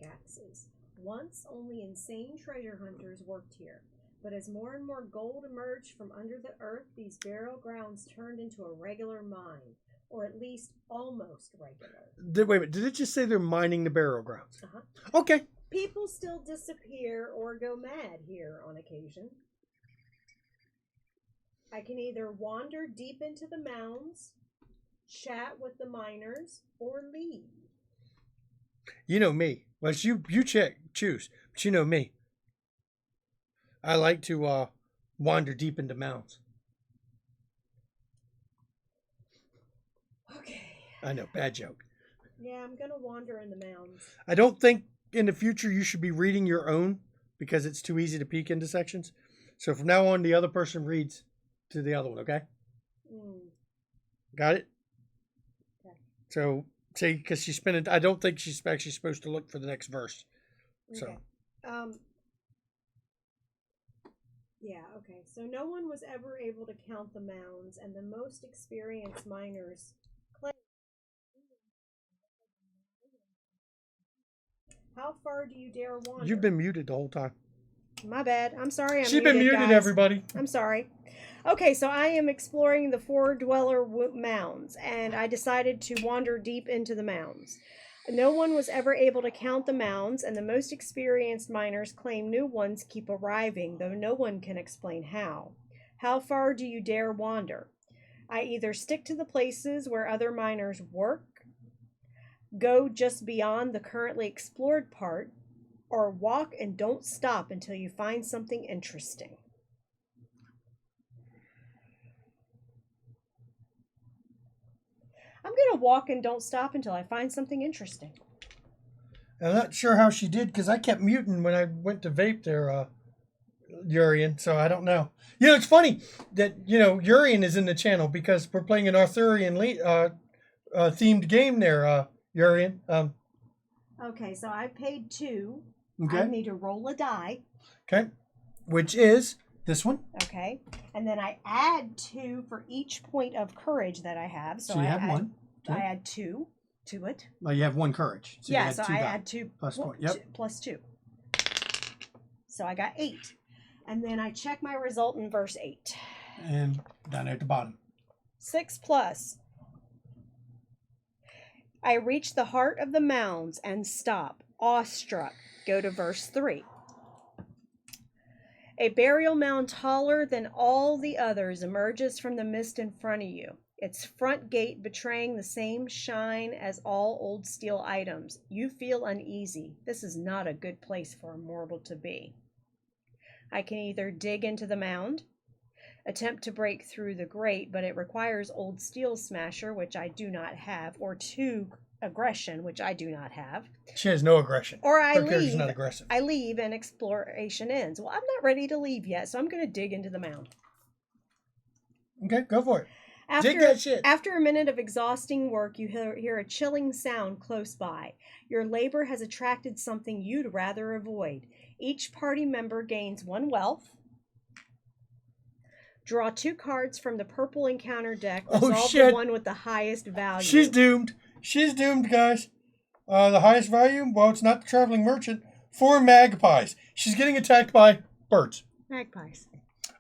Axes. Once, only insane treasure hunters worked here, but as more and more gold emerged from under the earth, these burial grounds turned into a regular mine, or at least almost regular. Wait a minute, did it just say they're mining the burial grounds? Uh-huh. Okay. People still disappear or go mad here on occasion. I can either wander deep into the mounds, chat with the miners, or leave. You know me. Well, you choose, but you know me. I like to wander deep into mounds. Okay. I know, bad joke. Yeah, I'm gonna wander in the mounds. I don't think in the future you should be reading your own because it's too easy to peek into sections. So from now on, the other person reads to the other one, okay? Got it? Okay. So, say, because she's spinning, I don't think she's actually supposed to look for the next verse. So. Okay. Yeah, okay. So no one was ever able to count the mounds, and the most experienced miners claimed How far do you dare wander? You've been muted the whole time. My bad. I'm sorry. She's been muted, guys. everybody. I'm sorry. Okay, so I am exploring the four dweller mounds, and I decided to wander deep into the mounds. No one was ever able to count the mounds, and the most experienced miners claim new ones keep arriving, though no one can explain how. How far do you dare wander? I either stick to the places where other miners work, go just beyond the currently explored part, or walk and don't stop until you find something interesting. I'm going to walk and don't stop until I find something interesting. I'm not sure how she did because I kept muting when I went to vape there, Urian, so I don't know. You know, it's funny that, Urian is in the channel because we're playing an Arthurian themed game there, Urian. Okay, so I paid 2. Okay. I need to roll a die. Okay. Which is this one. Okay. And then I add 2 for each point of courage that I have. So you have 1. Okay. I add 2 to it. Well, you have 1 courage. So yeah, so I add 2 plus point. Yep. Plus 2. So I got 8. And then I check my result in verse 8. And down at the bottom. 6 plus. I reach the heart of the mounds and stop, awestruck. Go to verse 3. A burial mound taller than all the others emerges from the mist in front of you, its front gate betraying the same shine as all old steel items. You feel uneasy. This is not a good place for a mortal to be. I can either dig into the mound, attempt to break through the grate, but it requires old steel smasher, which I do not have, or 2 aggression, which I do not have. She has no aggression. Or I Her leave. character's not aggressive. I leave and exploration ends. Well, I'm not ready to leave yet, so I'm going to dig into the mound. Okay, go for it. Dig that shit. After a minute of exhausting work, you hear a chilling sound close by. Your labor has attracted something you'd rather avoid. Each party member gains 1 wealth. Draw 2 cards from the purple encounter deck. Resolve the one with the highest value. She's doomed. She's doomed, guys. The highest value? Well, it's not the traveling merchant. 4 magpies. She's getting attacked by birds. Magpies.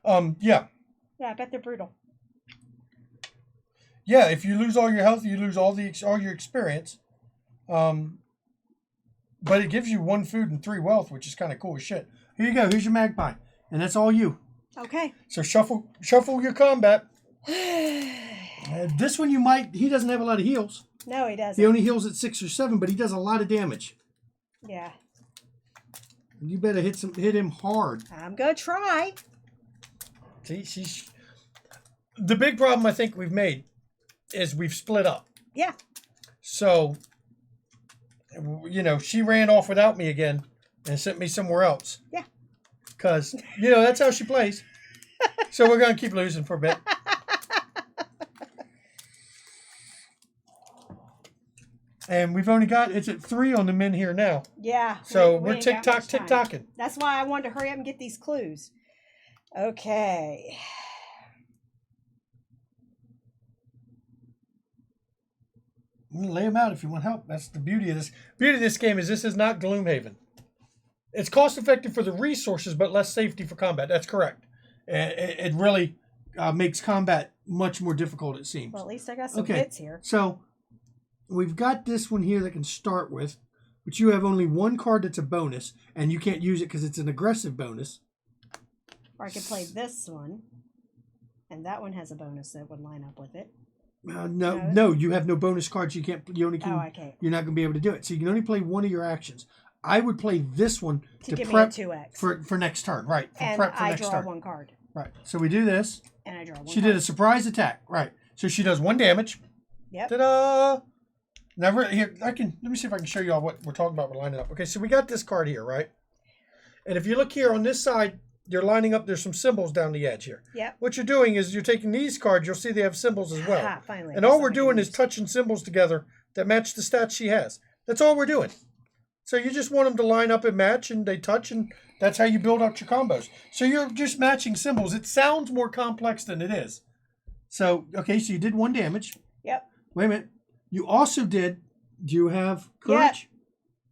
Yeah. Yeah, I bet they're brutal. Yeah, if you lose all your health, you lose all your experience. But it gives you 1 food and 3 wealth, which is kind of cool as shit. Here you go. Here's your magpie, and that's all you. Okay. So shuffle your combat. This one he doesn't have a lot of heals. No, he doesn't. He only heals at 6 or 7, but he does a lot of damage. Yeah. You better hit him hard. I'm gonna try. See, the big problem I think we've made is we've split up. Yeah. So, she ran off without me again and sent me somewhere else. Yeah. Because, that's how she plays. So we're going to keep losing for a bit. And we've only it's at 3 on the men here now. Yeah. So we're tick-tocking. That's why I wanted to hurry up and get these clues. Okay. Lay them out if you want help. That's the beauty of this. Beauty of this game is this is not Gloomhaven. It's cost effective for the resources, but less safety for combat. That's correct. It really makes combat much more difficult, it seems. Well, at least I got some hits here. So we've got this one here that can start with, but you have only 1 card that's a bonus, and you can't use it because it's an aggressive bonus. Or I could play this one, and that one has a bonus that would line up with it. No, you have no bonus cards. You can't. You only can. Oh, okay. You're not going to be able to do it. So you can only play 1 of your actions. I would play this one to give prep me a 2x. for next turn, right? And prep for I next draw turn. 1 card. Right. So we do this. And I draw 1 She card. did a surprise attack, right? So she does 1 damage. Yep. Ta-da! Now here let me see if I can show you all what we're talking about. We're lining up. Okay, so we got this card here, right? And if you look here on this side, you're lining up. There's some symbols down the edge here. Yep. What you're doing is you're taking these cards. You'll see they have symbols as well. Aha, finally. And all we're doing is touching symbols together that match the stats she has. That's all we're doing. So you just want them to line up and match, and they touch, and that's how you build out your combos. So you're just matching symbols. It sounds more complex than it is. So, okay, so you did 1 damage. Yep. Wait a minute. You also did, do you have courage?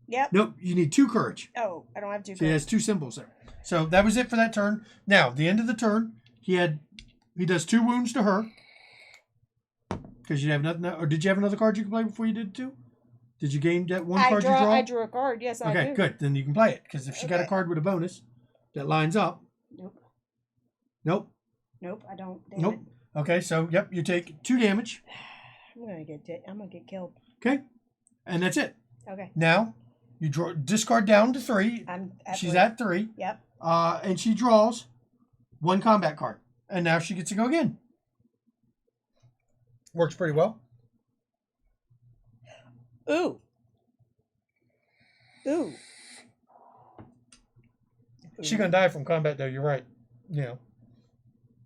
Yep. Nope, you need 2 courage. Oh, I don't have 2 So he has 2 symbols there. So that was it for that turn. Now, the end of the turn, he does 2 wounds to her. Because you have nothing. Or did you have another card you could play before you did 2? Did you gain that one card you draw? I drew a card. Yes, I do. Okay, good. Then you can play it. Because if she got a card with a bonus that lines up. Nope. Nope. Nope, I don't. Nope. Okay, so yep, you take 2 damage. I'm gonna get killed. Okay, and that's it. Okay. Now you discard down to 3. She's at 3. Yep. And she draws 1 combat card, and now she gets to go again. Works pretty well. Ooh. She's gonna die from combat, though. You're right. Yeah.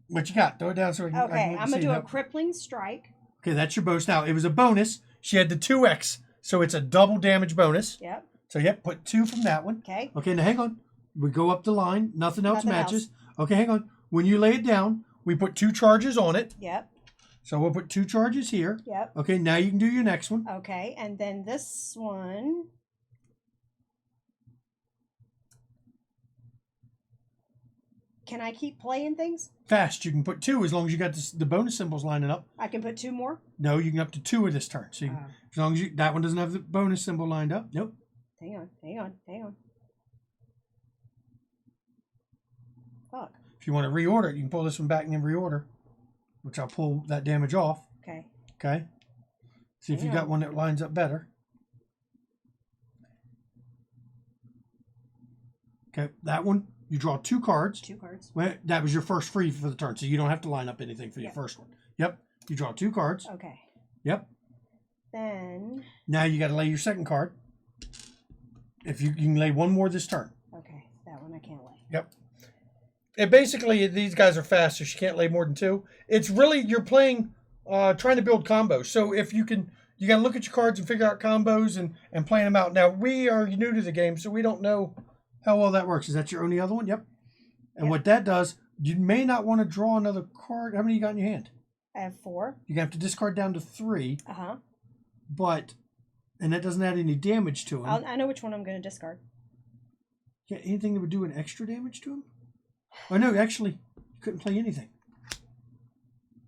What you got? Throw it down so we can. Okay, I'm gonna do a crippling strike. Okay, that's your bonus. Now it was a bonus. She had the 2x, so it's a double damage bonus. Yep. So yep, put 2 from that one. Okay. Okay, now hang on. We go up the line. Nothing else matches. Okay, hang on. When you lay it down, we put 2 charges on it. Yep. So we'll put 2 charges here. Yep. Okay, now you can do your next one. Okay, and then this one. Can I keep playing things? Fast. You can put 2 as long as you got the bonus symbols lining up. I can put 2 more? No, you can up to 2 of this turn. So you, as long as that one doesn't have the bonus symbol lined up. Nope. Hang on. Fuck. If you want to reorder it, you can pull this one back and then reorder, which I'll pull that damage off. Okay. Okay. See if you got one that lines up better. Okay, that one, you draw 2 cards. 2 cards. Well, that was your first free for the turn, so you don't have to line up anything for your first one. Yep. You draw 2 cards. Okay. Yep. Then. Now you got to lay your second card. If you can lay 1 more this turn. Okay, that one I can't lay. Yep. And basically, these guys are fast, so she can't lay more than 2. It's really, you're playing, trying to build combos. So if you can, you got to look at your cards and figure out combos and plan them out. Now, we are new to the game, so we don't know how well that works. Is that your only other one? Yep. And what that does, you may not want to draw another card. How many you got in your hand? I have 4. You're going to have to discard down to 3. Uh-huh. But, and that doesn't add any damage to him. I know which one I'm going to discard. Yeah, anything that would do an extra damage to him? Oh, no, actually, you couldn't play anything.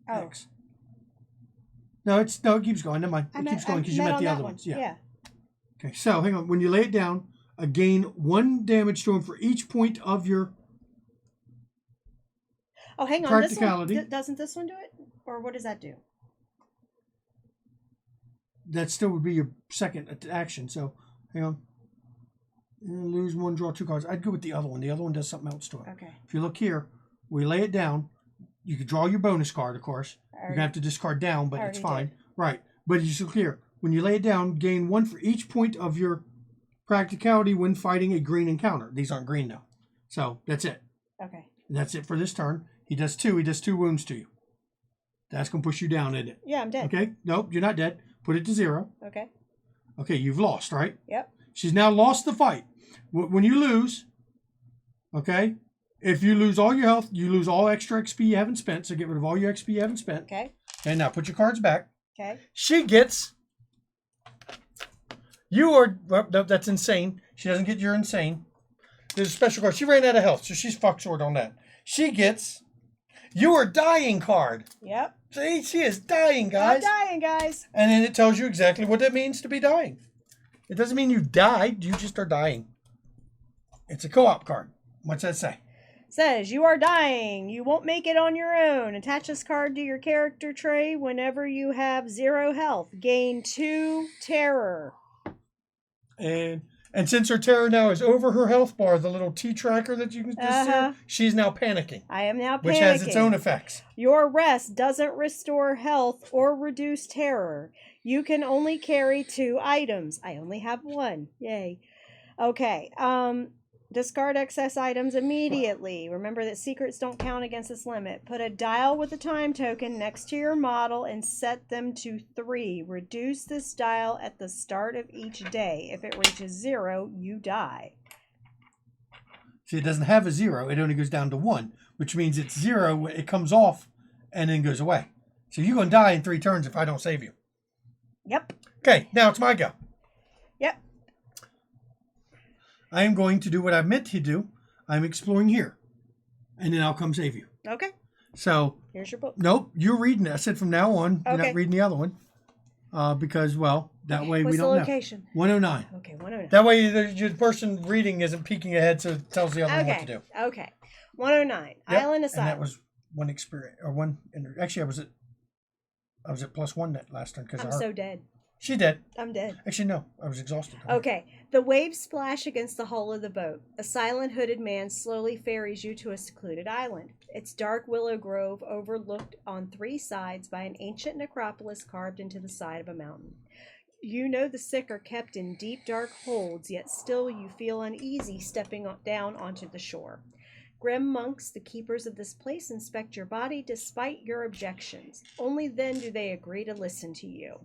Oh. X. No, it keeps going. Never mind. It keeps going because you met the other ones. Yeah. Okay, so hang on. When you lay it down, gain 1 damage to him for each point of your hang on. practicality. This one, doesn't this one do it? Or what does that do? That still would be your second action. So, hang on. Lose 1, draw 2 cards. I'd go with the other one. The other one does something else to it. Okay. If you look here, we lay it down. You could draw your bonus card, of course. You're going to have to discard down, but it's fine. Right. But you look here. When you lay it down, gain 1 for each point of your practicality when fighting a green encounter. These aren't green now. So, that's it. Okay. And that's it for this turn. He does 2. He does 2 wounds to you. That's going to push you down, isn't it? Yeah, I'm dead. Okay. Nope, you're not dead. Put it to 0. Okay. Okay, you've lost, right? Yep. She's now lost the fight. When you lose, okay, if you lose all your health, you lose all extra XP you haven't spent. So get rid of all your XP you haven't spent. Okay. And now put your cards back. Okay. She gets. You are. Well, no, that's insane. She doesn't get your insane. There's a special card. She ran out of health, so she's fucked short on that. She gets. You are dying card. Yep. See, she is dying, guys. I'm dying, guys. And then it tells you exactly what that means to be dying. It doesn't mean you died. You just are dying. It's a co-op card. What's that say? Says, you are dying. You won't make it on your own. Attach this card to your character tray whenever you have 0 health. Gain 2 terror. And since her terror now is over her health bar, the little T tracker that you can just see, she's now panicking. I am now panicking. Which has its own effects. Your rest doesn't restore health or reduce terror. You can only carry 2 items. I only have 1. Yay. Okay. Discard excess items immediately. Remember that secrets don't count against this limit. Put a dial with a time token next to your model and set them to 3. Reduce this dial at the start of each day. If it reaches 0, you die. See, it doesn't have a 0. It only goes down to 1, which means it's 0. It comes off and then goes away. So you're going to die in 3 turns if I don't save you. Yep. Okay, now it's my go. Yep. I am going to do what I meant to do. I'm exploring here. And then I'll come save you. Okay. So. Here's your book. Nope, you're reading it. I said from now on, you're not reading the other one. Because, well, that way we don't know. What's the location? 109. Okay, 109. That way the person reading isn't peeking ahead, so it tells the other one what to do. Okay. 109. Yep. Island Asylum. And that was one experience, or one. Actually, I was at +1 that last turn because I'm so dead. She did. I'm dead. Actually, no. I was exhausted. Okay. The waves splash against the hull of the boat. A silent hooded man slowly ferries you to a secluded island. Its dark willow grove overlooked on 3 sides by an ancient necropolis carved into the side of a mountain. You know the sick are kept in deep dark holds, yet still you feel uneasy stepping down onto the shore. Grim monks, the keepers of this place, inspect your body despite your objections. Only then do they agree to listen to you.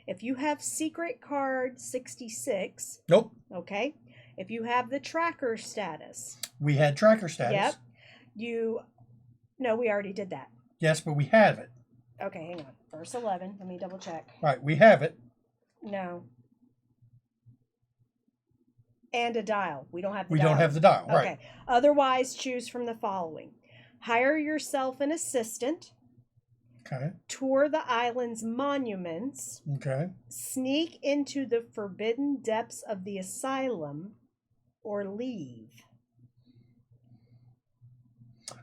If you have secret card 66. Nope. Okay. If you have the tracker status. We had tracker status. Yep. No, we already did that. Yes, but we have it. Okay, hang on. Verse 11. Let me double check. All right, we have it. No. And a dial. We don't have the dial. We don't have the dial, right. Okay. Otherwise, choose from the following. Hire yourself an assistant. Okay. Tour the island's monuments. Okay. Sneak into the forbidden depths of the asylum, or leave.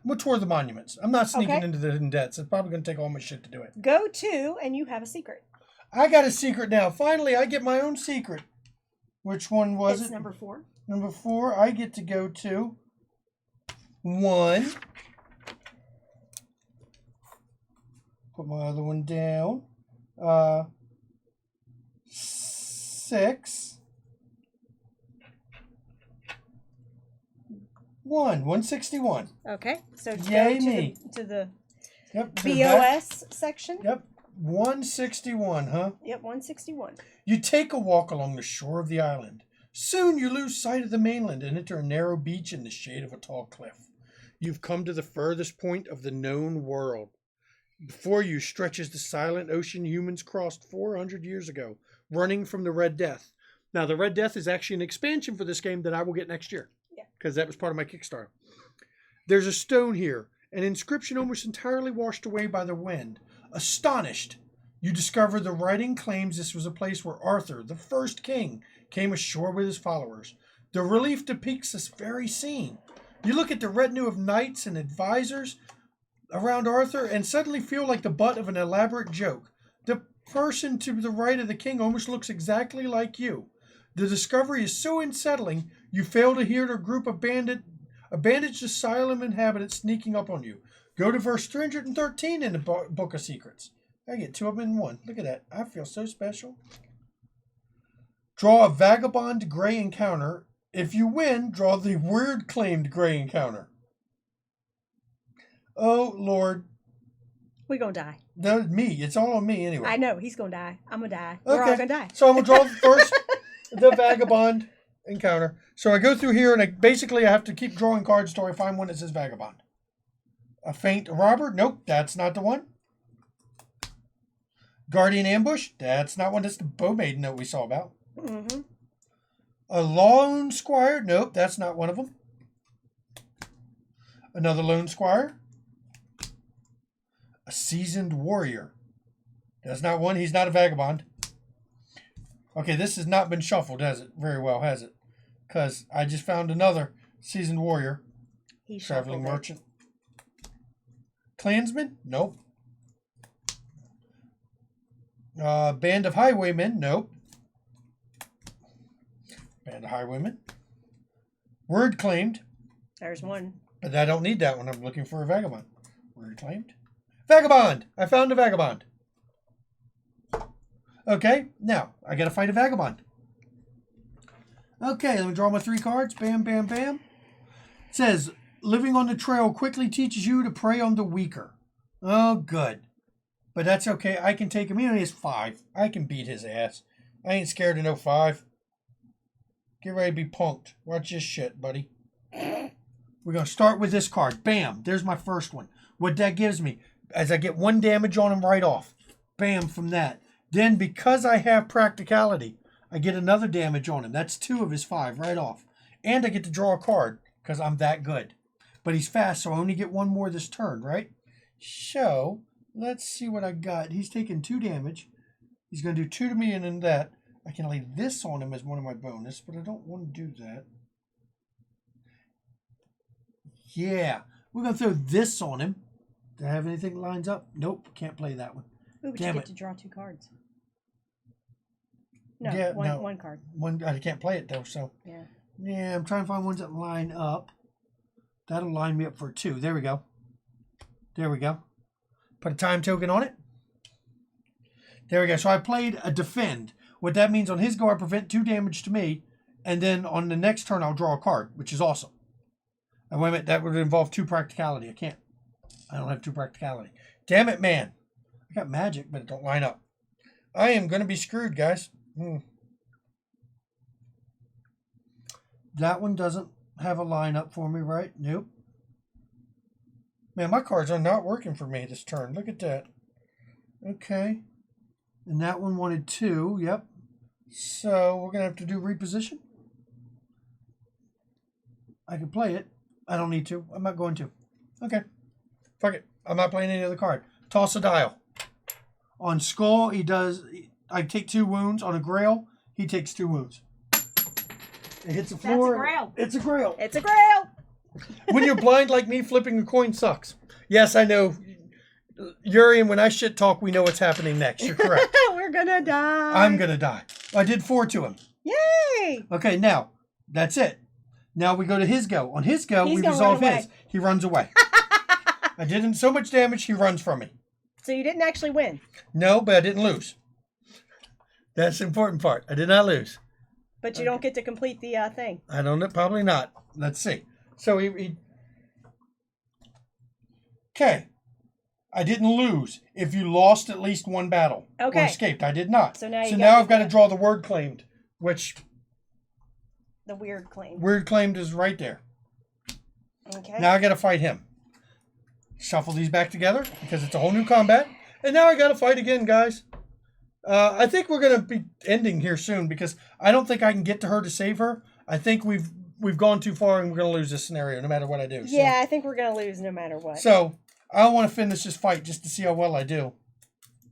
We'll tour the monuments. I'm not sneaking into the hidden depths. It's probably going to take all my shit to do it. Go to, and you have a secret. I got a secret now. Finally, I get my own secret. Which one was it? It's number 4. Number 4, I get to go to 1. Put my other one down. 6. 161. Okay, so Yay go me. to the Yep, BOS section. Yep, 161, huh? Yep, 161. You take a walk along the shore of the island. Soon you lose sight of the mainland and enter a narrow beach in the shade of a tall cliff. You've come to the furthest point of the known world. Before you stretches the silent ocean humans crossed 400 years ago, running from the Red Death. Now, the Red Death is actually an expansion for this game that I will get next year. Yeah. Because that was part of my Kickstarter. There's a stone here, an inscription almost entirely washed away by the wind. Astonished, you discover the writing claims this was a place where Arthur, the first king, came ashore with his followers. The relief depicts this very scene. You look at the retinue of knights and advisors around Arthur and suddenly feel like the butt of an elaborate joke. The person to the right of the king almost looks exactly like you. The discovery is so unsettling, you fail to hear the group of bandaged asylum inhabitants sneaking up on you. Go to verse 313 in the Book of Secrets. I get 2 of them in 1. Look at that. I feel so special. Draw a vagabond gray encounter. If you win, draw the weird claimed gray encounter. Oh, Lord. We're going to die. No, me. It's all on me anyway. I know. He's going to die. I'm going to die. Okay. We're all going to die. So I'm going to draw first the vagabond encounter. So I go through here and I have to keep drawing cards until I find one that says vagabond. A faint robber? Nope, that's not the one. Guardian ambush? That's not one. That's the bow maiden that we saw about. Mm-hmm. A lone squire? Nope, that's not one of them. Another lone squire. A seasoned warrior. That's not one. He's not a vagabond. Okay, this has not been shuffled, has it? Very well, has it? Because I just found another seasoned warrior. He's traveling merchant. Clansman? Nope. Band of highwaymen? Nope. Band of highwaymen. Word claimed. There's one. But I don't need that one. I'm looking for a vagabond. Word claimed. Vagabond! I found a vagabond. Okay, now I gotta find a vagabond. Okay, let me draw my 3 cards. Bam, bam, bam. It says, living on the trail quickly teaches you to prey on the weaker. Oh, good. But that's okay. I can take him. He only has 5. I can beat his ass. I ain't scared of no 5. Get ready to be punked. Watch this shit, buddy. We're going to start with this card. Bam. There's my first one. What that gives me is I get 1 damage on him right off. Bam, from that. Then, because I have practicality, I get another damage on him. That's 2 of his 5 right off. And I get to draw a card because I'm that good. But he's fast, so I only get one more this turn, right? So, let's see what I got. He's taking 2 damage. He's going to do 2 to me and then that. I can lay this on him as one of my bonus, but I don't want to do that. Yeah. We're going to throw this on him. Do I have anything that lines up? Nope. Can't play that one. Ooh, but Damn you get it. to draw 2 cards. No, Yeah, one card. I can't play it though, so. Yeah. Yeah, I'm trying to find ones that line up. That'll line me up for 2. There we go. There we go. Put a time token on it. There we go. So I played a defend. What that means on his go, I prevent 2 damage to me. And then on the next turn, I'll draw a card, which is awesome. And wait a minute, that would involve 2 practicality. I can't. I don't have 2 practicality. Damn it, man. I got magic, but it don't line up. I am going to be screwed, guys. That one doesn't have a line up for me, right? Nope. Man, my cards are not working for me this turn. Look at that. Okay. And that one wanted 2. Yep. So we're going to have to do reposition. I can play it. I don't need to. I'm not going to. Okay. Fuck it. I'm not playing any other card. Toss a dial. On Skull, he does... I take 2 wounds. On a Grail, he takes 2 wounds. It hits the floor. That's a Grail. It's a Grail. It's a Grail. When you're blind like me, flipping a coin sucks. Yes, I know. Yuri, and when I shit talk, we know what's happening next. You're correct. We're gonna die. I'm gonna die. I did 4 to him. Yay! Okay, now, that's it. Now we go to his go. On his go, He's we gonna resolve run away. his. He runs away. I did him so much damage, he runs from me. So you didn't actually win. No, but I didn't lose. That's the important part. I did not lose. But you don't get to complete the thing. I don't know. Probably not. Let's see. So he... Okay. I didn't lose if you lost at least 1 battle. Okay. Or escaped. I did not. So now I've got to draw the word claimed, which... The weird claim. Word claimed is right there. Okay. Now I got to fight him. Shuffle these back together because it's a whole new combat. And now I got to fight again, guys. I think we're going to be ending here soon because I don't think I can get to her to save her. I think we've gone too far and we're going to lose this scenario no matter what I do. Yeah, I think we're going to lose no matter what. So I want to finish this fight just to see how well I do.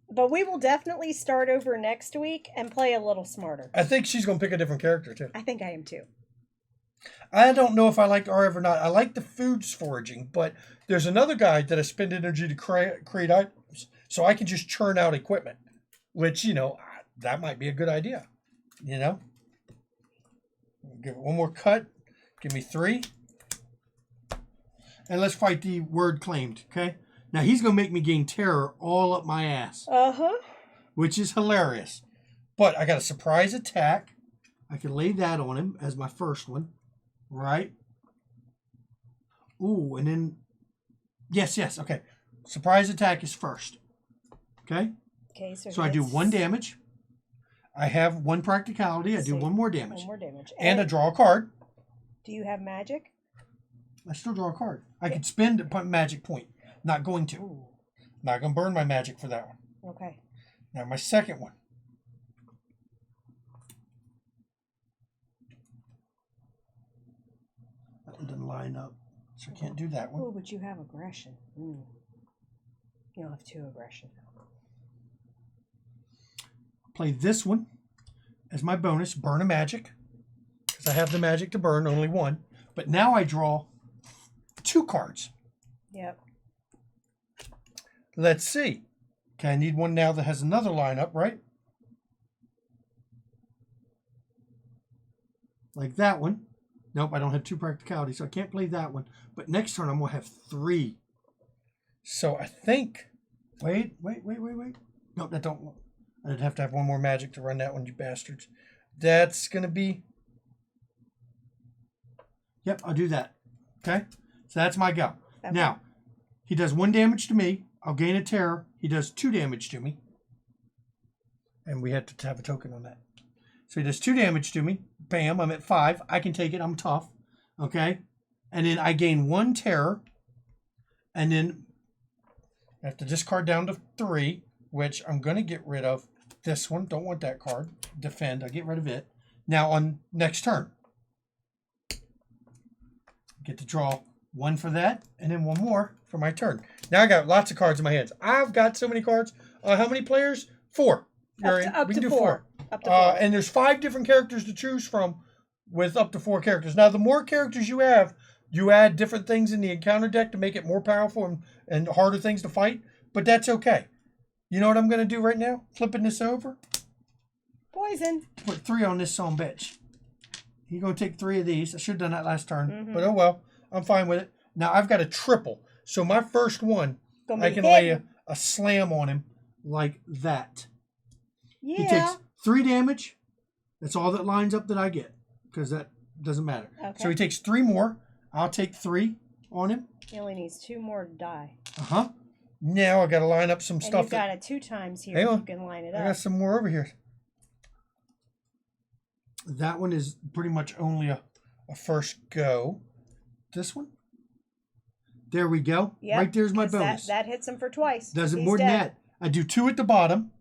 But we will definitely start over next week and play a little smarter. I think she's going to pick a different character too. I think I am too. I don't know if I like RF or not. I like the foods foraging, but there's another guy that I spend energy to create items so I can just churn out equipment, which, that might be a good idea, Give it one more cut. Give me 3. And let's fight the word claimed, okay? Now, he's going to make me gain terror all up my ass. Uh-huh. Which is hilarious. But I got a surprise attack. I can lay that on him as my first one. Right? Ooh, and then... Yes, okay. Surprise attack is first. Okay? Okay, so I do 1 damage. I have 1 practicality. I do 1 more damage. 1 more damage. And I draw a card. Do you have magic? I still draw a card. I could spend a magic point. Not going to. Ooh. Not going to burn my magic for that one. Okay. Now my second one. That one didn't line up. So I can't do that one. Oh, but you have aggression. You'll have 2 aggression. Play this one as my bonus. Burn a magic. Because I have the magic to burn. Only 1. But now I draw 2 cards. Yep. Let's see. Okay, I need one now that has another lineup, right? Like that one. Nope, I don't have 2 practicality, so I can't play that one. But next turn, I'm going to have 3. So I think... Wait. Nope, that don't... I'd have to have 1 more magic to run that one, you bastards. That's going to be... Yep, I'll do that. Okay? So that's my go. Okay. Now, he does 1 damage to me. I'll gain a terror. He does 2 damage to me. And we had to have a token on that. So he does 2 damage to me. Bam, I'm at 5. I can take it. I'm tough. Okay? And then I gain 1 terror. And then I have to discard down to 3, which I'm going to get rid of this one. Don't want that card. Defend. I'll get rid of it. Now on next turn. Get to draw one for that, and then one more for my turn. Now I got lots of cards in my hands. I've got so many cards. How many players? 4. Up we to can do 4. Up to 4. And there's 5 different characters to choose from with up to 4 characters. Now, the more characters you have, you add different things in the encounter deck to make it more powerful and harder things to fight. But that's okay. You know what I'm going to do right now? Flipping this over. Poison. Put 3 on this son bitch. You're going to take 3 of these. I should have done that last turn. But oh well. I'm fine with it. Now, I've got a triple. So my first one, I can lay a slam on him like that. Yeah. He takes 3 damage. That's all that lines up that I get. Because that doesn't matter. Okay. So he takes 3 more. I'll take 3 on him. He only needs 2 more to die. Uh-huh. Now I got to line up some stuff. You've got it 2 times here. Hang on. You can line it up. I got some more over here. That one is pretty much only a first go. This one? There we go. Yep, right there's my bonus. That hits him for twice. Does it more than that. I do 2 at the bottom.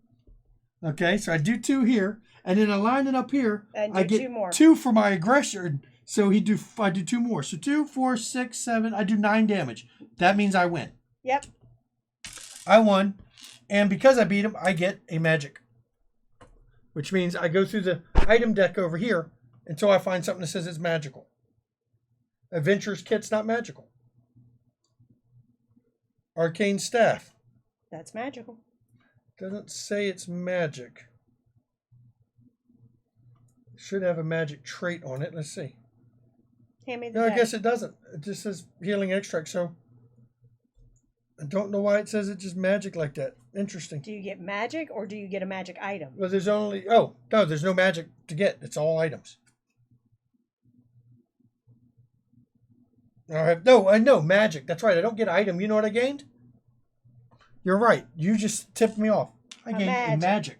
Okay, so I do 2 here. And then I line it up here. And I get 2 more. 2 for my aggression. So I do 2 more. So 2, 4, 6, 7. I do 9 damage. That means I win. Yep. I won. And because I beat him, I get a magic. Which means I go through the item deck over here until I find something that says it's magical. Adventurer's Kit's not magical. Arcane Staff. That's magical. Doesn't say it's magic. Should have a magic trait on it. Let's see. Hand me the No, deck. I guess it doesn't. It just says healing extract. So I don't know why it says it's just magic like that. Interesting. Do you get magic or do you get a magic item? Well, there's only... Oh, no, there's no magic to get. It's all items. I know magic. That's right. I don't get item. You know what I gained? You're right. You just tipped me off. I gained a magic.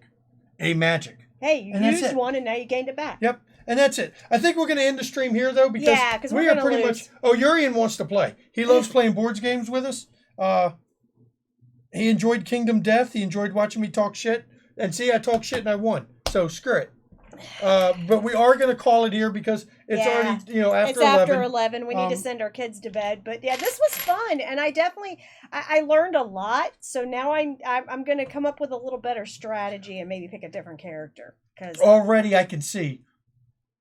A magic. Hey, you used one and now you gained it back. Yep. And that's it. I think we're going to end the stream here, though, because we are pretty much... Oh, Urian wants to play. He loves playing boards games with us. He enjoyed Kingdom Death. He enjoyed watching me talk shit. And see, I talk shit and I won. So screw it. But we are going to call it here because it's already, after 11. It's after 11. We need to send our kids to bed. But yeah, this was fun. And I definitely, I learned a lot. So now I'm going to come up with a little better strategy and maybe pick a different character. Because already I can see.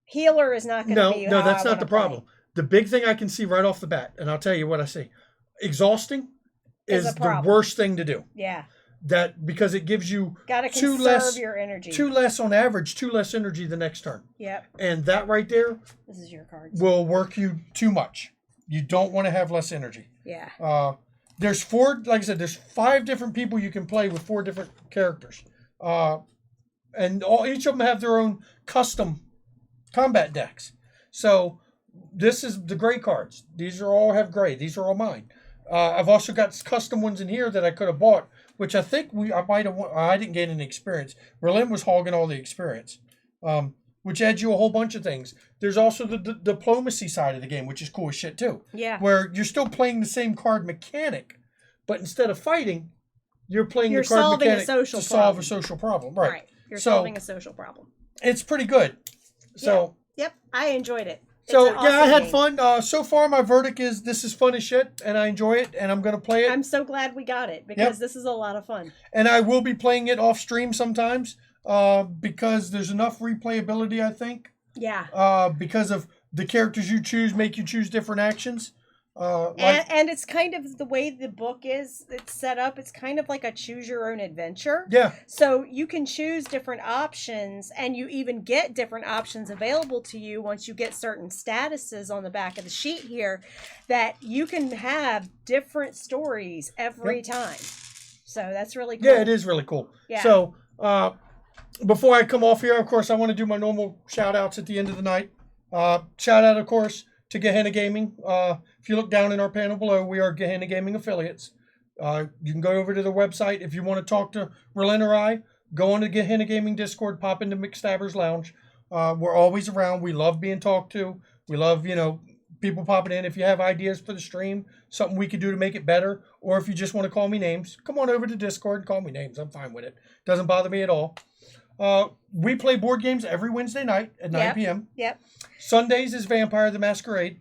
Healer is not going to be No, that's not the problem. The big thing I can see right off the bat, and I'll tell you what I see. Exhausting is the worst thing to do. Yeah. That because it gives you gotta conserve your energy. 2 less on average, 2 less energy the next turn. Yep. And that right there, this is your cards, will work you too much. You don't want to have less energy. Yeah. There's 4, like I said, there's 5 different people you can play with 4 different characters. And each of them have their own custom combat decks. So this is the gray cards. These all have gray. These are all mine. I've also got custom ones in here that I could have bought, which I think I might have. I didn't get any experience. Berlin was hogging all the experience, which adds you a whole bunch of things. There's also the diplomacy side of the game, which is cool as shit too. Yeah. Where you're still playing the same card mechanic, but instead of fighting, you're playing the card mechanic to solve a social problem. Right. You're solving a social problem. It's pretty good. So. Yep. I enjoyed it. So, I had fun. So far, my verdict is this is fun as shit, and I enjoy it, and I'm going to play it. I'm so glad we got it, because this is a lot of fun. And I will be playing it off stream sometimes, because there's enough replayability, I think. Yeah. Because of the characters you choose make you choose different actions. And it's kind of the way the book is, it's set up. It's kind of like a choose your own adventure. Yeah. So you can choose different options, and you even get different options available to you once you get certain statuses on the back of the sheet here, that you can have different stories every time. So that's really cool. Yeah, it is really cool. Yeah. So before I come off here, of course, I want to do my normal shout outs at the end of the night. Shout out, of course, to Gehenna Gaming. If you look down in our panel below, we are Gehenna Gaming affiliates. You can go over to the website. If you want to talk to Relin or I, go on to Gehenna Gaming Discord, pop into McStabber's Lounge. We're always around. We love being talked to. We love, people popping in. If you have ideas for the stream, something we could do to make it better, or if you just want to call me names, come on over to Discord and call me names. I'm fine with it. Doesn't bother me at all. We play board games every Wednesday night at 9 p.m. Yep. Sundays is Vampire the Masquerade.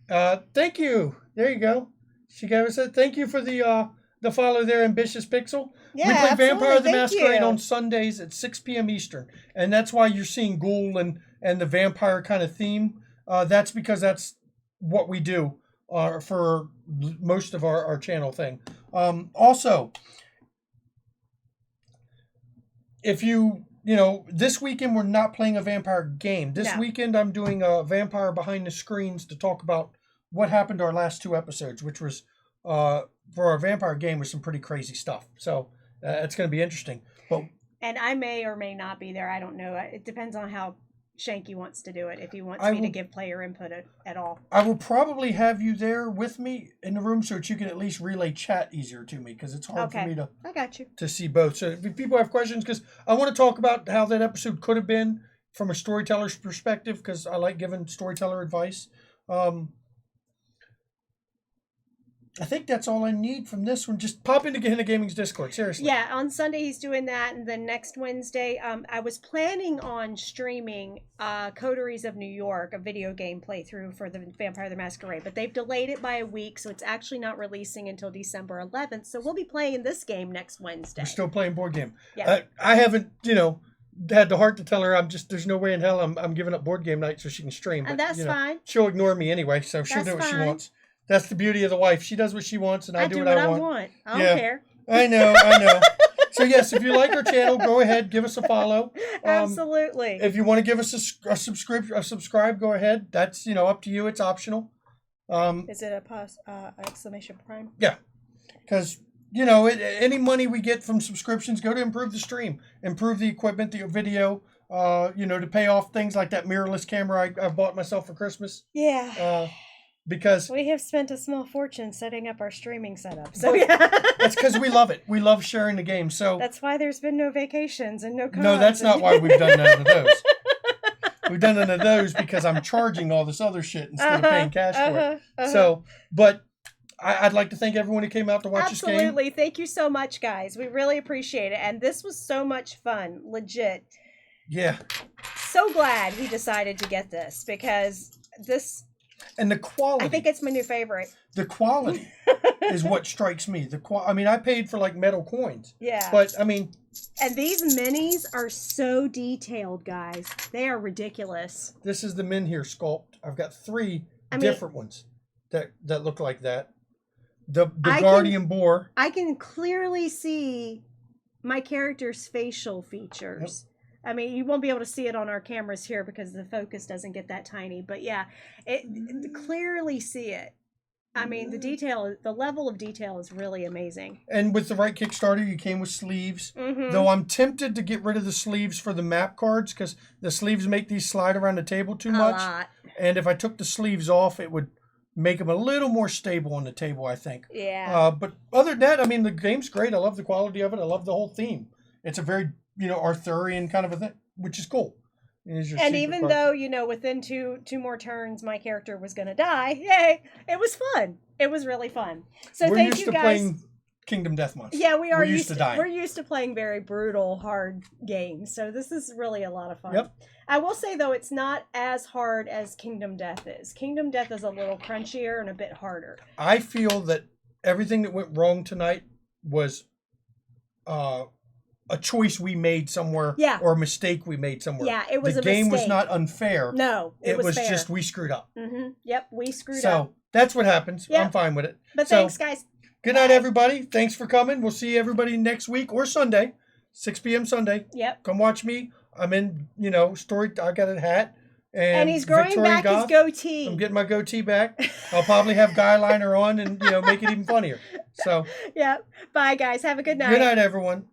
Thank you. There you go. She gave us a thank you for the follow there, Ambitious Pixel. Yeah, We play absolutely. Vampire the Thank Masquerade you. on Sundays at 6 p.m. Eastern. And that's why you're seeing Ghoul and the vampire kind of theme. That's because that's what we do for most of our channel thing. Also, if this weekend we're not playing a vampire game. This No. weekend I'm doing a vampire behind the screens to talk about what happened to our last 2 episodes, which was for our vampire game was some pretty crazy stuff. So it's going to be interesting. But And I may or may not be there. I don't know. It depends on how Shanky wants to do it. If he wants me to give player input at all. I will probably have you there with me in the room so that you can at least relay chat easier to me, because it's hard for me to. I got you. To see both. So if people have questions, because I want to talk about how that episode could have been from a storyteller's perspective, because I like giving storyteller advice. I think that's all I need from this one. Just pop into Gehenna Gaming's Discord, seriously. Yeah, on Sunday he's doing that, and then next Wednesday, I was planning on streaming Coteries of New York, a video game playthrough for the Vampire the Masquerade, but they've delayed it by a week, so it's actually not releasing until December 11th, so we'll be playing this game next Wednesday. We're still playing board game. Yeah. I haven't, had the heart to tell her there's no way in hell I'm giving up board game night so she can stream. But, And that's fine. She'll ignore me anyway, so she'll do what she wants. That's the beauty of the wife. She does what she wants, and I do what I want. I don't care. I know. So, yes, if you like our channel, go ahead, give us a follow. Absolutely. If you want to give us a subscribe, go ahead. That's, up to you. It's optional. Is it a exclamation prime? Yeah. Because, any money we get from subscriptions go to improve the stream, improve the equipment, the video, to pay off things like that mirrorless camera I bought myself for Christmas. Yeah. Because we have spent a small fortune setting up our streaming setup. So yeah. That's because we love it. We love sharing the game. So that's why there's been no vacations and no cons. No, that's not why we've done none of those. We've done none of those because I'm charging all this other shit instead of paying cash for it. So, but I'd like to thank everyone who came out to watch this game. Absolutely. Thank you so much, guys. We really appreciate it. And this was so much fun. Legit. Yeah. So glad we decided to get this, because this... And the quality. I think it's my new favorite. The quality is what strikes me. I paid for like metal coins. Yeah. But and these minis are so detailed, guys. They are ridiculous. This is the Menhir sculpt. I've got 3 different ones that look like that. The Guardian Boar. I can clearly see my character's facial features. Yep. You won't be able to see it on our cameras here because the focus doesn't get that tiny. But yeah, it clearly see it. The level of detail is really amazing. And with the right Kickstarter, you came with sleeves. Mm-hmm. Though I'm tempted to get rid of the sleeves for the map cards, because the sleeves make these slide around the table too much. A lot. And if I took the sleeves off, it would make them a little more stable on the table, I think. Yeah. But other than that, the game's great. I love the quality of it. I love the whole theme. It's a very Arthurian kind of a thing, which is cool. And even though, within two more turns, my character was going to die, yay, it was fun. It was really fun. So thank you, guys. We're used to playing Kingdom Death Monster. Yeah, we are used to dying. We're used to playing very brutal, hard games. So this is really a lot of fun. Yep. I will say, though, it's not as hard as Kingdom Death is. Kingdom Death is a little crunchier and a bit harder. I feel that everything that went wrong tonight was... a choice we made somewhere, or a mistake we made somewhere. Yeah, it was the game was not unfair. No, it was fair. Just we screwed up. Mm-hmm. Yep, we screwed up. So that's what happens. Yep. I'm fine with it. But thanks, guys. Good night, everybody. Thanks for coming. We'll see everybody next week or Sunday, 6 p.m. Sunday. Yep. Come watch me. I'm in, story. I got a hat. And he's growing Victorian back his goatee. I'm getting my goatee back. I'll probably have guy liner on and make it even funnier. So. Yeah. Bye, guys. Have a good night. Good night, everyone.